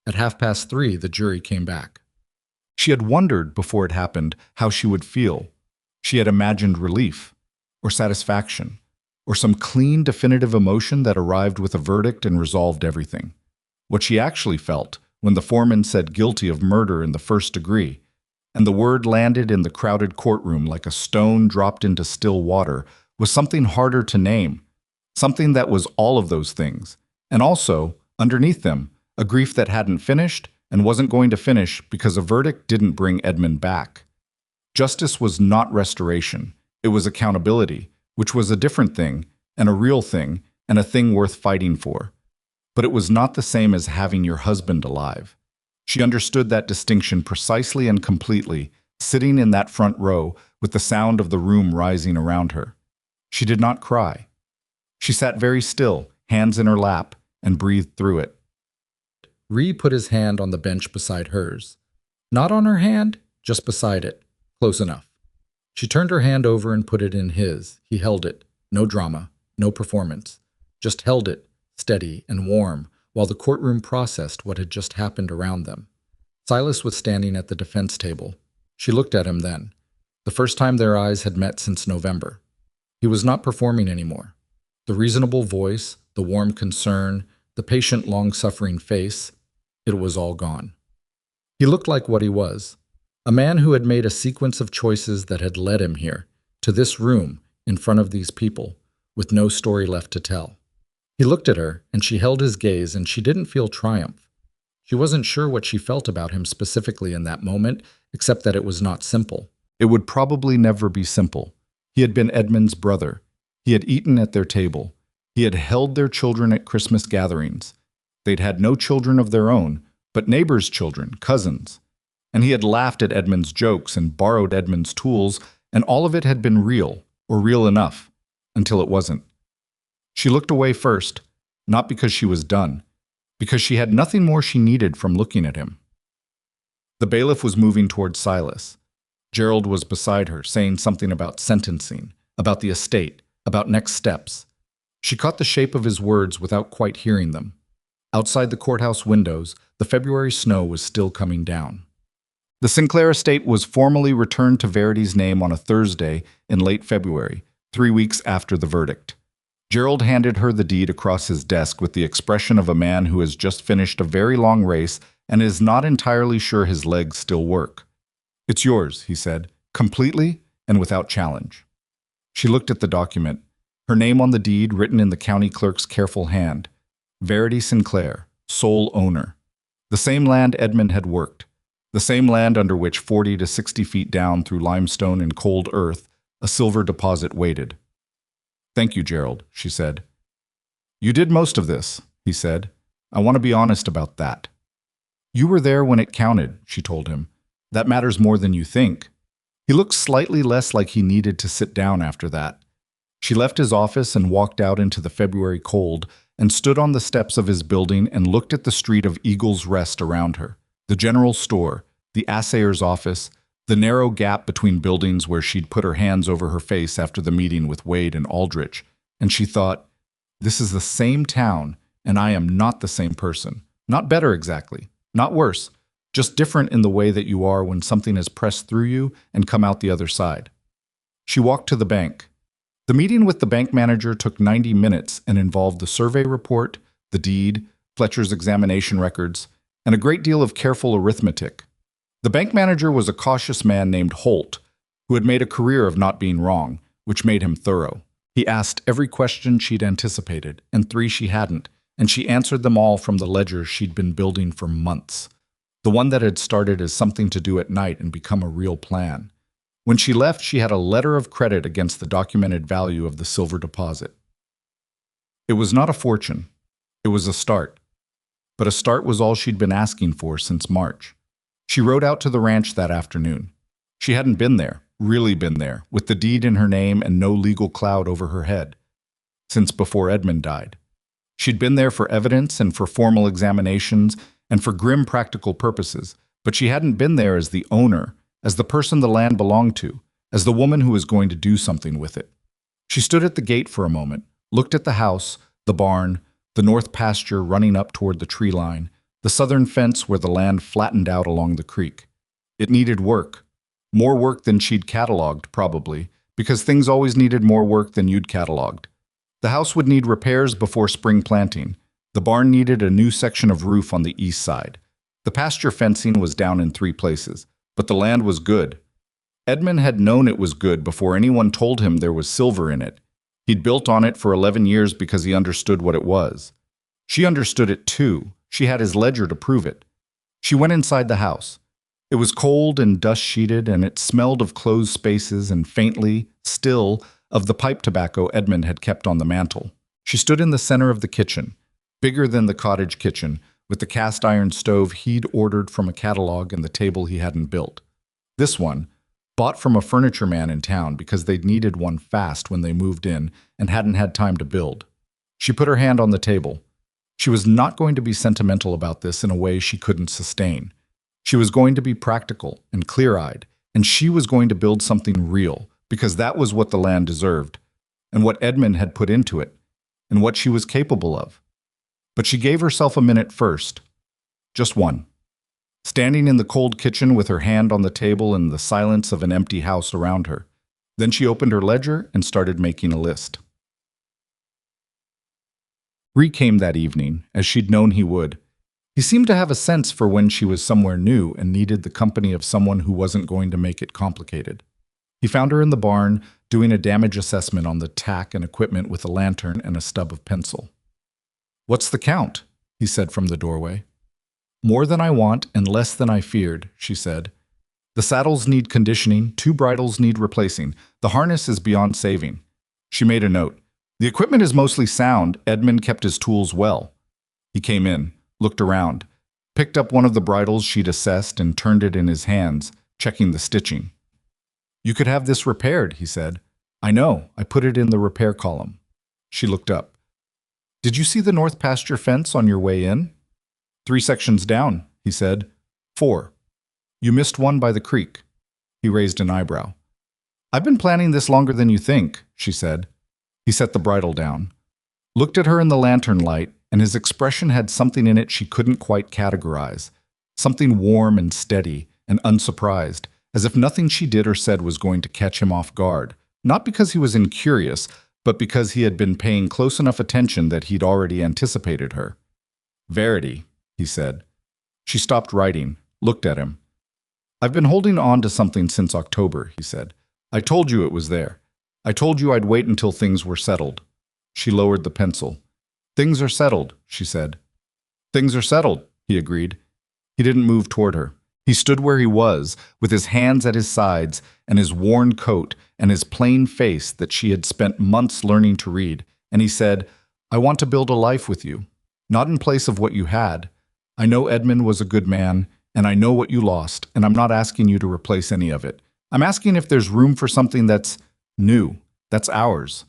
At 3:30, the jury came back. She had wondered, before it happened, how she would feel. She had imagined relief, or satisfaction, or some clean, definitive emotion that arrived with a verdict and resolved everything. What she actually felt, when the foreman said guilty of murder in the first degree, and the word landed in the crowded courtroom like a stone dropped into still water, was something harder to name, something that was all of those things, and also, underneath them, a grief that hadn't finished and wasn't going to finish because a verdict didn't bring Edmund back. Justice was not restoration. It was accountability, which was a different thing, and a real thing, and a thing worth fighting for. But it was not the same as having your husband alive. She understood that distinction precisely and completely, sitting in that front row with the sound of the room rising around her. She did not cry. She sat very still, hands in her lap, and breathed through it. Ree put his hand on the bench beside hers. Not on her hand, just beside it. Close enough. She turned her hand over and put it in his. He held it. No drama, no performance. Just held it, steady and warm, while the courtroom processed what had just happened around them. Silas was standing at the defense table. She looked at him then. The first time their eyes had met since November. He was not performing anymore. The reasonable voice, the warm concern, the patient, long-suffering face, it was all gone. He looked like what he was, a man who had made a sequence of choices that had led him here, to this room, in front of these people, with no story left to tell. He looked at her, and she held his gaze, and she didn't feel triumph. She wasn't sure what she felt about him specifically in that moment, except that it was not simple. It would probably never be simple. He had been Edmund's brother. He had eaten at their table. He had held their children at Christmas gatherings. They'd had no children of their own, but neighbors' children, cousins. And he had laughed at Edmund's jokes and borrowed Edmund's tools, and all of it had been real, or real enough, until it wasn't. She looked away first, not because she was done, because she had nothing more she needed from looking at him. The bailiff was moving toward Silas. Gerald was beside her, saying something about sentencing, about the estate, about next steps. She caught the shape of his words without quite hearing them. Outside the courthouse windows, the February snow was still coming down. The Sinclair estate was formally returned to Verity's name on a Thursday in late February, 3 weeks after the verdict. Gerald handed her the deed across his desk with the expression of a man who has just finished a very long race and is not entirely sure his legs still work. "It's yours," he said, completely and without challenge. She looked at the document, her name on the deed written in the county clerk's careful hand. Verity Sinclair, sole owner. The same land Edmund had worked. The same land under which 40 to 60 feet down through limestone and cold earth, a silver deposit waited. "Thank you, Gerald," she said. "You did most of this," he said. "I want to be honest about that." "You were there when it counted," she told him. "That matters more than you think." He looked slightly less like he needed to sit down after that. She left his office and walked out into the February cold and stood on the steps of his building and looked at the street of Eagle's Rest around her. The general store, the assayer's office, the narrow gap between buildings where she'd put her hands over her face after the meeting with Wade and Aldrich. And she thought, this is the same town, and I am not the same person. Not better exactly, not worse, just different in the way that you are when something has pressed through you and come out the other side. She walked to the bank. The meeting with the bank manager took 90 minutes and involved the survey report, the deed, Fletcher's examination records, and a great deal of careful arithmetic. The bank manager was a cautious man named Holt, who had made a career of not being wrong, which made him thorough. He asked every question she'd anticipated, and 3 she hadn't, and she answered them all from the ledger she'd been building for months. The one that had started as something to do at night and become a real plan. When she left, she had a letter of credit against the documented value of the silver deposit. It was not a fortune. It was a start. But a start was all she'd been asking for since March. She rode out to the ranch that afternoon. She hadn't been there, really been there, with the deed in her name and no legal cloud over her head, since before Edmund died. She'd been there for evidence and for formal examinations and for grim practical purposes, but she hadn't been there as the owner, as the person the land belonged to, as the woman who was going to do something with it. She stood at the gate for a moment, looked at the house, the barn, the north pasture running up toward the tree line, the southern fence where the land flattened out along the creek. It needed work. More work than she'd cataloged, probably, because things always needed more work than you'd cataloged. The house would need repairs before spring planting. The barn needed a new section of roof on the east side. The pasture fencing was down in 3 places, but the land was good. Edmund had known it was good before anyone told him there was silver in it. He'd built on it for 11 years because he understood what it was. She understood it too. She had his ledger to prove it. She went inside the house. It was cold and dust-sheeted, and it smelled of closed spaces and faintly, still, of the pipe tobacco Edmund had kept on the mantel. She stood in the center of the kitchen, bigger than the cottage kitchen, with the cast-iron stove he'd ordered from a catalog and the table he hadn't built. This one, bought from a furniture man in town because they'd needed one fast when they moved in and hadn't had time to build. She put her hand on the table. She was not going to be sentimental about this in a way she couldn't sustain. She was going to be practical and clear-eyed, and she was going to build something real, because that was what the land deserved, and what Edmund had put into it, and what she was capable of. But she gave herself a minute first. Just one. Standing in the cold kitchen with her hand on the table in the silence of an empty house around her. Then she opened her ledger and started making a list. Bree came that evening, as she'd known he would. He seemed to have a sense for when she was somewhere new and needed the company of someone who wasn't going to make it complicated. He found her in the barn, doing a damage assessment on the tack and equipment with a lantern and a stub of pencil. "What's the count?" he said from the doorway. "More than I want and less than I feared," she said. "The saddles need conditioning, 2 bridles need replacing. The harness is beyond saving." She made a note. "The equipment is mostly sound. Edmund kept his tools well." He came in, looked around, picked up one of the bridles she'd assessed and turned it in his hands, checking the stitching. "You could have this repaired," he said. "I know. I put it in the repair column." She looked up. "Did you see the north pasture fence on your way in?" 3 sections down," he said. 4. You missed one by the creek. He raised an eyebrow. I've been planning this longer than you think, she said. He set the bridle down, looked at her in the lantern light, and his expression had something in it she couldn't quite categorize. Something warm and steady and unsurprised, as if nothing she did or said was going to catch him off guard. Not because he was incurious, but because he had been paying close enough attention that he'd already anticipated her. Verity, he said. She stopped writing, looked at him. I've been holding on to something since October, he said. I told you it was there. I told you I'd wait until things were settled. She lowered the pencil. Things are settled, she said. Things are settled, he agreed. He didn't move toward her. He stood where he was, with his hands at his sides and his worn coat and his plain face that she had spent months learning to read, and he said, I want to build a life with you, not in place of what you had. I know Edmund was a good man, and I know what you lost, and I'm not asking you to replace any of it. I'm asking if there's room for something that's new, that's ours.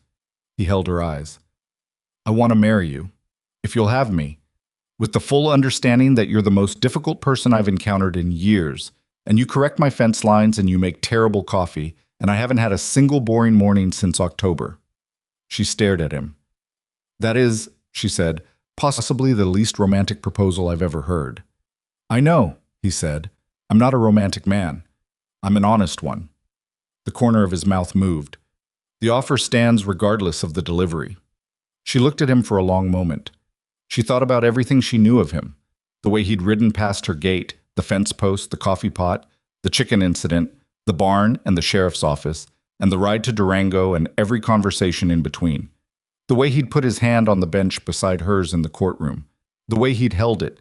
He held her eyes. I want to marry you, if you'll have me, with the full understanding that you're the most difficult person I've encountered in years, and you correct my fence lines and you make terrible coffee, and I haven't had a single boring morning since October. She stared at him. That is, she said, possibly the least romantic proposal I've ever heard. I know, he said. I'm not a romantic man. I'm an honest one. The corner of his mouth moved. The offer stands regardless of the delivery. She looked at him for a long moment. She thought about everything she knew of him, the way he'd ridden past her gate, the fence post, the coffee pot, the chicken incident, the barn and the sheriff's office, and the ride to Durango and every conversation in between. The way he'd put his hand on the bench beside hers in the courtroom, the way he'd held it.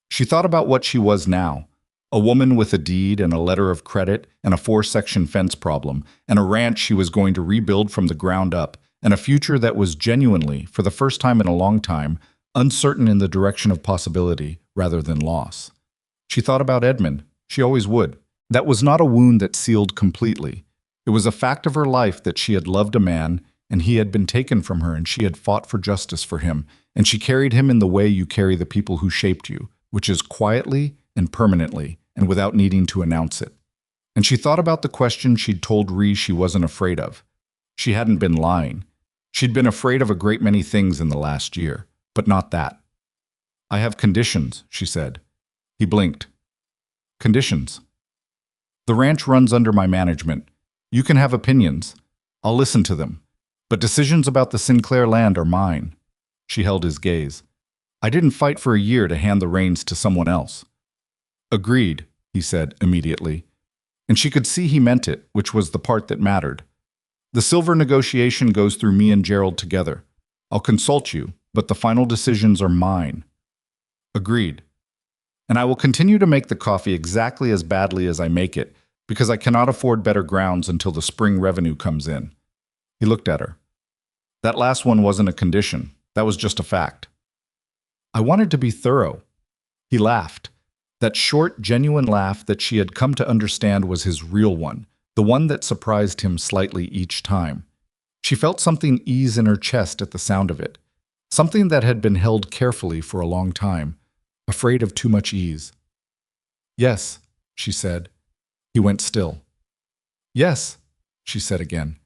She thought about what she was now, a woman with a deed and a letter of credit and a 4-section fence problem, and a ranch she was going to rebuild from the ground up, and a future that was genuinely, for the first time in a long time, uncertain in the direction of possibility rather than loss. She thought about Edmund. She always would. That was not a wound that sealed completely. It was a fact of her life that she had loved a man, and he had been taken from her, and she had fought for justice for him, and she carried him in the way you carry the people who shaped you, which is quietly and permanently, and without needing to announce it. And she thought about the question she'd told Ree she wasn't afraid of. She hadn't been lying. She'd been afraid of a great many things in the last year, but not that. I have conditions, she said. He blinked. Conditions. The ranch runs under my management. You can have opinions. I'll listen to them. But decisions about the Sinclair land are mine. She held his gaze. I didn't fight for a year to hand the reins to someone else. Agreed, he said immediately. And she could see he meant it, which was the part that mattered. The silver negotiation goes through me and Gerald together. I'll consult you, but the final decisions are mine. Agreed. And I will continue to make the coffee exactly as badly as I make it, because I cannot afford better grounds until the spring revenue comes in. He looked at her. That last one wasn't a condition. That was just a fact. I wanted to be thorough. He laughed. That short, genuine laugh that she had come to understand was his real one, the one that surprised him slightly each time. She felt something ease in her chest at the sound of it, something that had been held carefully for a long time, afraid of too much ease. Yes, she said. He went still. Yes, she said again,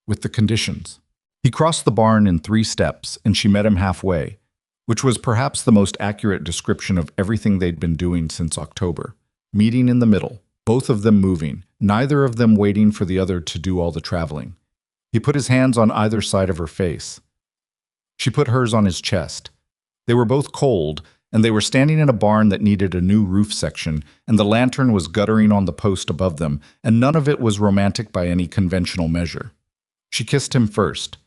with the conditions. He crossed the barn in 3 steps, and she met him halfway, which was perhaps the most accurate description of everything they'd been doing since October. Meeting in the middle, both of them moving, neither of them waiting for the other to do all the traveling. He put his hands on either side of her face. She put hers on his chest. They were both cold, and they were standing in a barn that needed a new roof section, and the lantern was guttering on the post above them, and none of it was romantic by any conventional measure. She kissed him first.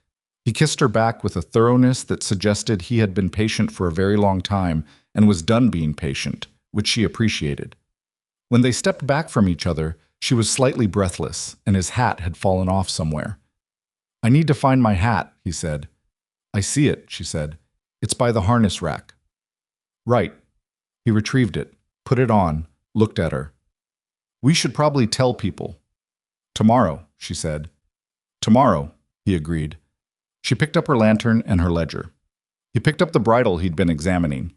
He kissed her back with a thoroughness that suggested he had been patient for a very long time and was done being patient, which she appreciated. When they stepped back from each other, she was slightly breathless, and his hat had fallen off somewhere. I need to find my hat, he said. I see it, she said. It's by the harness rack. Right. He retrieved it, put it on, looked at her. We should probably tell people. Tomorrow, she said. Tomorrow, he agreed. She picked up her lantern and her ledger. He picked up the bridle he'd been examining.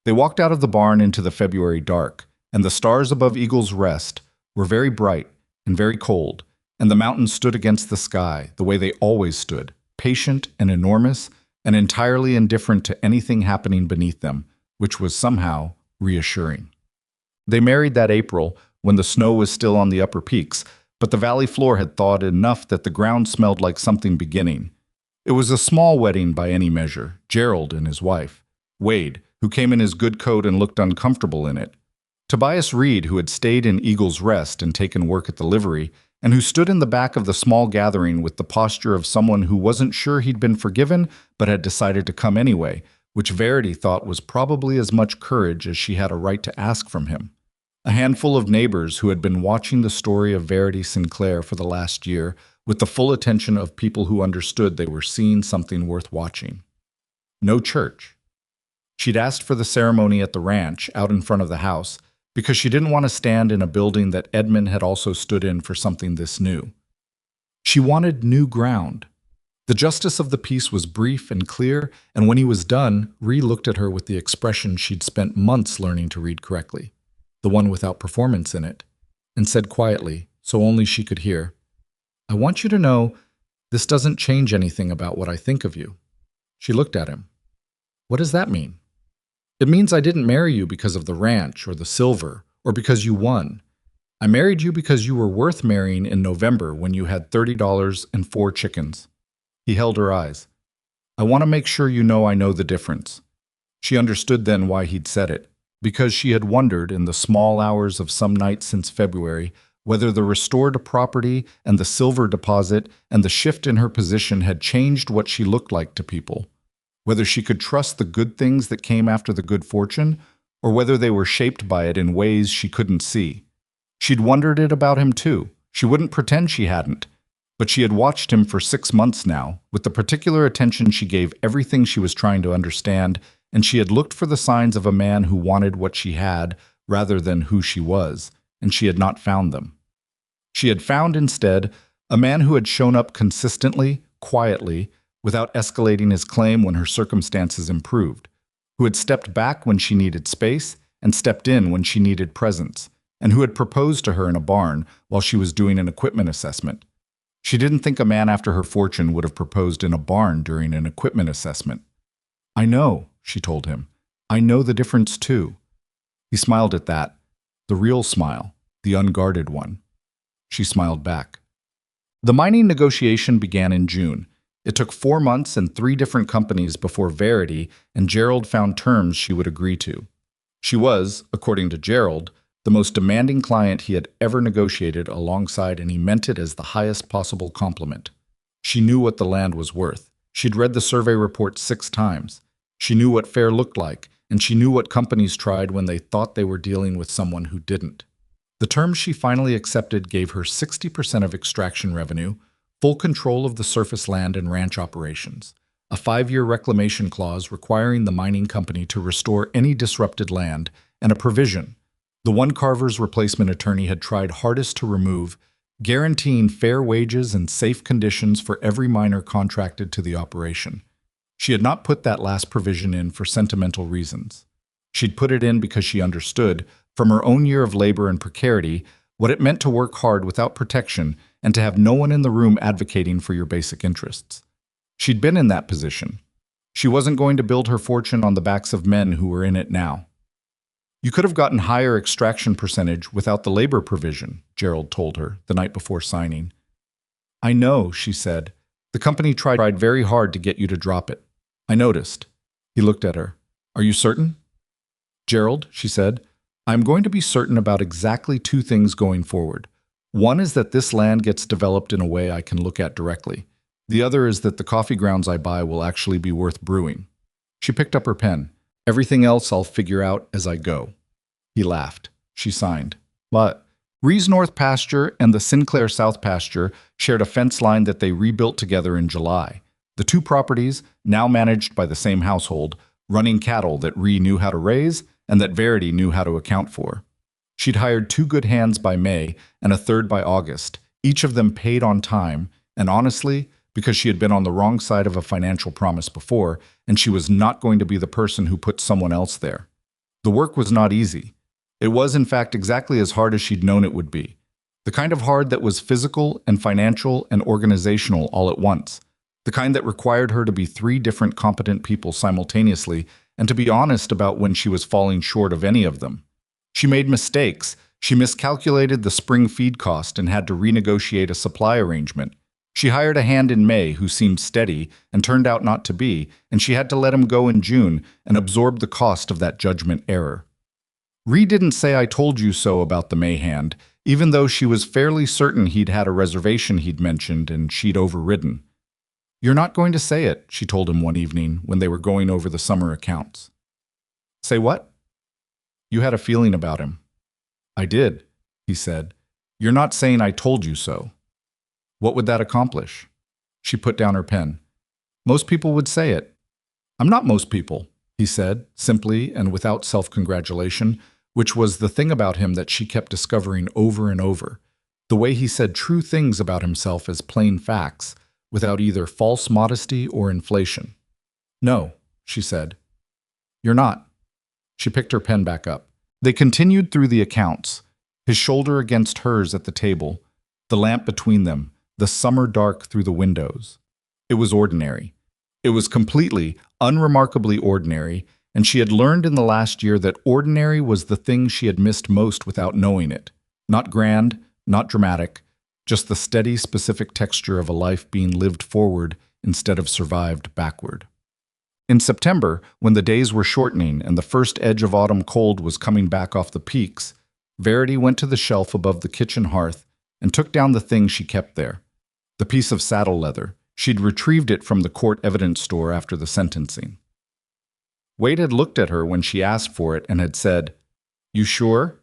They walked out of the barn into the February dark, and the stars above Eagle's Rest were very bright and very cold, and the mountains stood against the sky the way they always stood, patient and enormous, and entirely indifferent to anything happening beneath them, which was somehow reassuring. They married that April when the snow was still on the upper peaks, but the valley floor had thawed enough that the ground smelled like something beginning. It was a small wedding by any measure. Gerald and his wife, Wade, who came in his good coat and looked uncomfortable in it. Tobias Reed, who had stayed in Eagle's Rest and taken work at the livery, and who stood in the back of the small gathering with the posture of someone who wasn't sure he'd been forgiven but had decided to come anyway, which Verity thought was probably as much courage as she had a right to ask from him. A handful of neighbors who had been watching the story of Verity Sinclair for the last year with the full attention of people who understood they were seeing something worth watching. No church. She'd asked for the ceremony at the ranch out in front of the house because she didn't want to stand in a building that Edmund had also stood in for something this new. She wanted new ground. The justice of the peace was brief and clear, and when he was done, Ree looked at her with the expression she'd spent months learning to read correctly, the one without performance in it, and said quietly, so only she could hear, "I want you to know this doesn't change anything about what I think of you." She looked at him. "What does that mean?" "It means I didn't marry you because of the ranch or the silver or because you won. I married you because you were worth marrying in November when you had $30 and 4 chickens." He held her eyes. "I want to make sure you know I know the difference." She understood then why he'd said it, because she had wondered in the small hours of some night since February whether the restored property and the silver deposit and the shift in her position had changed what she looked like to people, whether she could trust the good things that came after the good fortune, or whether they were shaped by it in ways she couldn't see. She'd wondered it about him too. She wouldn't pretend she hadn't. But she had watched him for 6 months now, with the particular attention she gave everything she was trying to understand, and she had looked for the signs of a man who wanted what she had rather than who she was, and she had not found them. She had found instead a man who had shown up consistently, quietly, without escalating his claim when her circumstances improved, who had stepped back when she needed space and stepped in when she needed presence, and who had proposed to her in a barn while she was doing an equipment assessment. She didn't think a man after her fortune would have proposed in a barn during an equipment assessment. "I know," she told him. "I know the difference too." He smiled at that, the real smile, the unguarded one. She smiled back. The mining negotiation began in June. It took 4 months and 3 different companies before Verity and Gerald found terms she would agree to. She was, according to Gerald, the most demanding client he had ever negotiated alongside, and he meant it as the highest possible compliment. She knew what the land was worth. She'd read the survey report 6 times. She knew what fair looked like, and she knew what companies tried when they thought they were dealing with someone who didn't. The terms she finally accepted gave her 60% of extraction revenue, full control of the surface land and ranch operations, a 5-year reclamation clause requiring the mining company to restore any disrupted land, and a provision the one Carver's replacement attorney had tried hardest to remove, guaranteeing fair wages and safe conditions for every miner contracted to the operation. She had not put that last provision in for sentimental reasons. She'd put it in because she understood, from her own year of labor and precarity, what it meant to work hard without protection and to have no one in the room advocating for your basic interests. She'd been in that position. She wasn't going to build her fortune on the backs of men who were in it now. "You could have gotten higher extraction percentage without the labor provision," Gerald told her the night before signing. "I know," she said. "The company tried very hard to get you to drop it. I noticed." He looked at her. "Are you certain?" "Gerald," she said, "I'm going to be certain about exactly 2 things going forward. One is that this land gets developed in a way I can look at directly. The other is that the coffee grounds I buy will actually be worth brewing." She picked up her pen. "Everything else I'll figure out as I go." He laughed. She signed. But Ree's North Pasture and the Sinclair South Pasture shared a fence line that they rebuilt together in July. The 2 properties, now managed by the same household, running cattle that Ree knew how to raise and that Verity knew how to account for. She'd hired 2 good hands by May and a third by August, each of them paid on time, and honestly, because she had been on the wrong side of a financial promise before, and she was not going to be the person who put someone else there. The work was not easy. It was, in fact, exactly as hard as she'd known it would be. The kind of hard that was physical and financial and organizational all at once. The kind that required her to be three different competent people simultaneously and to be honest about when she was falling short of any of them. She made mistakes. She miscalculated the spring feed cost and had to renegotiate a supply arrangement. She hired a hand in May who seemed steady and turned out not to be, and she had to let him go in June and absorb the cost of that judgment error. Ree didn't say "I told you so" about the May hand, even though she was fairly certain he'd had a reservation he'd mentioned and she'd overridden. "You're not going to say it," she told him one evening when they were going over the summer accounts. "Say what?" "You had a feeling about him." "I did," he said. "You're not saying I told you so." "What would that accomplish?" She put down her pen. "Most people would say it." "I'm not most people," he said, simply and without self-congratulation, which was the thing about him that she kept discovering over and over. The way he said true things about himself as plain facts, without either false modesty or inflation. "No," she said. "You're not." She picked her pen back up. They continued through the accounts, his shoulder against hers at the table, the lamp between them, the summer dark through the windows. It was ordinary. It was completely, unremarkably ordinary, and she had learned in the last year that ordinary was the thing she had missed most without knowing it. Not grand, not dramatic, just the steady, specific texture of a life being lived forward instead of survived backward. In September, when the days were shortening and the first edge of autumn cold was coming back off the peaks, Verity went to the shelf above the kitchen hearth and took down the thing she kept there. The piece of saddle leather. She'd retrieved it from the court evidence store after the sentencing. Wade had looked at her when she asked for it and had said, "You sure?"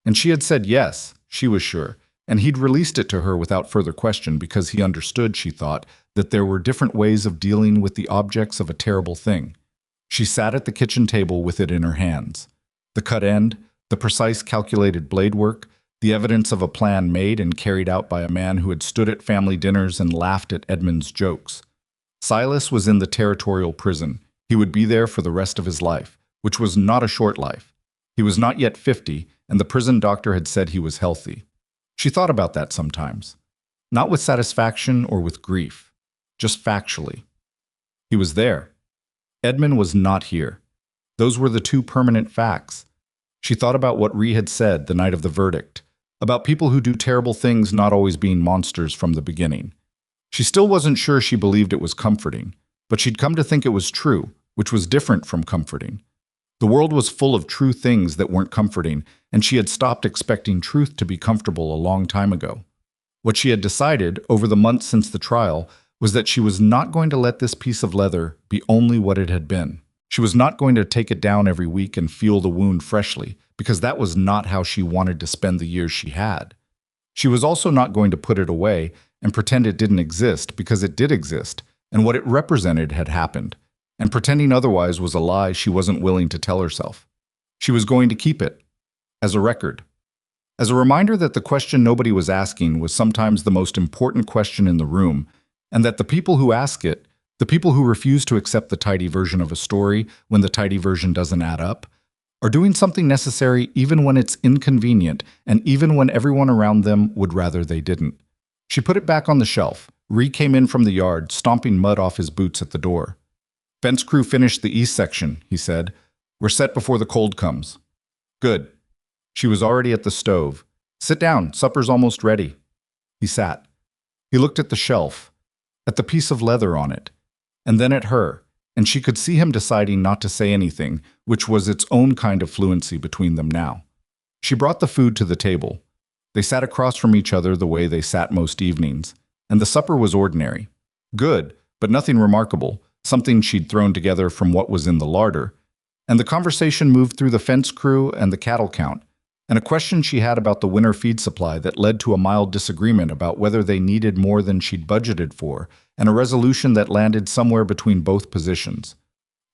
And she had said yes, she was sure, and he'd released it to her without further question because he understood, she thought, that there were different ways of dealing with the objects of a terrible thing. She sat at the kitchen table with it in her hands. The cut end, the precise calculated blade work, the evidence of a plan made and carried out by a man who had stood at family dinners and laughed at Edmund's jokes. Silas was in the territorial prison. He would be there for the rest of his life, which was not a short life. He was not yet 50, and the prison doctor had said he was healthy. She thought about that sometimes. Not with satisfaction or with grief, just factually. He was there. Edmund was not here. Those were the two permanent facts. She thought about what Ree had said the night of the verdict, about people who do terrible things not always being monsters from the beginning. She still wasn't sure she believed it was comforting, but she'd come to think it was true, which was different from comforting. The world was full of true things that weren't comforting, and she had stopped expecting truth to be comfortable a long time ago. What she had decided, over the months since the trial, was that she was not going to let this piece of leather be only what it had been. She was not going to take it down every week and feel the wound freshly, because that was not how she wanted to spend the years she had. She was also not going to put it away and pretend it didn't exist, because it did exist, and what it represented had happened, and pretending otherwise was a lie she wasn't willing to tell herself. She was going to keep it, as a record. As a reminder that the question nobody was asking was sometimes the most important question in the room, and that the people who ask it, the people who refuse to accept the tidy version of a story when the tidy version doesn't add up, are doing something necessary even when it's inconvenient and even when everyone around them would rather they didn't. She put it back on the shelf. Ree came in from the yard, stomping mud off his boots at the door. "Fence crew finished the east section," he said. "We're set before the cold comes." "Good." She was already at the stove. "Sit down, supper's almost ready." He sat. He looked at the shelf, at the piece of leather on it, and then at her, and she could see him deciding not to say anything, which was its own kind of fluency between them now. She brought the food to the table. They sat across from each other the way they sat most evenings, and the supper was ordinary. Good, but nothing remarkable, something she'd thrown together from what was in the larder. And the conversation moved through the fence crew and the cattle count, and a question she had about the winter feed supply that led to a mild disagreement about whether they needed more than she'd budgeted for, and a resolution that landed somewhere between both positions.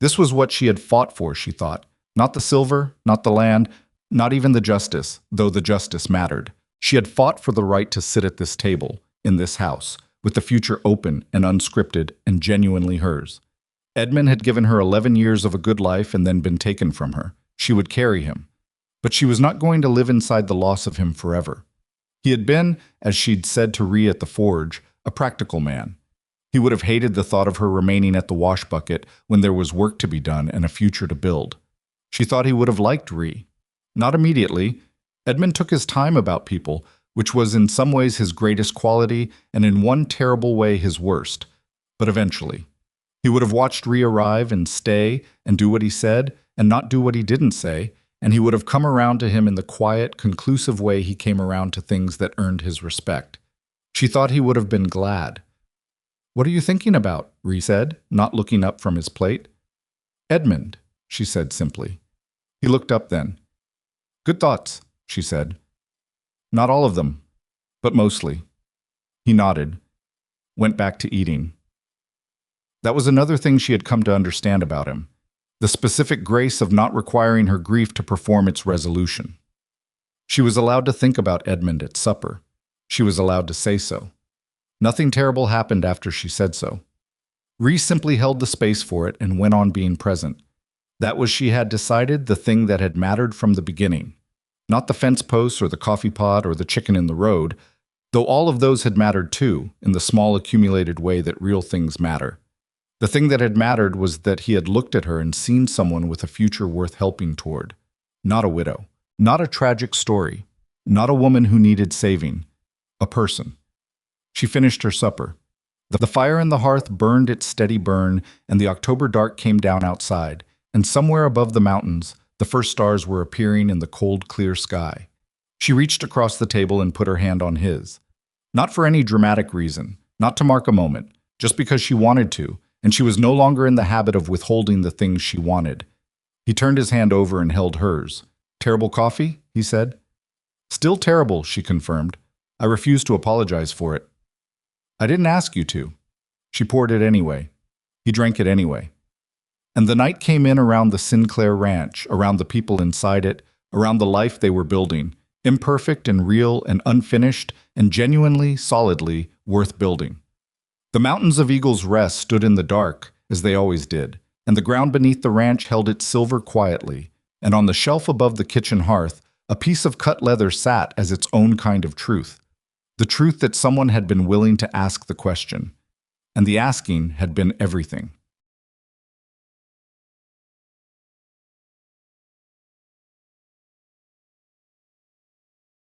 This was what she had fought for, she thought. Not the silver, not the land, not even the justice, though the justice mattered. She had fought for the right to sit at this table, in this house, with the future open and unscripted and genuinely hers. Edmund had given her 11 years of a good life and then been taken from her. She would carry him. But she was not going to live inside the loss of him forever. He had been, as she'd said to Rhea at the forge, a practical man. He would have hated the thought of her remaining at the wash bucket when there was work to be done and a future to build. She thought he would have liked Rhea. Not immediately. Edmund took his time about people, which was in some ways his greatest quality and in one terrible way his worst. But eventually. He would have watched Rhea arrive and stay and do what he said and not do what he didn't say, and he would have come around to him in the quiet, conclusive way he came around to things that earned his respect. She thought he would have been glad. "What are you thinking about?" Rhea said, not looking up from his plate. "Edmund," she said simply. He looked up then. "Good thoughts," she said. "Not all of them, but mostly." He nodded, went back to eating. That was another thing she had come to understand about him. The specific grace of not requiring her grief to perform its resolution. She was allowed to think about Edmund at supper. She was allowed to say so. Nothing terrible happened after she said so. Rhea simply held the space for it and went on being present. That was, she had decided, the thing that had mattered from the beginning. Not the fence posts or the coffee pot or the chicken in the road, though all of those had mattered too, in the small accumulated way that real things matter. The thing that had mattered was that he had looked at her and seen someone with a future worth helping toward. Not a widow. Not a tragic story. Not a woman who needed saving. A person. She finished her supper. The fire in the hearth burned its steady burn, and the October dark came down outside, and somewhere above the mountains, the first stars were appearing in the cold, clear sky. She reached across the table and put her hand on his. Not for any dramatic reason, not to mark a moment, just because she wanted to, and she was no longer in the habit of withholding the things she wanted. He turned his hand over and held hers. "Terrible coffee?" he said. "Still terrible," she confirmed. "I refuse to apologize for it." "I didn't ask you to." She poured it anyway. He drank it anyway. And the night came in around the Sinclair Ranch, around the people inside it, around the life they were building, imperfect and real and unfinished and genuinely, solidly worth building. The mountains of Eagle's Rest stood in the dark, as they always did, and the ground beneath the ranch held its silver quietly, and on the shelf above the kitchen hearth, a piece of cut leather sat as its own kind of truth. The truth that someone had been willing to ask the question. And the asking had been everything.